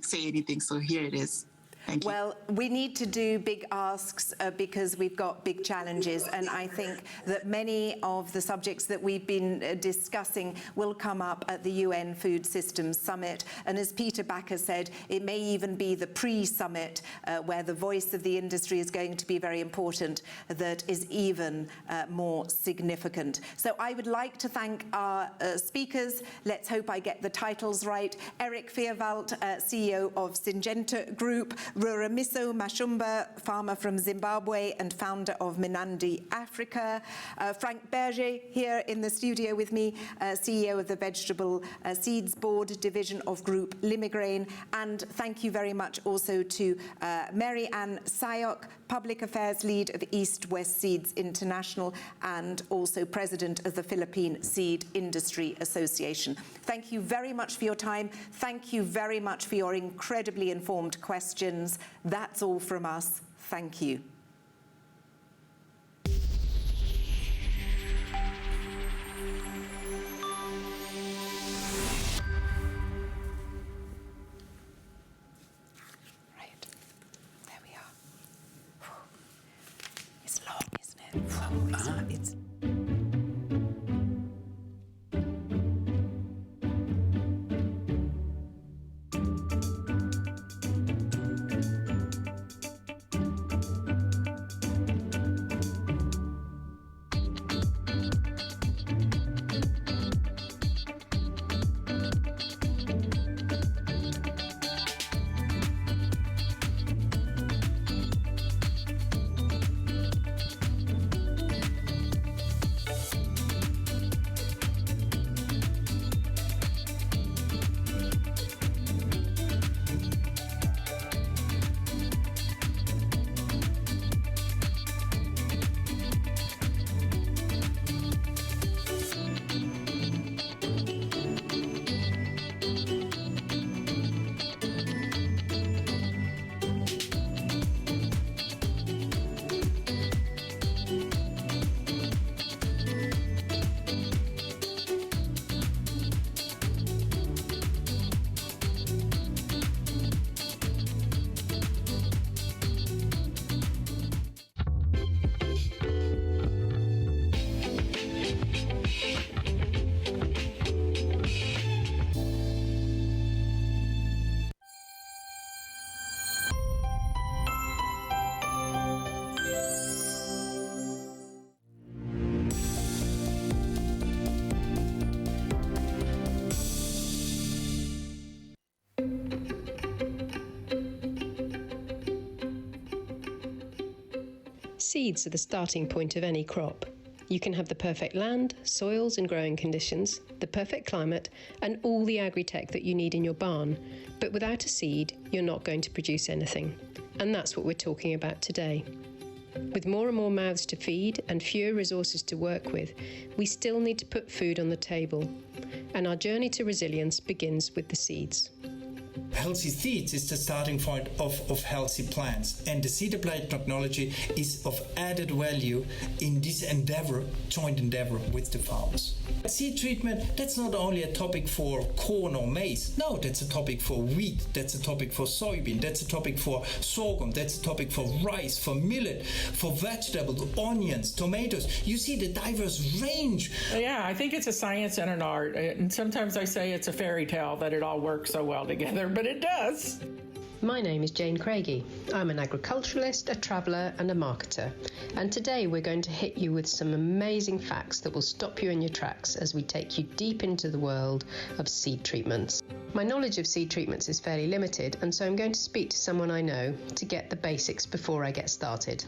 say anything, so here it is. Thank you. Well, we need to do big asks because we've got big challenges, and I think that many of the subjects that we've been discussing will come up at the UN Food Systems Summit. And as Peter Bakker said, it may even be the pre-summit where the voice of the industry is going to be very important, that is even more significant. So I would like to thank our speakers. Let's hope I get the titles right. Eric Vierwald, CEO of Syngenta Group, Rrle Mashumba, farmer from Zimbabwe and founder of Minandi Africa. Frank Berger here in the studio with me, CEO of the Vegetable Seeds Board Division of Group Limigrain. And thank you very much also to Francine Sayoc, Public Affairs Lead of East West Seeds International and also President of the Philippine Seed Industry Association. Thank you very much for your time. Thank you very much for your incredibly informed questions. That's all from us. Thank you. Seeds are the starting point of any crop. You can have the perfect land, soils and growing conditions, the perfect climate, and all the agri-tech that you need in your barn. But without a seed, you're not going to produce anything. And that's what we're talking about today. With more and more mouths to feed and fewer resources to work with, we still need to put food on the table. And our journey to resilience begins with the seeds. Healthy seeds is the starting point of healthy plants, and the seed applied technology is of added value in this endeavor, joint endeavor with the farmers. Seed treatment, that's not only a topic for corn or maize. No, that's a topic for wheat, that's a topic for soybean, that's a topic for sorghum, that's a topic for rice, for millet, for vegetables, onions, tomatoes. You see the diverse range. Yeah, I think it's a science and an art. And sometimes I say it's a fairy tale that it all works so well together, but it does. My name is Jane Craigie. I'm an agriculturalist, a traveller and a marketer. And today we're going to hit you with some amazing facts that will stop you in your tracks as we take you deep into the world of seed treatments. My knowledge of seed treatments is fairly limited, and so I'm going to speak to someone I know to get the basics before I get started.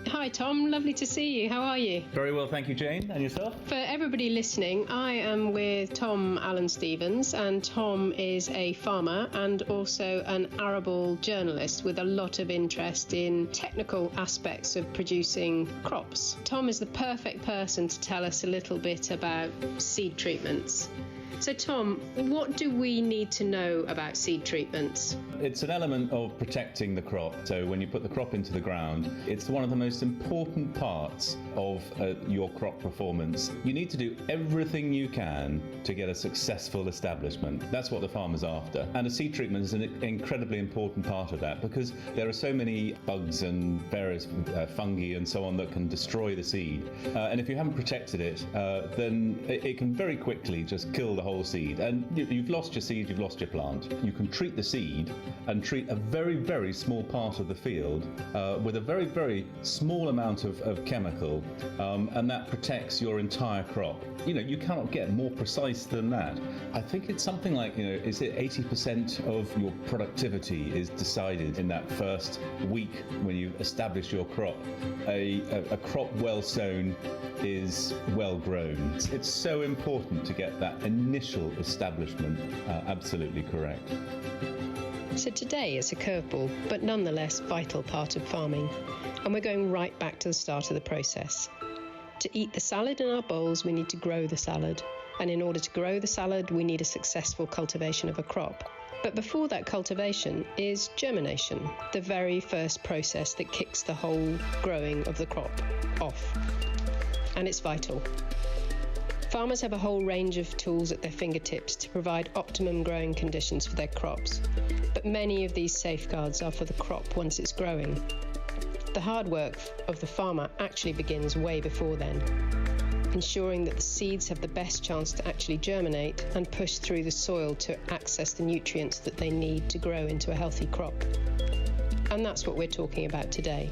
Hi Tom, lovely to see you. How are you? Very well, thank you, Jane. And yourself? For everybody listening, I am with Tom Allen Stevens, and Tom is a farmer and also an arable journalist with a lot of interest in technical aspects of producing crops. Tom is the perfect person to tell us a little bit about seed treatments. So Tom, what do we need to know about seed treatments? It's an element of protecting the crop. So when you put the crop into the ground, it's one of the most important parts of your crop performance. You need to do everything you can to get a successful establishment. That's what the farmer's after. And a seed treatment is an incredibly important part of that, because there are so many bugs and various fungi and so on that can destroy the seed. And if you haven't protected it, then it can very quickly just kill the whole seed. And you've lost your seed, you've lost your plant. You can treat the seed and treat a very, very small part of the field with a very, very small amount of chemical, and that protects your entire crop. You cannot get more precise than that. I think it's something like, is it 80% of your productivity is decided in that first week when you establish your crop. A crop well sown is well grown. It's so important to get that initial establishment absolutely correct. So today it's a curveball, but nonetheless vital part of farming. And we're going right back to the start of the process. To eat the salad in our bowls, we need to grow the salad. And in order to grow the salad, we need a successful cultivation of a crop. But before that cultivation is germination, the very first process that kicks the whole growing of the crop off. And it's vital. Farmers have a whole range of tools at their fingertips to provide optimum growing conditions for their crops. But many of these safeguards are for the crop once it's growing. The hard work of the farmer actually begins way before then, ensuring that the seeds have the best chance to actually germinate and push through the soil to access the nutrients that they need to grow into a healthy crop. And that's what we're talking about today.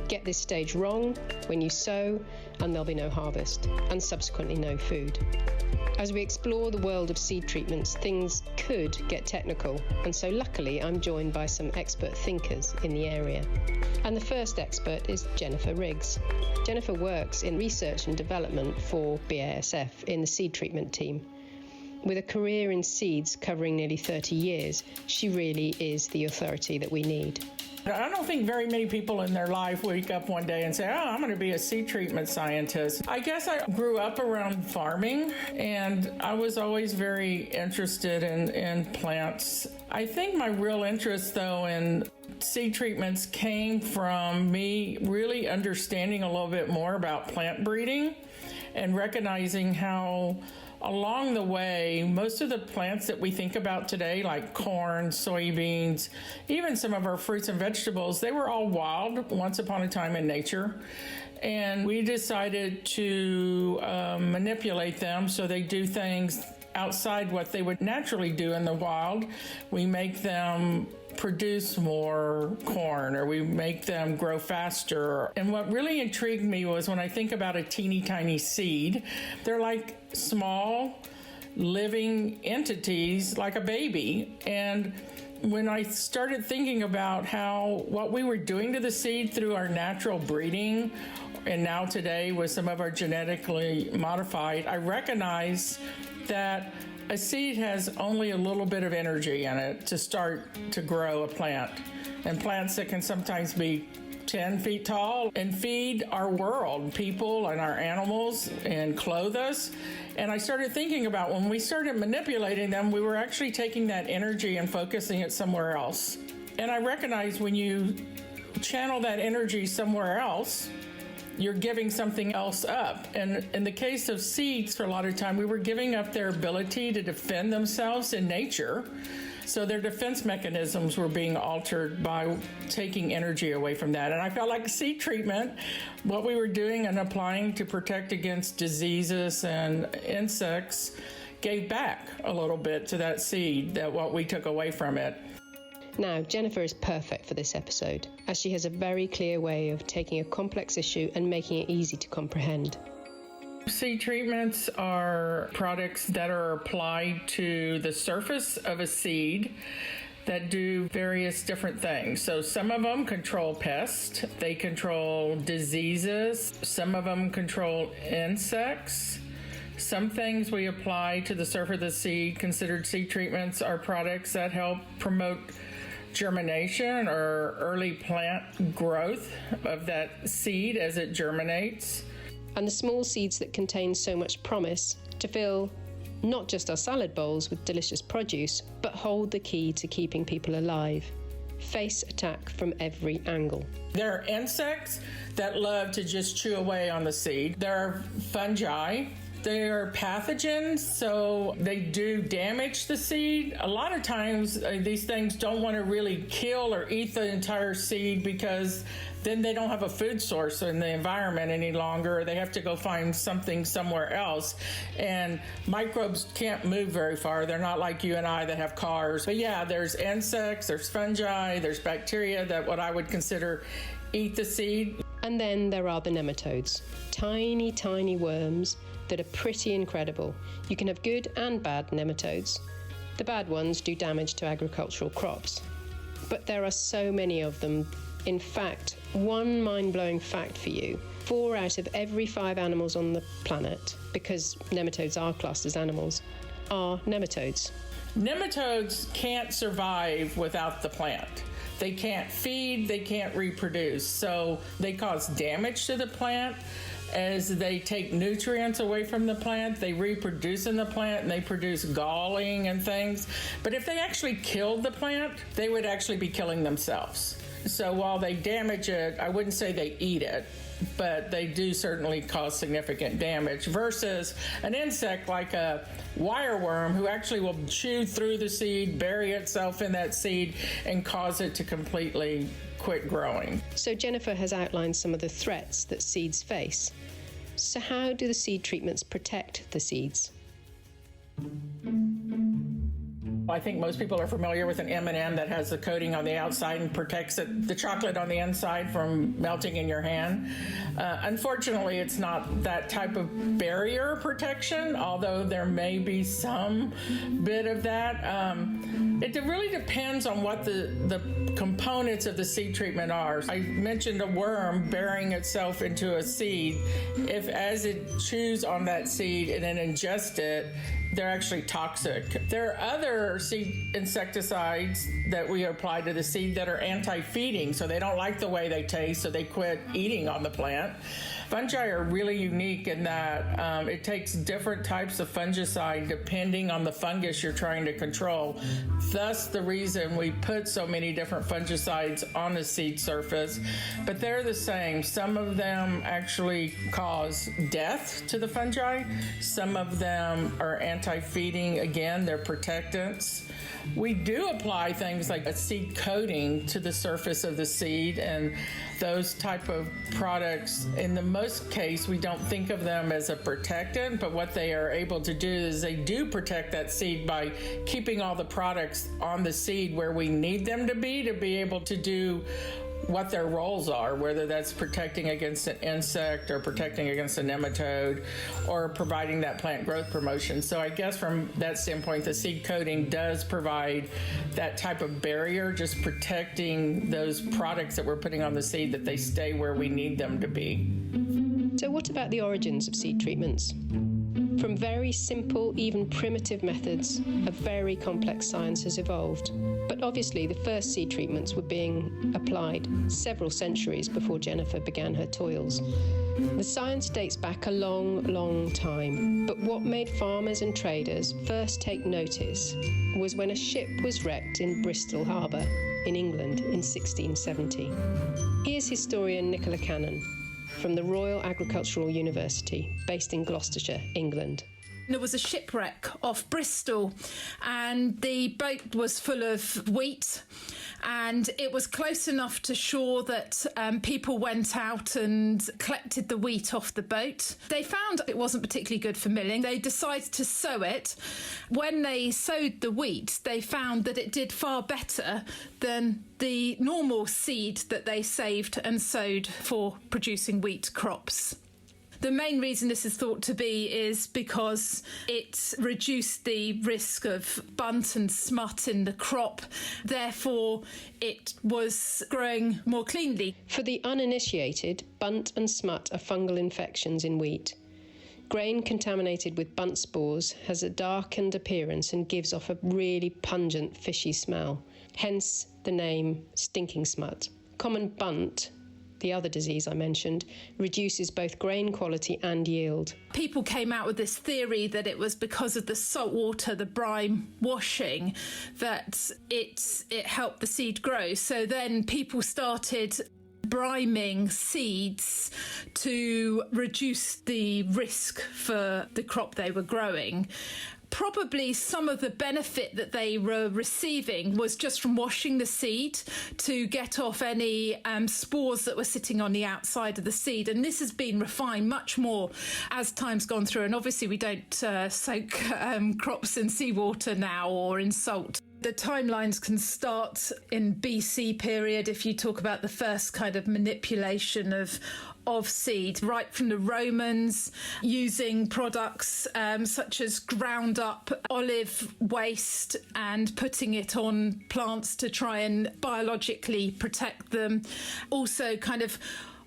Get this stage wrong when you sow, and there'll be no harvest, and subsequently no food. As we explore the world of seed treatments, things could get technical, and so luckily I'm joined by some expert thinkers in the area. And the first expert is Jennifer Riggs. Jennifer works in research and development for BASF in the seed treatment team. With a career in seeds covering nearly 30 years, she really is the authority that we need. I don't think very many people in their life wake up one day and say, I'm going to be a seed treatment scientist. I guess I grew up around farming, and I was always very interested in plants. I think my real interest, though, in seed treatments came from me really understanding a little bit more about plant breeding and recognizing how along the way, most of the plants that we think about today, like corn, soybeans, even some of our fruits and vegetables, they were all wild once upon a time in nature. And we decided to manipulate them so they do things outside what they would naturally do in the wild. We make them produce more corn, or we make them grow faster. And what really intrigued me was when I think about a teeny tiny seed, they're like small living entities, like a baby. And when I started thinking about what we were doing to the seed through our natural breeding, and now today with some of our genetically modified, I recognized that a seed has only a little bit of energy in it to start to grow a plant. And plants that can sometimes be 10 feet tall and feed our world, people and our animals, and clothe us. And I started thinking about when we started manipulating them, we were actually taking that energy and focusing it somewhere else. And I recognized when you channel that energy somewhere else, you're giving something else up. And in the case of seeds, for a lot of time, we were giving up their ability to defend themselves in nature. So their defense mechanisms were being altered by taking energy away from that. And I felt like seed treatment, what we were doing and applying to protect against diseases and insects, gave back a little bit to that seed, that what we took away from it. Now, Jennifer is perfect for this episode, as she has a very clear way of taking a complex issue and making it easy to comprehend. Seed treatments are products that are applied to the surface of a seed that do various different things. So some of them control pests, they control diseases, some of them control insects. Some things we apply to the surface of the seed, considered seed treatments, are products that help promote germination or early plant growth of that seed as it germinates. And the small seeds that contain so much promise to fill not just our salad bowls with delicious produce, but hold the key to keeping people alive. Face attack from every angle. There are insects that love to just chew away on the seed. There are fungi They are pathogens, so they do damage the seed. A lot of times these things don't want to really kill or eat the entire seed because then they don't have a food source in the environment any longer, or they have to go find something somewhere else. And microbes can't move very far. They're not like you and I that have cars. But yeah, there's insects, there's fungi, there's bacteria that what I would consider eat the seed. And then there are the nematodes, tiny, tiny worms that are pretty incredible. You can have good and bad nematodes. The bad ones do damage to agricultural crops. But there are so many of them. In fact, one mind-blowing fact for you, 4 out of every 5 animals on the planet, because nematodes are classed as animals, are nematodes. Nematodes can't survive without the plant. They can't feed, they can't reproduce, so they cause damage to the plant. As they take nutrients away from the plant, they reproduce in the plant and they produce galling and things. But if they actually killed the plant, they would actually be killing themselves. So while they damage it, I wouldn't say they eat it, but they do certainly cause significant damage versus an insect like a wireworm who actually will chew through the seed, bury itself in that seed, and cause it to completely quit growing. So Jennifer has outlined some of the threats that seeds face. So how do the seed treatments protect the seeds? I think most people are familiar with an M&M that has the coating on the outside and protects the chocolate on the inside from melting in your hand. Unfortunately, it's not that type of barrier protection, although there may be some bit of that. It really depends on what the components of the seed treatment are. I mentioned a worm burying itself into a seed. If as it chews on that seed and then ingests it, they're actually toxic. There are other seed insecticides that we apply to the seed that are anti-feeding, so they don't like the way they taste, so they quit eating on the plant. Fungi are really unique in that it takes different types of fungicide depending on the fungus you're trying to control. Thus the reason we put so many different fungicides on the seed surface, but they're the same. Some of them actually cause death to the fungi. Some of them are anti-feeding. Again, they're protectants. We do apply things like a seed coating to the surface of the seed, and those type of products, in the most case, we don't think of them as a protectant, but what they are able to do is they do protect that seed by keeping all the products on the seed where we need them to be able to do what their roles are, whether that's protecting against an insect or protecting against a nematode or providing that plant growth promotion. So I guess from that standpoint, the seed coating does provide that type of barrier, just protecting those products that we're putting on the seed that they stay where we need them to be. So what about the origins of seed treatments? From very simple, even primitive methods, a very complex science has evolved. But obviously the first seed treatments were being applied several centuries before Jennifer began her toils. The science dates back a long, long time, but what made farmers and traders first take notice was when a ship was wrecked in Bristol Harbour in England in 1670. Here's historian Nicola Cannon from the Royal Agricultural University, based in Gloucestershire, England. There was a shipwreck off Bristol and the boat was full of wheat, and it was close enough to shore that people went out and collected the wheat off the boat. They found it wasn't particularly good for milling. They decided to sow it. When they sowed the wheat, they found that it did far better than the normal seed that they saved and sowed for producing wheat crops. The main reason this is thought to be is because it reduced the risk of bunt and smut in the crop. Therefore, it was growing more cleanly. For the uninitiated, bunt and smut are fungal infections in wheat. Grain contaminated with bunt spores has a darkened appearance and gives off a really pungent, fishy smell. Hence the name stinking smut. Common bunt, the other disease I mentioned, reduces both grain quality and yield. People came out with this theory that it was because of the salt water, the brine washing, that it helped the seed grow. So then people started priming seeds to reduce the risk for the crop they were growing. Probably some of the benefit that they were receiving was just from washing the seed to get off any spores that were sitting on the outside of the seed. And this has been refined much more as time's gone through. And obviously we don't soak crops in seawater now or in salt. The timelines can start in BC period if you talk about the first kind of manipulation of seed, right from the Romans, using products such as ground up olive waste and putting it on plants to try and biologically protect them. Also kind of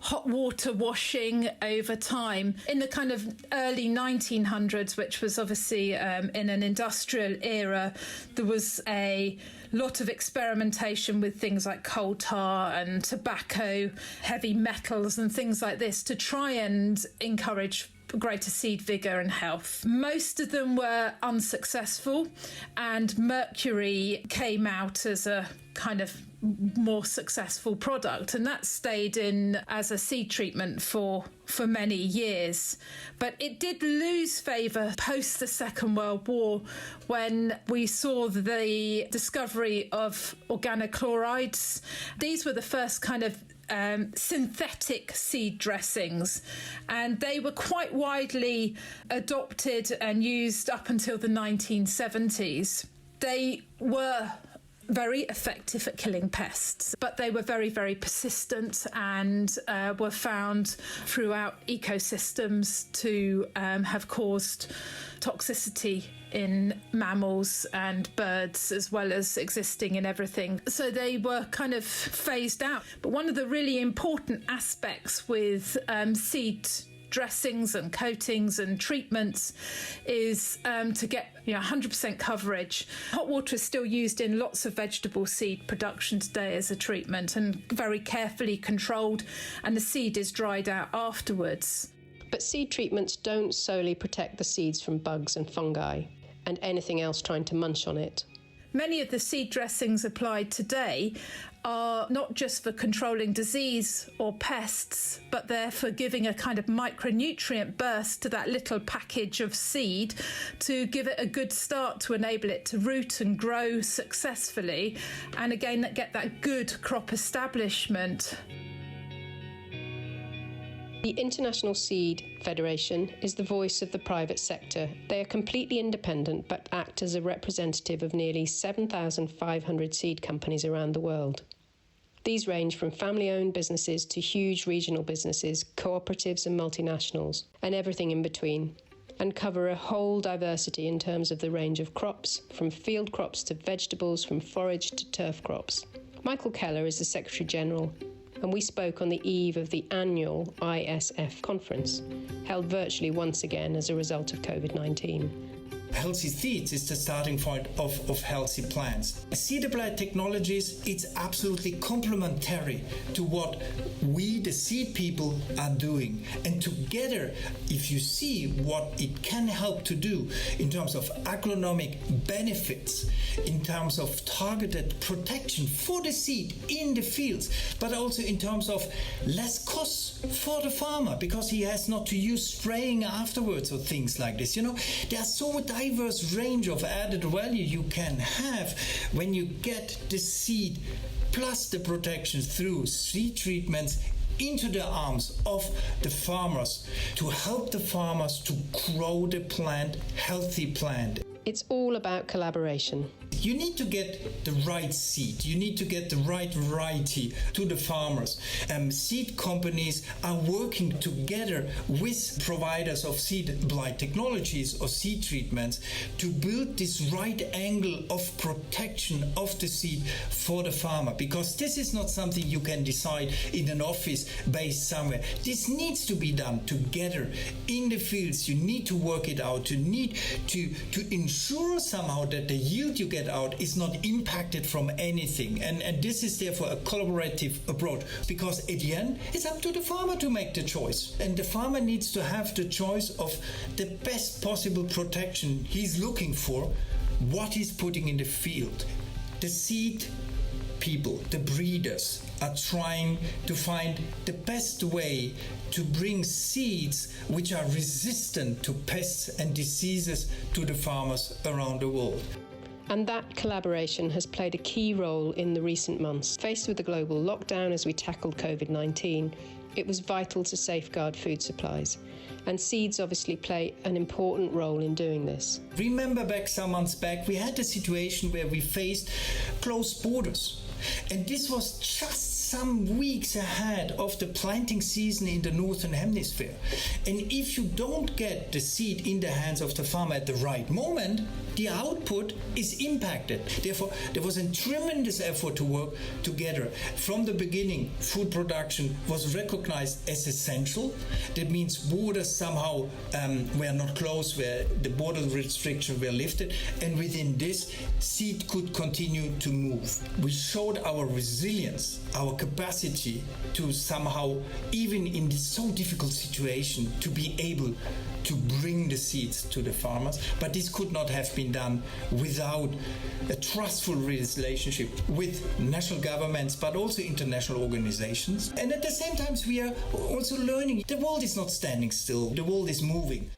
hot water washing over time. In the kind of early 1900s, which was obviously in an industrial era, there was a lot of experimentation with things like coal tar and tobacco, heavy metals and things like this to try and encourage greater seed vigour and health. Most of them were unsuccessful, and mercury came out as a kind of more successful product, and that stayed in as a seed treatment for many years. But it did lose favour post the Second World War when we saw the discovery of organochlorides. These were the first kind of synthetic seed dressings, and they were quite widely adopted and used up until the 1970s. They were very effective at killing pests, but they were very, very persistent and were found throughout ecosystems to have caused toxicity in mammals and birds, as well as existing in everything. So they were kind of phased out. But one of the really important aspects with seed dressings and coatings and treatments is to get 100% coverage. Hot water is still used in lots of vegetable seed production today as a treatment, and very carefully controlled, and the seed is dried out afterwards. But seed treatments don't solely protect the seeds from bugs and fungi and anything else trying to munch on it. Many of the seed dressings applied today are not just for controlling disease or pests, but they're for giving a kind of micronutrient burst to that little package of seed to give it a good start to enable it to root and grow successfully, and again get that good crop establishment. The International Seed Federation is the voice of the private sector. They are completely independent but act as a representative of nearly 7,500 seed companies around the world. These range from family-owned businesses to huge regional businesses, cooperatives and multinationals, and everything in between, and cover a whole diversity in terms of the range of crops, from field crops to vegetables, from forage to turf crops. Michael Keller is the Secretary General, and we spoke on the eve of the annual ISF conference, held virtually once again as a result of COVID-19. Healthy seeds is the starting point of healthy plants. Seed applied technologies, it's absolutely complementary to what we, the seed people, are doing. And together, if you see what it can help to do in terms of agronomic benefits, in terms of targeted protection for the seed in the fields, but also in terms of less costs for the farmer, because he has not to use spraying afterwards or things like this. There's so diverse range of added value you can have when you get the seed plus the protection through seed treatments into the arms of the farmers to help the farmers to grow the plant, healthy plant. It's all about collaboration. You need to get the right seed. You need to get the right variety to the farmers. Seed companies are working together with providers of seed applied technologies or seed treatments to build this right angle of protection of the seed for the farmer, because this is not something you can decide in an office based somewhere. This needs to be done together in the fields. You need to work it out. You need to ensure somehow that the yield you get out is not impacted from anything, and this is therefore a collaborative approach, because at the end it's up to the farmer to make the choice, and the farmer needs to have the choice of the best possible protection he's looking for, what he's putting in the field. The seed people, the breeders, are trying to find the best way to bring seeds which are resistant to pests and diseases to the farmers around the world. And that collaboration has played a key role in the recent months. Faced with the global lockdown as we tackled COVID-19, it was vital to safeguard food supplies. And seeds obviously play an important role in doing this. Remember back some months back, we had a situation where we faced closed borders. And this was just some weeks ahead of the planting season in the Northern Hemisphere. And if you don't get the seed in the hands of the farmer at the right moment, the output is impacted. Therefore, there was a tremendous effort to work together. From the beginning, food production was recognized as essential. That means borders somehow were not closed, where the border restrictions were lifted. And within this, seed could continue to move. We showed our resilience, our capacity to somehow, even in this so difficult situation, to be able to bring the seeds to the farmers. But this could not have been done without a trustful relationship with national governments, but also international organizations. And at the same time, we are also learning. The world is not standing still. The world is moving.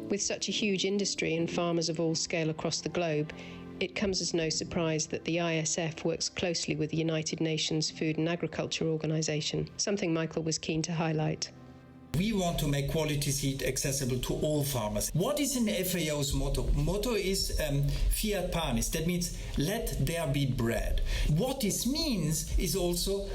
With such a huge industry and farmers of all scale across the globe, it comes as no surprise that the ISF works closely with the United Nations Food and Agriculture Organization, something Michael was keen to highlight. We want to make quality seed accessible to all farmers. What is in FAO's motto? Motto is fiat panis. That means let there be bread. What this means is also,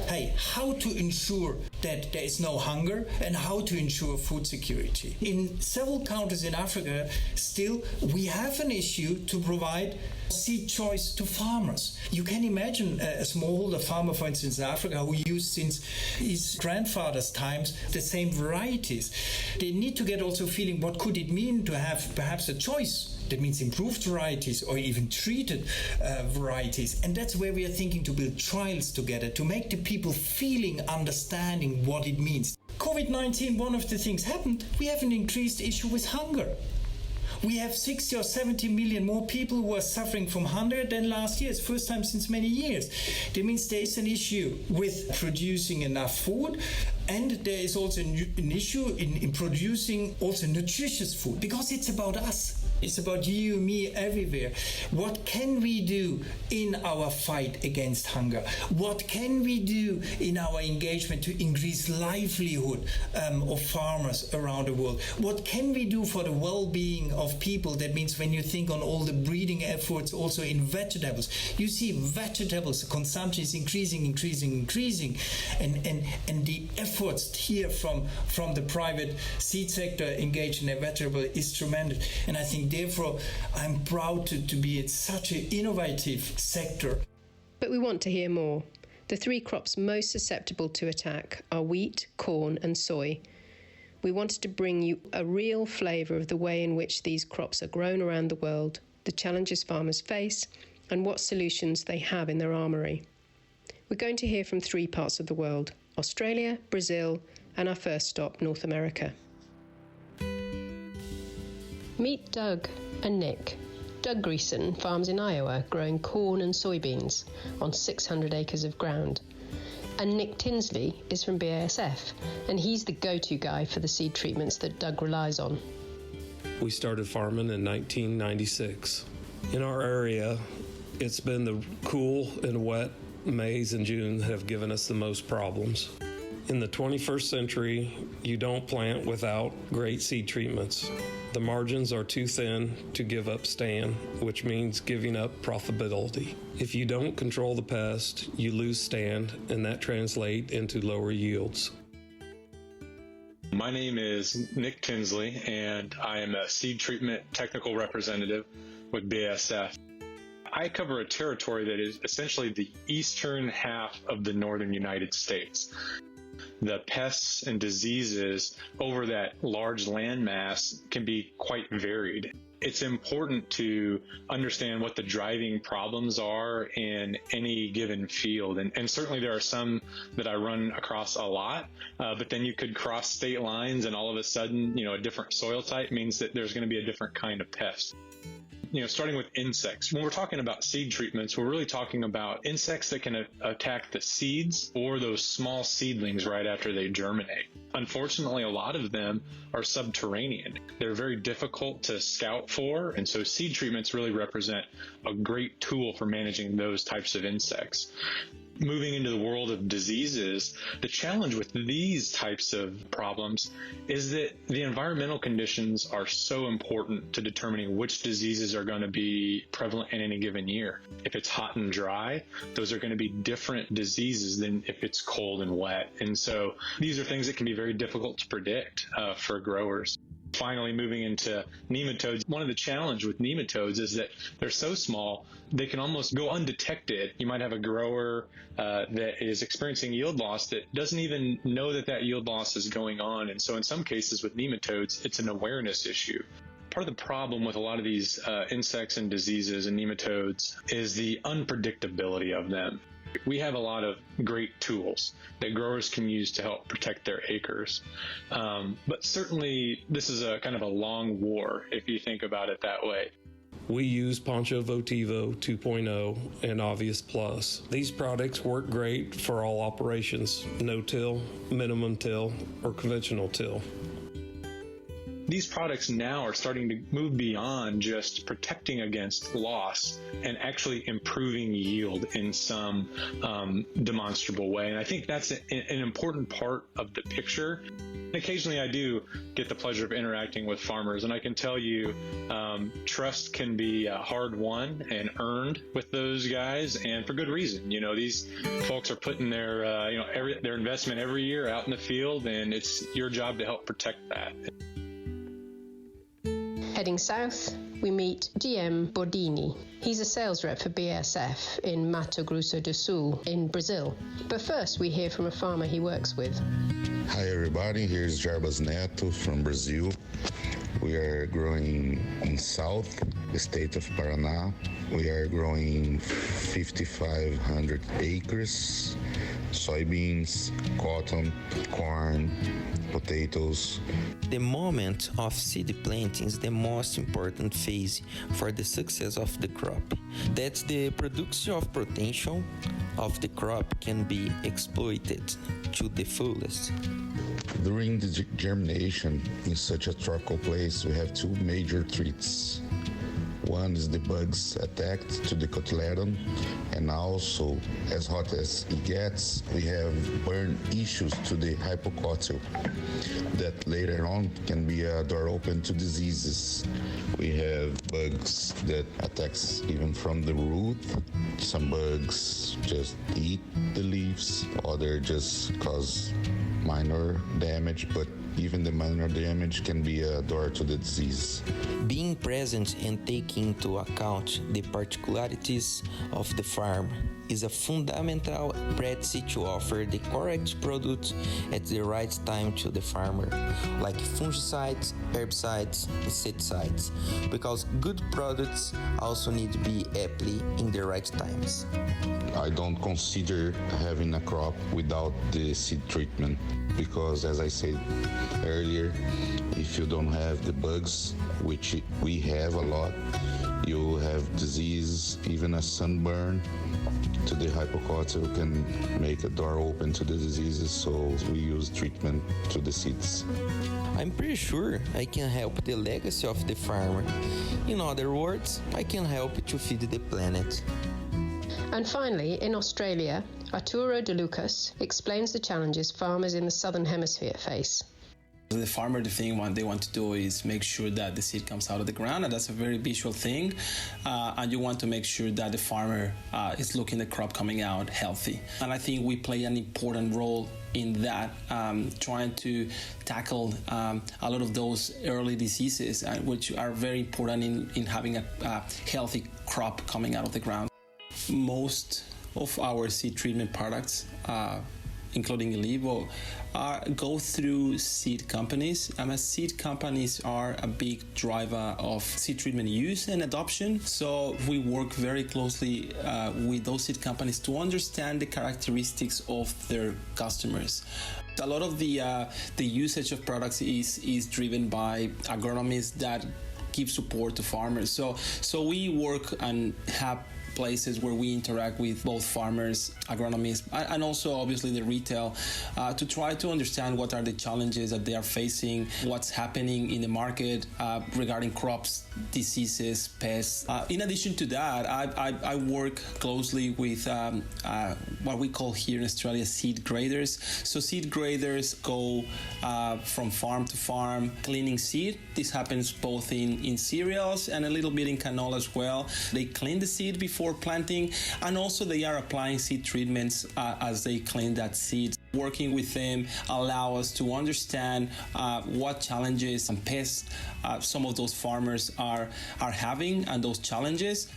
how to ensure that there is no hunger and how to ensure food security. In several countries in Africa, still, we have an issue to provide seed choice to farmers. You can imagine a smallholder farmer, for instance, in Africa, who used since his grandfather's times the same varieties. They need to get also feeling what could it mean to have perhaps a choice. That means improved varieties or even treated varieties. And that's where we are thinking to build trials together, to make the people feeling, understanding what it means. COVID-19, one of the things happened, we have an increased issue with hunger. We have 60 or 70 million more people who are suffering from hunger than last year. It's the first time since many years. That means there is an issue with producing enough food, and there is also an issue in producing also nutritious food, because it's about us. It's about you, me, everywhere. What can we do in our fight against hunger? What can we do in our engagement to increase livelihood of farmers around the world? What can we do for the well-being of people? That means when you think on all the breeding efforts also in vegetables, you see vegetables consumption is increasing. And the efforts here from the private seed sector engaged in a vegetable is tremendous. And I think therefore, I'm proud to be in such an innovative sector. But we want to hear more. The three crops most susceptible to attack are wheat, corn and soy. We wanted to bring you a real flavour of the way in which these crops are grown around the world, the challenges farmers face, and what solutions they have in their armoury. We're going to hear from three parts of the world: Australia, Brazil, and our first stop, North America. Meet Doug and Nick. Doug Greason farms in Iowa, growing corn and soybeans on 600 acres of ground. And Nick Tinsley is from BASF, and he's the go-to guy for the seed treatments that Doug relies on. We started farming in 1996. In our area, it's been the cool and wet Mays and June that have given us the most problems. In the 21st century, you don't plant without great seed treatments. The margins are too thin to give up stand, which means giving up profitability. If you don't control the pest, you lose stand, and that translates into lower yields. My name is Nick Tinsley, and I am a seed treatment technical representative with BASF. I cover a territory that is essentially the eastern half of the northern United States. The pests and diseases over that large landmass can be quite varied. It's important to understand what the driving problems are in any given field. And certainly there are some that I run across a lot, but then you could cross state lines and all of a sudden, a different soil type means that there's going to be a different kind of pest. starting with insects. When we're talking about seed treatments, we're really talking about insects that can attack the seeds or those small seedlings right after they germinate. Unfortunately, a lot of them are subterranean. They're very difficult to scout for, and so seed treatments really represent a great tool for managing those types of insects. Moving into the world of diseases, the challenge with these types of problems is that the environmental conditions are so important to determining which diseases are going to be prevalent in any given year. If it's hot and dry, those are going to be different diseases than if it's cold and wet. And so these are things that can be very difficult to predict for growers. Finally, moving into nematodes, one of the challenges with nematodes is that they're so small, they can almost go undetected. You might have a grower that is experiencing yield loss that doesn't even know that that yield loss is going on. And so in some cases with nematodes, it's an awareness issue. Part of the problem with a lot of these insects and diseases and nematodes is the unpredictability of them. We have a lot of great tools that growers can use to help protect their acres. But certainly this is a kind of a long war if you think about it that way. We use Poncho Votivo 2.0 and Obvious Plus. These products work great for all operations, no-till, minimum till, or conventional till. These products now are starting to move beyond just protecting against loss and actually improving yield in some demonstrable way. And I think that's an important part of the picture. Occasionally I do get the pleasure of interacting with farmers, and I can tell you trust can be hard won and earned with those guys, and for good reason. These folks are putting their their investment every year out in the field, and it's your job to help protect that. Heading south, we meet GM Bordini. He's a sales rep for BASF in Mato Grosso do Sul in Brazil. But first, we hear from a farmer he works with. Hi everybody, here's Jarbas Neto from Brazil. We are growing in south, the state of Paraná. We are growing 5,500 acres, soybeans, cotton, corn, potatoes. The moment of seed planting is the most important phase for the success of the crop. That's the production of potential of the crop can be exploited to the fullest. During the germination in such a tropical place, we have two major threats. One is the bugs attacked to the cotyledon, and also, as hot as it gets, we have burn issues to the hypocotyl that later on can be a door open to diseases. We have bugs that attacks even from the root. Some bugs just eat the leaves, others just cause minor damage, but even the minor damage can be a door to the disease. Being present and taking into account the particularities of the farm is a fundamental practice to offer the correct product at the right time to the farmer, like fungicides, herbicides, insecticides, because good products also need to be applied in the right times. I don't consider having a crop without the seed treatment because, as I said earlier, if you don't have the bugs, which we have a lot, you have disease, even a sunburn to the hypocotyl can make a door open to the diseases, so we use treatment to the seeds. I'm pretty sure I can help the legacy of the farmer. In other words, I can help to feed the planet. And finally, in Australia, Arturo De Lucas explains the challenges farmers in the Southern Hemisphere face. The farmer, the thing what they want to do is make sure that the seed comes out of the ground, and that's a very visual thing. And you want to make sure that the farmer is looking at the crop coming out healthy. And I think we play an important role in that, trying to tackle a lot of those early diseases, which are very important in having a healthy crop coming out of the ground. Most of our seed treatment products, including Illivo, go through seed companies. Seed companies are a big driver of seed treatment use and adoption. So we work very closely with those seed companies to understand the characteristics of their customers. A lot of the usage of products is driven by agronomists that give support to farmers. So we work and have places where we interact with both farmers, agronomists, and also obviously the retail to try to understand what are the challenges that they are facing, what's happening in the market regarding crops, diseases, pests. In addition to that, I work closely with what we call here in Australia seed graders. So seed graders go from farm to farm cleaning seed. This happens both in cereals and a little bit in canola as well. They clean the seed before planting, and also they are applying seed treatments as they clean that seed. Working with them allow us to understand what challenges and pests some of those farmers are having, and those challenges.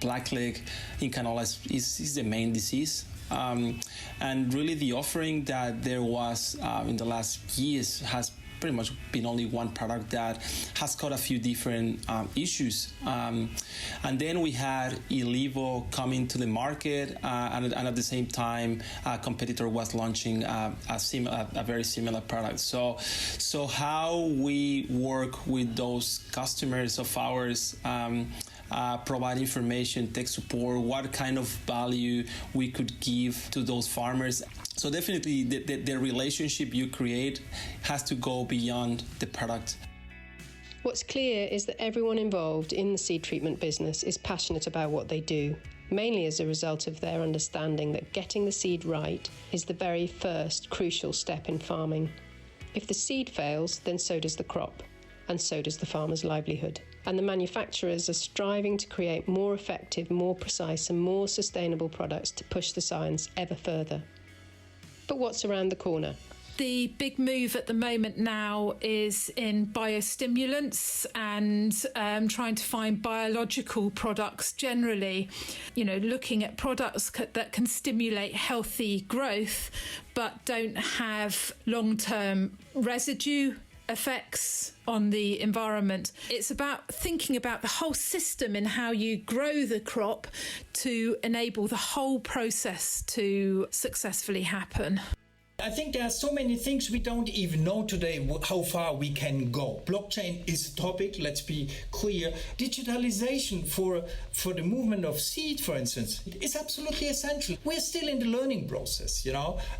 Blackleg in canola is the main disease. And really the offering that there was in the last years has pretty much been only one product that has got a few different issues. And then we had Ilevo coming to the market, and at the same time, a competitor was launching a very similar product. So how we work with those customers of ours, provide information, tech support, what kind of value we could give to those farmers. So definitely the relationship you create has to go beyond the product. What's clear is that everyone involved in the seed treatment business is passionate about what they do, mainly as a result of their understanding that getting the seed right is the very first crucial step in farming. If the seed fails, then so does the crop, and so does the farmer's livelihood. And the manufacturers are striving to create more effective, more precise and more sustainable products to push the science ever further. But what's around the corner? The big move at the moment now is in biostimulants and trying to find biological products generally, looking at products that can stimulate healthy growth but don't have long-term residue effects on the environment. It's about thinking about the whole system and how you grow the crop to enable the whole process to successfully happen. I think there are so many things we don't even know today how far we can go. Blockchain is a topic, let's be clear. Digitalization for the movement of seed, for instance, is absolutely essential. We're still in the learning process,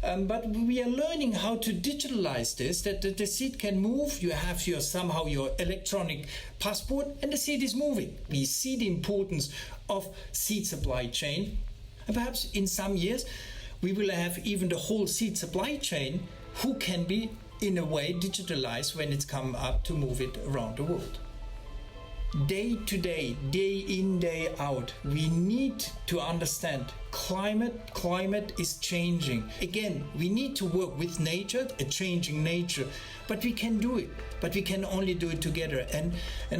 but we are learning how to digitalize this, that the seed can move. You have somehow your electronic passport and the seed is moving. We see the importance of seed supply chain, and perhaps in some years we will have even the whole seed supply chain who can be, in a way, digitalized when it's come up to move it around the world. Day to day, day in, day out, we need to understand climate is changing. Again, we need to work with nature, a changing nature, but we can do it. But we can only do it together. And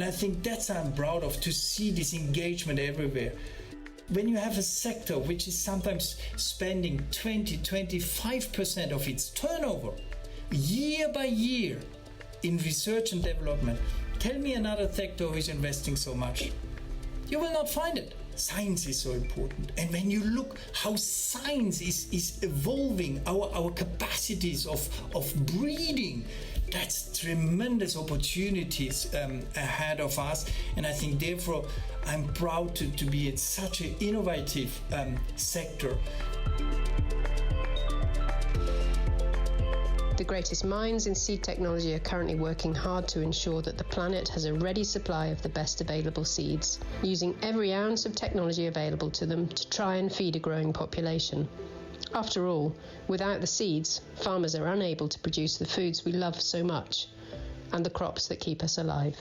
I think that's I'm proud of, to see this engagement everywhere. When you have a sector which is sometimes spending 20-25% of its turnover year by year in research and development, tell me another sector who is investing so much. You will not find it. Science is so important. And when you look how science is evolving, our capacities of breeding, that's tremendous opportunities ahead of us. And I think therefore I'm proud to be in such an innovative sector. The greatest minds in seed technology are currently working hard to ensure that the planet has a ready supply of the best available seeds, using every ounce of technology available to them to try and feed a growing population. After all, without the seeds, farmers are unable to produce the foods we love so much and the crops that keep us alive.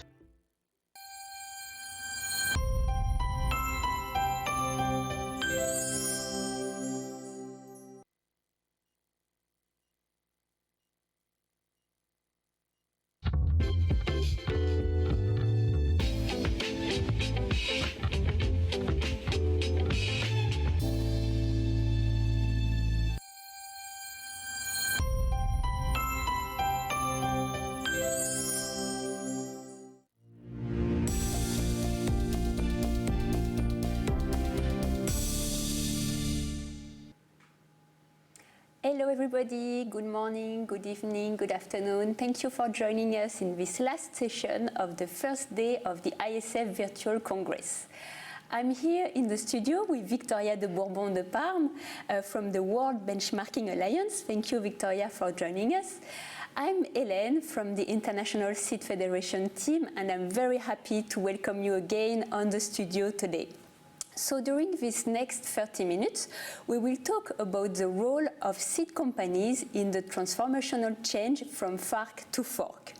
Hello everybody, good morning, good evening, good afternoon. Thank you for joining us in this last session of the first day of the ISF Virtual Congress. I'm here in the studio with Victoria de Bourbon de Parme from the World Benchmarking Alliance. Thank you, Victoria, for joining us. I'm Hélène from the International Seed Federation team, and I'm very happy to welcome you again on the studio today. So during this next 30 minutes, we will talk about the role of seed companies in the transformational change from fork to fork.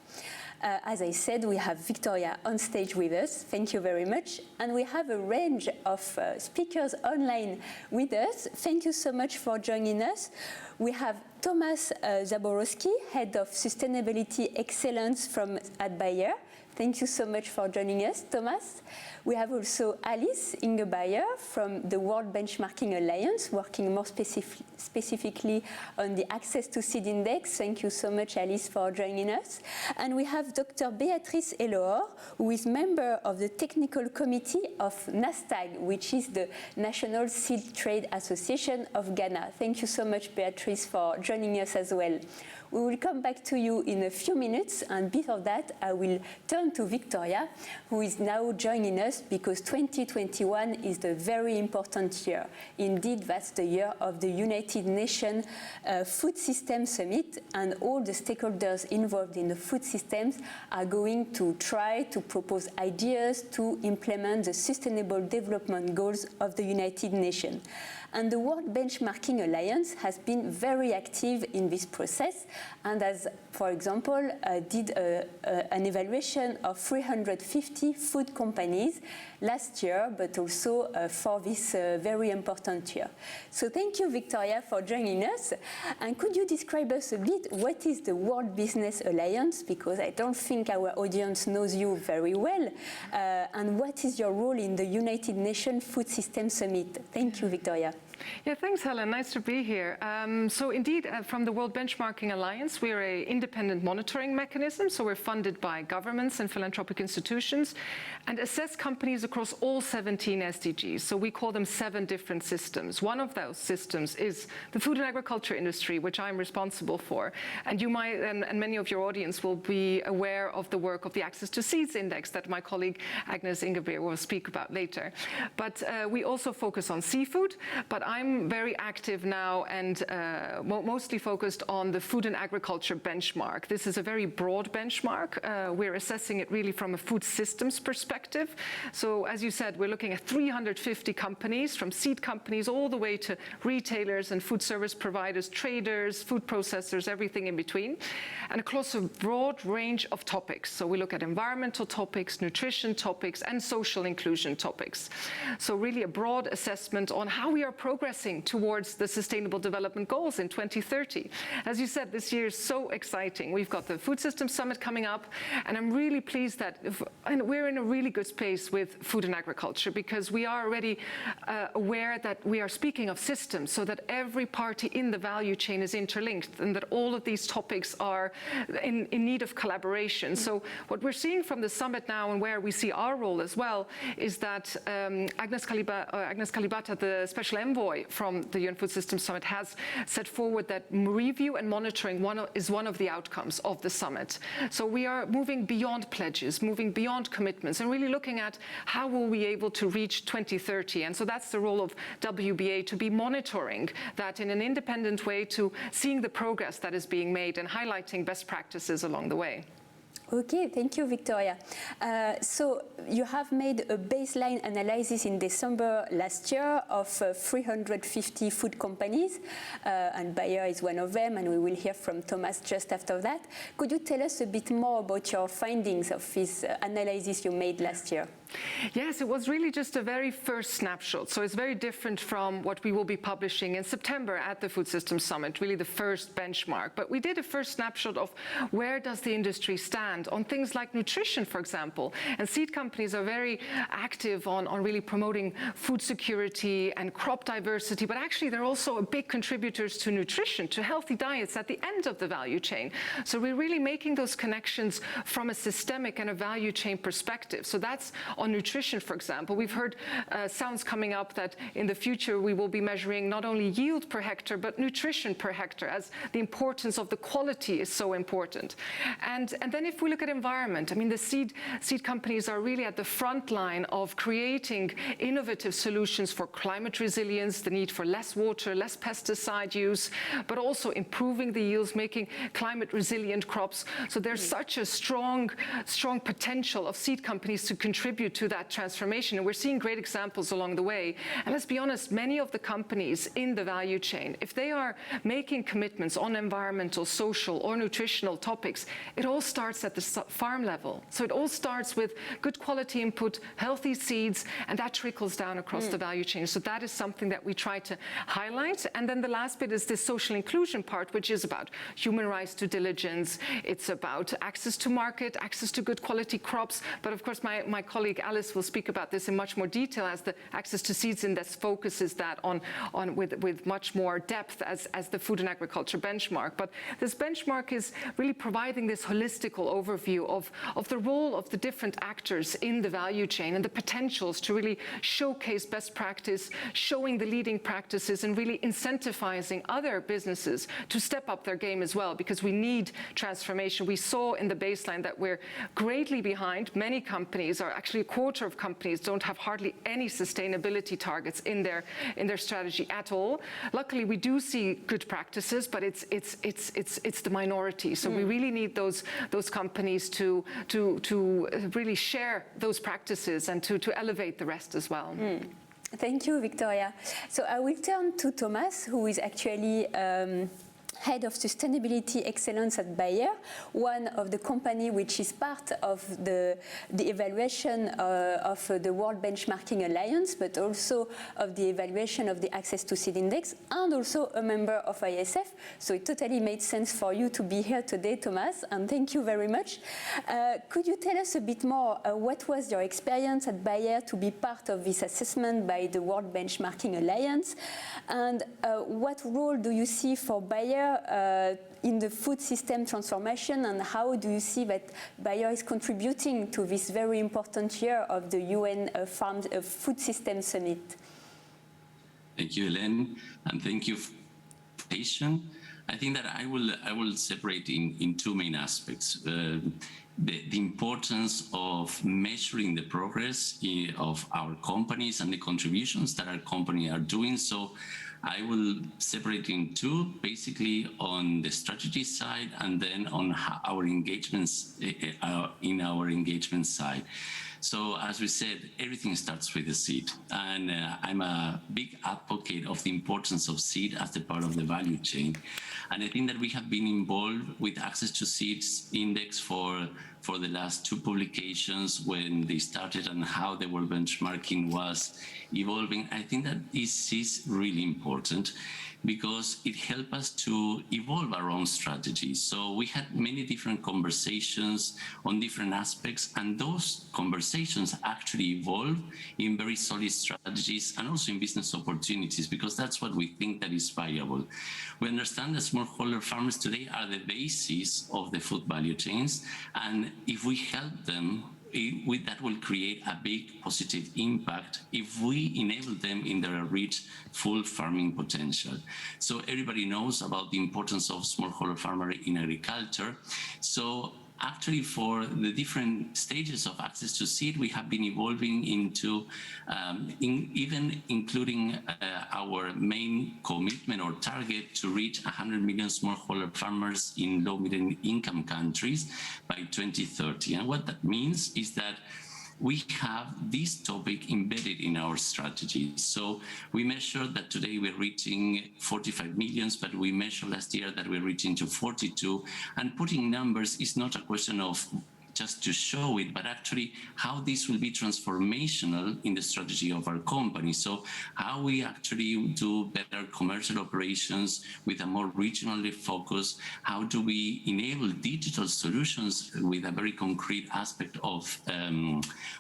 As I said, we have Victoria on stage with us. Thank you very much. And we have a range of speakers online with us. Thank you so much for joining us. We have Thomas Zaborowski, Head of Sustainability Excellence at Bakker. Thank you so much for joining us, Thomas. We have also Alice Ingebayer from the World Benchmarking Alliance, working more specifically on the Access to Seed Index. Thank you so much, Alice, for joining us. And we have Dr. Beatrice Eloor, who is member of the Technical Committee of NASTAG, which is the National Seed Trade Association of Ghana. Thank you so much, Beatrice, for joining us as well. We will come back to you in a few minutes, and before that, I will turn to Victoria, who is now joining us because 2021 is the very important year. Indeed, that's the year of the United Nations Food System Summit, and all the stakeholders involved in the food systems are going to try to propose ideas to implement the Sustainable Development Goals of the United Nations. And the World Benchmarking Alliance has been very active in this process and has, for example, did an evaluation of 350 food companies last year, but also for this very important year. So thank you, Victoria, for joining us. And could you describe us a bit what is the World Business Alliance? Because I don't think our audience knows you very well. And what is your role in the United Nations Food System Summit? Thank you, Victoria. Yeah, thanks, Helen. Nice to be here. So indeed, from the World Benchmarking Alliance, we're an independent monitoring mechanism. So we're funded by governments and philanthropic institutions and assess companies across all 17 SDGs. So we call them 7 different systems. One of those systems is the food and agriculture industry, which I'm responsible for. And you might, and many of your audience will be aware of the work of the Access to Seeds Index that my colleague Agnes Ingebrigtsen will speak about later. But we also focus on seafood, but I'm very active now and mostly focused on the food and agriculture benchmark. This is a very broad benchmark. We're assessing it really from a food systems perspective. So as you said, we're looking at 350 companies, from seed companies all the way to retailers and food service providers, traders, food processors, everything in between, and across a broad range of topics. So we look at environmental topics, nutrition topics, and social inclusion topics. So really a broad assessment on how we are progressing towards the Sustainable Development Goals in 2030. As you said, this year is so exciting. We've got the Food Systems Summit coming up, and I'm really pleased that we're in a really good space with food and agriculture because we are already aware that we are speaking of systems so that every party in the value chain is interlinked and that all of these topics are in need of collaboration. So what we're seeing from the summit now and where we see our role as well is that Agnes Kalibata, the special envoy from the UN Food Systems Summit, has set forward that review and monitoring is one of the outcomes of the summit. So we are moving beyond pledges, moving beyond commitments, and really looking at how will we be able to reach 2030. And so that's the role of WBA, to be monitoring that in an independent way, to seeing the progress that is being made and highlighting best practices along the way. Okay, thank you, Victoria. So you have made a baseline analysis in December last year of 350 food companies, and Bayer is one of them, and we will hear from Thomas just after that. Could you tell us a bit more about your findings of this analysis you made last year? Yes, it was really just a very first snapshot. So it's very different from what we will be publishing in September at the Food Systems Summit, really the first benchmark. But we did a first snapshot of where does the industry stand on things like nutrition, for example. And seed companies are very active on really promoting food security and crop diversity, but actually they're also big contributors to nutrition, to healthy diets at the end of the value chain. So we're really making those connections from a systemic and a value chain perspective. So that's on nutrition, for example. We've heard sounds coming up that in the future we will be measuring not only yield per hectare, but nutrition per hectare, as the importance of the quality is so important. And then if we look at environment, I mean, the seed companies are really at the front line of creating innovative solutions for climate resilience, the need for less water, less pesticide use, but also improving the yields, making climate resilient crops. So there's such a strong potential of seed companies to contribute to that transformation. And we're seeing great examples along the way. And let's be honest, many of the companies in the value chain, if they are making commitments on environmental, social, or nutritional topics, it all starts at the farm level. So it all starts with good quality input, healthy seeds, and that trickles down across the value chain. So that is something that we try to highlight. And then the last bit is this social inclusion part, which is about human rights due diligence. It's about access to market, access to good quality crops. But of course, my colleague Alice will speak about this in much more detail, as the access to seeds index focuses that on with much more depth as the food and agriculture benchmark. But this benchmark is really providing this holistical overview of the role of the different actors in the value chain and the potentials to really showcase best practice, showing the leading practices, and really incentivizing other businesses to step up their game as well, because we need transformation. We saw in the baseline that we're greatly behind. Many companies, are actually a quarter of companies, don't have hardly any sustainability targets in their strategy at all. Luckily, we do see good practices, but it's the minority. So we really need those companies to really share those practices and to elevate the rest as well. Thank you, Victoria. So I will turn to Thomas, who is actually Head of Sustainability Excellence at Bayer, one of the company which is part of the evaluation of the World Benchmarking Alliance, but also of the evaluation of the Access to Seed Index, and also a member of ISF. So it totally made sense for you to be here today, Thomas, and thank you very much. Could you tell us a bit more, what was your experience at Bayer to be part of this assessment by the World Benchmarking Alliance, and what role do you see for Bayer in the food system transformation, and how do you see that Bayer is contributing to this very important year of the UN Food System Summit? Thank you, Hélène, and thank you for the invitation. I think that I will separate in two main aspects. The importance of measuring the progress of our companies and the contributions that our company are doing. So I will separate in two, basically on the strategy side and then on our engagements in our engagement side. So as we said, everything starts with the seed, and I'm a big advocate of the importance of seed as a part of the value chain. And I think that we have been involved with Access to Seeds Index for the last two publications when they started and how the world benchmarking was evolving. I think that this is really important because it helped us to evolve our own strategies. So we had many different conversations on different aspects, and those conversations actually evolved in very solid strategies and also in business opportunities, because that's what we think that is viable. We understand that smallholder farmers today are the basis of the food value chains, and if we help them, that will create a big positive impact if we enable them in their reach full farming potential. So everybody knows about the importance of smallholder farmer in agriculture. So actually, for the different stages of access to seed, we have been evolving into even including our main commitment or target to reach 100 million smallholder farmers in low-middle income countries by 2030. And what that means is that we have this topic embedded in our strategy. So we measured that today we're reaching 45 million, but we measured last year that we're reaching to 42. And putting numbers is not a question of just to show it, but actually how this will be transformational in the strategy of our company. So how we actually do better commercial operations with a more regionally focus, how do we enable digital solutions with a very concrete aspect of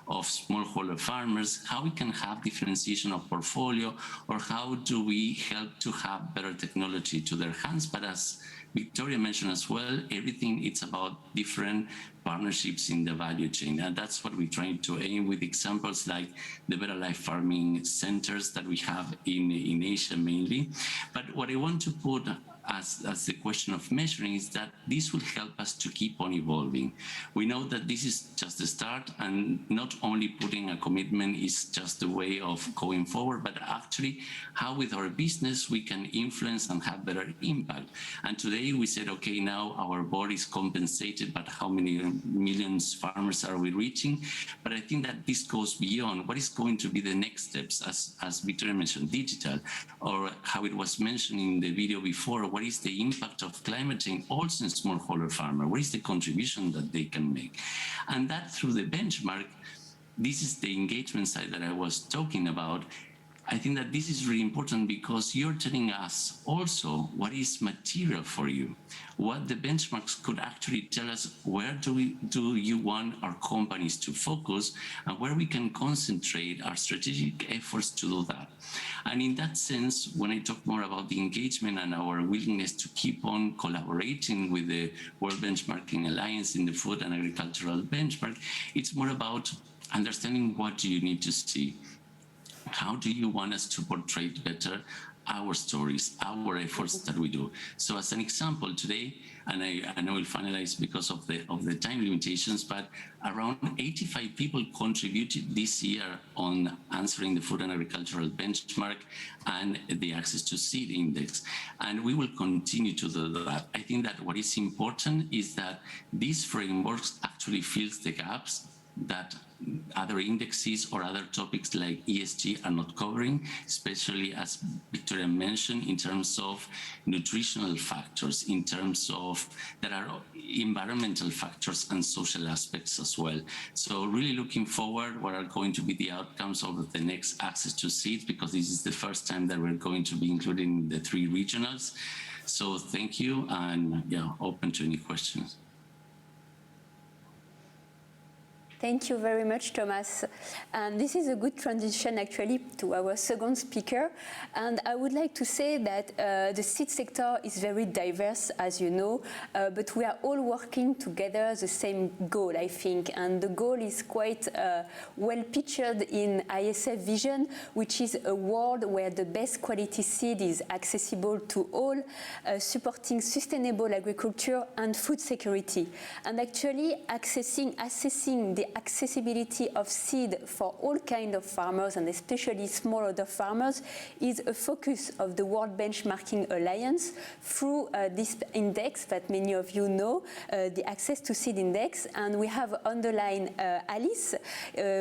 smallholder farmers, how we can have differentiation of portfolio, or how do we help to have better technology to their hands, but as Victoria mentioned as well, everything it's about different partnerships in the value chain. And that's what we're trying to aim with examples like the Better Life Farming centers that we have in Asia mainly. But what I want to put as the question of measuring is that this will help us to keep on evolving. We know that this is just the start, and not only putting a commitment is just the way of going forward, but actually how with our business we can influence and have better impact. And today we said, okay, now our board is compensated, but how many millions farmers are we reaching? But I think that this goes beyond what is going to be the next steps, as Victoria mentioned, digital, or how it was mentioned in the video before, what is the impact of climate change also in smallholder farmer? What is the contribution that they can make? And that through the benchmark, this is the engagement side that I was talking about. I think that this is really important because you're telling us also what is material for you, what the benchmarks could actually tell us, where do you want our companies to focus and where we can concentrate our strategic efforts to do that. And in that sense, when I talk more about the engagement and our willingness to keep on collaborating with the World Benchmarking Alliance in the food and agricultural benchmark, it's more about understanding what do you need to see. How do you want us to portray better our stories, our efforts that we do? So as an example today, and I will finalize because of the time limitations, but around 85 people contributed this year on answering the food and agricultural benchmark and the access to seed index. And we will continue to do that. I think that what is important is that these frameworks actually fills the gaps that other indexes or other topics like ESG are not covering, especially as Victoria mentioned, in terms of nutritional factors, in terms of there are environmental factors and social aspects as well. So really looking forward, what are going to be the outcomes of the next access to seeds, because this is the first time that we're going to be including the 3 regionals. So thank you, and yeah, open to any questions. Thank you very much, Thomas. And this is a good transition, actually, to our second speaker. And I would like to say that the seed sector is very diverse, as you know, but we are all working together the same goal, I think. And the goal is quite well pictured in ISF Vision, which is a world where the best quality seed is accessible to all, supporting sustainable agriculture and food security. And actually, assessing the accessibility of seed for all kinds of farmers, and especially smallholder farmers, is a focus of the World Benchmarking Alliance through this index that many of you know, the Access to Seed Index. And we have underlined Alice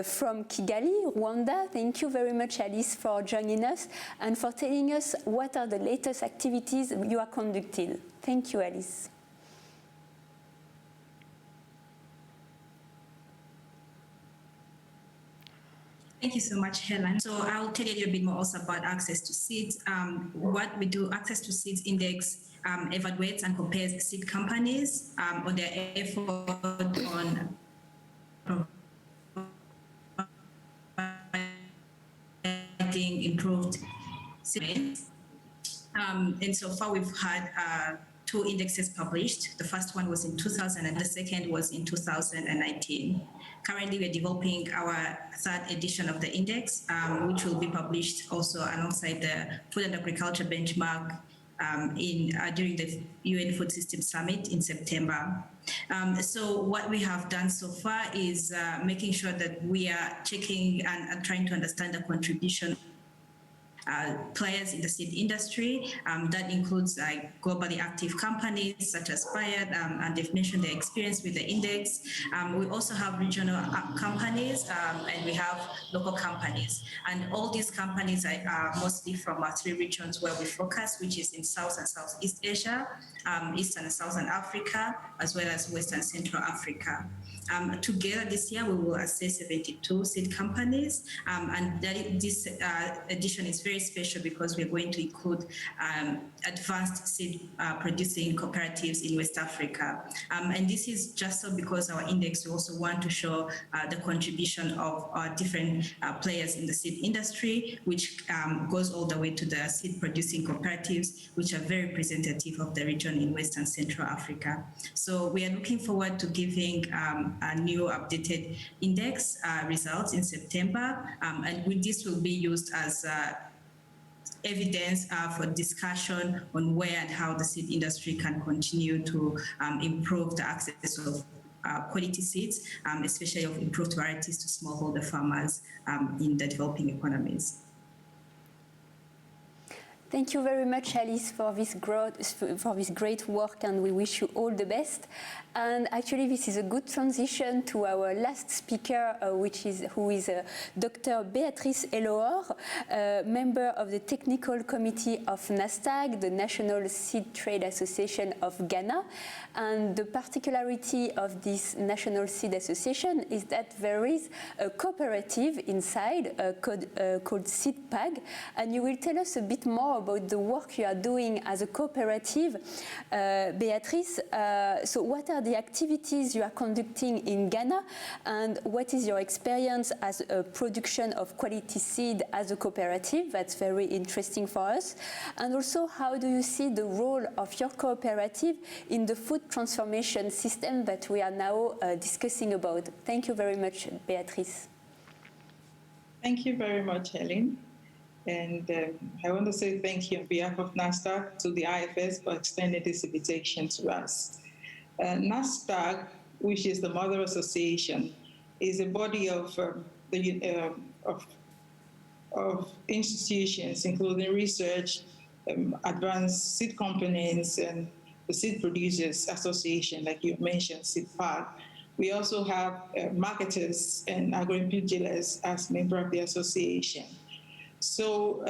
from Kigali, Rwanda. Thank you very much, Alice, for joining us and for telling us what are the latest activities you are conducting. Thank you, Alice. Thank you so much, Helen. So I'll tell you a little bit more also about access to seeds. What we do, Access to Seeds Index evaluates and compares seed companies on their effort on providing improved seeds. And so far we've had 2 indexes published. The first one was in 2000 and the second was in 2019. Currently, we're developing our 3rd edition of the index, which will be published also alongside the Food and Agriculture Benchmark during the UN Food System Summit in September. So what we have done so far is making sure that we are checking and trying to understand the contribution players in the seed industry. That includes globally active companies such as Bayer, and they've mentioned their experience with the index. We also have regional companies and we have local companies. And all these companies are mostly from our 3 regions where we focus, which is in South and Southeast Asia, Eastern and Southern Africa, as well as Western Central Africa. Together this year, we will assess 72 seed companies, and this edition is very very special because we're going to include advanced seed producing cooperatives in West Africa. And this is just so because our index, we also want to show the contribution of different players in the seed industry, which goes all the way to the seed producing cooperatives, which are very representative of the region in West and Central Africa. So we are looking forward to giving a new updated index results in September, and this will be used as evidence for discussion on where and how the seed industry can continue to improve the access of quality seeds, especially of improved varieties to smallholder farmers in the developing economies. Thank you very much, Alice, for this great work, and we wish you all the best. And actually, this is a good transition to our last speaker, who is Dr. Béatrice Eloor, member of the Technical Committee of NASTAG, the National Seed Trade Association of Ghana. And the particularity of this National Seed Association is that there is a cooperative inside called SeedPag, and you will tell us a bit more about the work you are doing as a cooperative, Béatrice. So what are the activities you are conducting in Ghana, and what is your experience as a production of quality seed as a cooperative? That's very interesting for us. And also, how do you see the role of your cooperative in the food transformation system that we are now discussing about? Thank you very much, Béatrice. Thank you very much, Helen. And I want to say thank you on behalf of NASTAG to the IFS for extending this invitation to us. NASTAG, which is the Mother Association, is a body of institutions, including research, advanced seed companies, and the Seed Producers Association, like you mentioned, SeedPag. We also have marketers and agro-input dealers as members of the association. So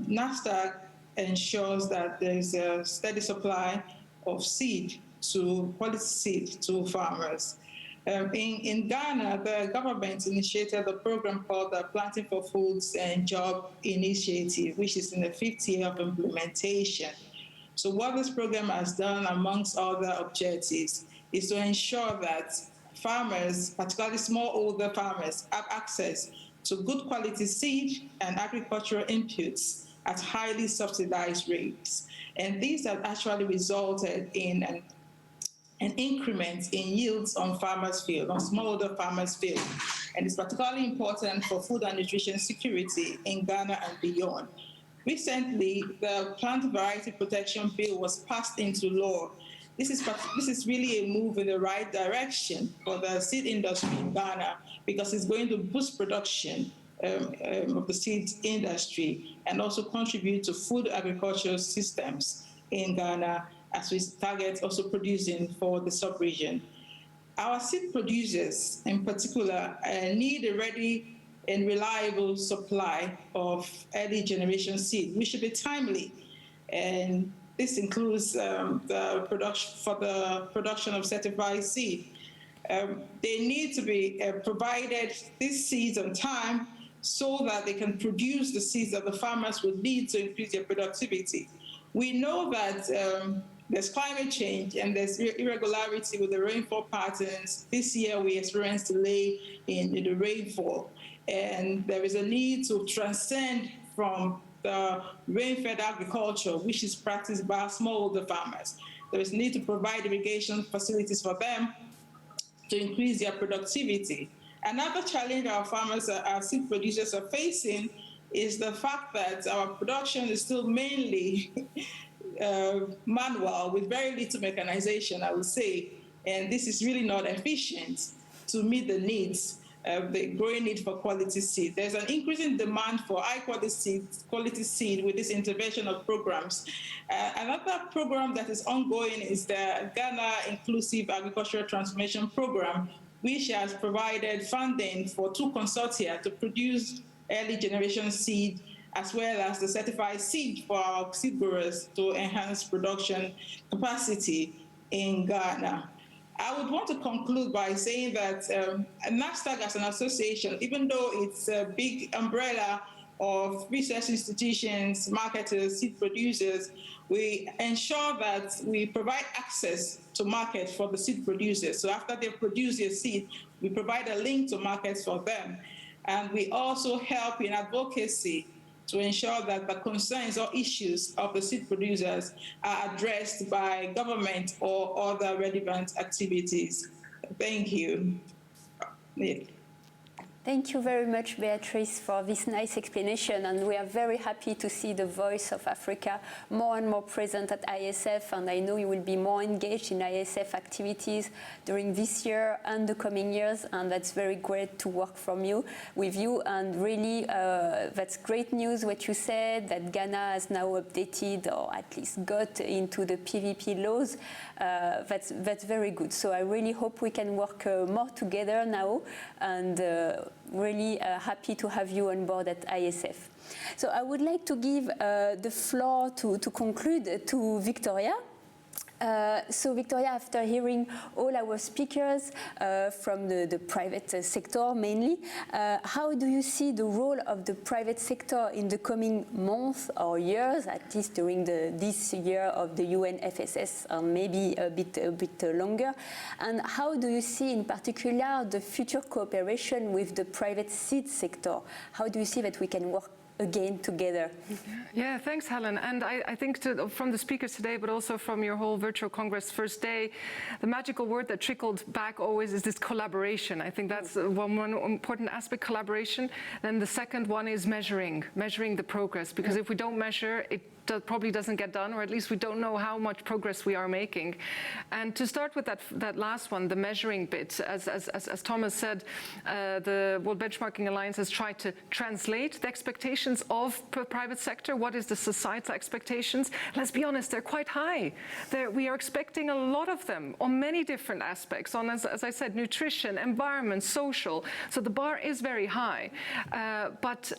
NASTAG ensures that there's a steady supply of seed, quality seed to farmers. In Ghana, the government initiated a program called the Planting for Foods and Job Initiative, which is in the 5th year of implementation. So what this program has done, amongst other objectives, is to ensure that farmers, particularly smallholder farmers, have access to good quality seed and agricultural inputs at highly subsidized rates. And these have actually resulted in an increment in yields on farmers' field, on smallholder farmers' field. And it's particularly important for food and nutrition security in Ghana and beyond. Recently, the Plant Variety Protection Bill was passed into law. This is really a move in the right direction for the seed industry in Ghana, because it's going to boost production of the seed industry and also contribute to food agricultural systems in Ghana as we target also producing for the sub-region. Our seed producers in particular need a ready and reliable supply of early generation seed, which should be timely. And this includes the production of certified seed. They need to be provided these seeds on time so that they can produce the seeds that the farmers would need to increase their productivity. We know that there's climate change and there's irregularity with the rainfall patterns. This year we experienced delay in the rainfall, and there is a need to transcend from the rain-fed agriculture, which is practiced by smallholder farmers. There is a need to provide irrigation facilities for them to increase their productivity. Another challenge our farmers, our seed producers are facing is the fact that our production is still mainly manual with very little mechanization, I would say, and this is really not efficient to meet the needs, the growing need for quality seed. There's an increasing demand for high-quality seed with this intervention of programs. Another program that is ongoing is the Ghana Inclusive Agricultural Transformation Program, which has provided funding for 2 consortia to produce early generation seed, as well as the certified seed for our seed growers to enhance production capacity in Ghana. I would want to conclude by saying that NASTAG as an association, even though it's a big umbrella of research institutions, marketers, seed producers, we ensure that we provide access to market for the seed producers. So after they produce their seed, we provide a link to markets for them. And we also help in advocacy to ensure that the concerns or issues of the seed producers are addressed by government or other relevant activities. Thank you. Yeah. Thank you very much, Beatrice, for this nice explanation, and we are very happy to see the voice of Africa more and more present at ISF, and I know you will be more engaged in ISF activities during this year and the coming years, and that's very great to work with you, and really that's great news what you said, that Ghana has now updated or at least got into the PVP laws. That's very good. So I really hope we can work more together now, and really happy to have you on board at ISF. So I would like to give the floor to conclude to Victoria. So Victoria, after hearing all our speakers from the private sector mainly, how do you see the role of the private sector in the coming months or years, at least during this year of the UNFSS, and maybe a bit longer? And how do you see in particular the future cooperation with the private seed sector? How do you see that we can work again together? Yeah, thanks, Helen. And I think from the speakers today, but also from your whole virtual Congress first day, the magical word that trickled back always is this collaboration. I think that's one important aspect, collaboration. Then the second one is measuring the progress, because if we don't measure, it probably doesn't get done, or at least we don't know how much progress we are making. And to start with that last one, the measuring bit, as Thomas said, the World Benchmarking Alliance has tried to translate the expectations of the private sector. What is the societal expectations? Let's be honest, they're quite high. We are expecting a lot of them on many different aspects, on, as I said, nutrition, environment, social. So the bar is very high. But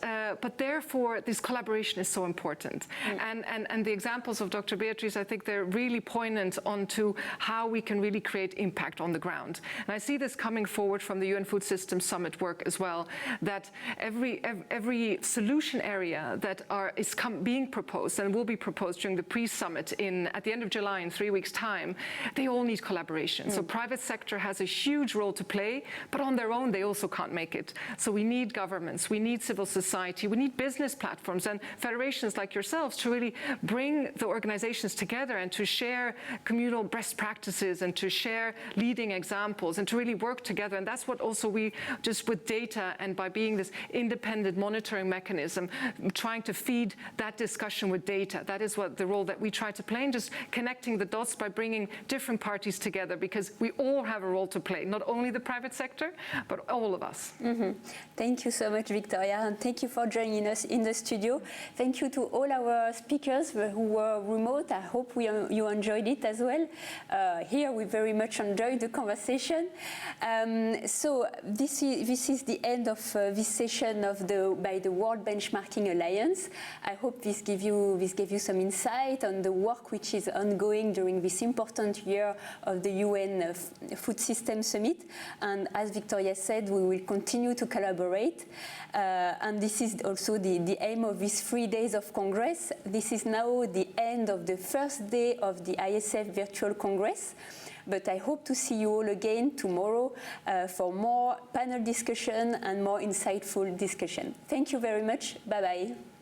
therefore, this collaboration is so important. And the examples of Dr. Beatrice, I think they're really poignant onto how we can really create impact on the ground. And I see this coming forward from the UN Food Systems Summit work as well, that every solution area that is being proposed and will be proposed during the pre-summit at the end of July in 3 weeks' time, they all need collaboration. So private sector has a huge role to play, but on their own, they also can't make it. So we need governments, we need civil society, we need business platforms and federations like yourselves to really bring the organizations together and to share communal best practices and to share leading examples and to really work together. And that's what also we, just with data and by being this independent monitoring mechanism, trying to feed that discussion with data. That is what the role that we try to play, and just connecting the dots by bringing different parties together, because we all have a role to play, not only the private sector, but all of us. Thank you so much, Victoria, and thank you for joining us in the studio. Thank you to all our speakers who were remote. I hope you enjoyed it as well. Here we very much enjoyed the conversation. So this is the end of this session by the World Benchmarking Alliance. I hope this gave you some insight on the work which is ongoing during this important year of the UN Food Systems Summit. And as Victoria said, we will continue to collaborate. And this is also the aim of these 3 days of Congress. This is now the end of the first day of the ISF Virtual Congress. But I hope to see you all again tomorrow for more panel discussion and more insightful discussion. Thank you very much. Bye-bye.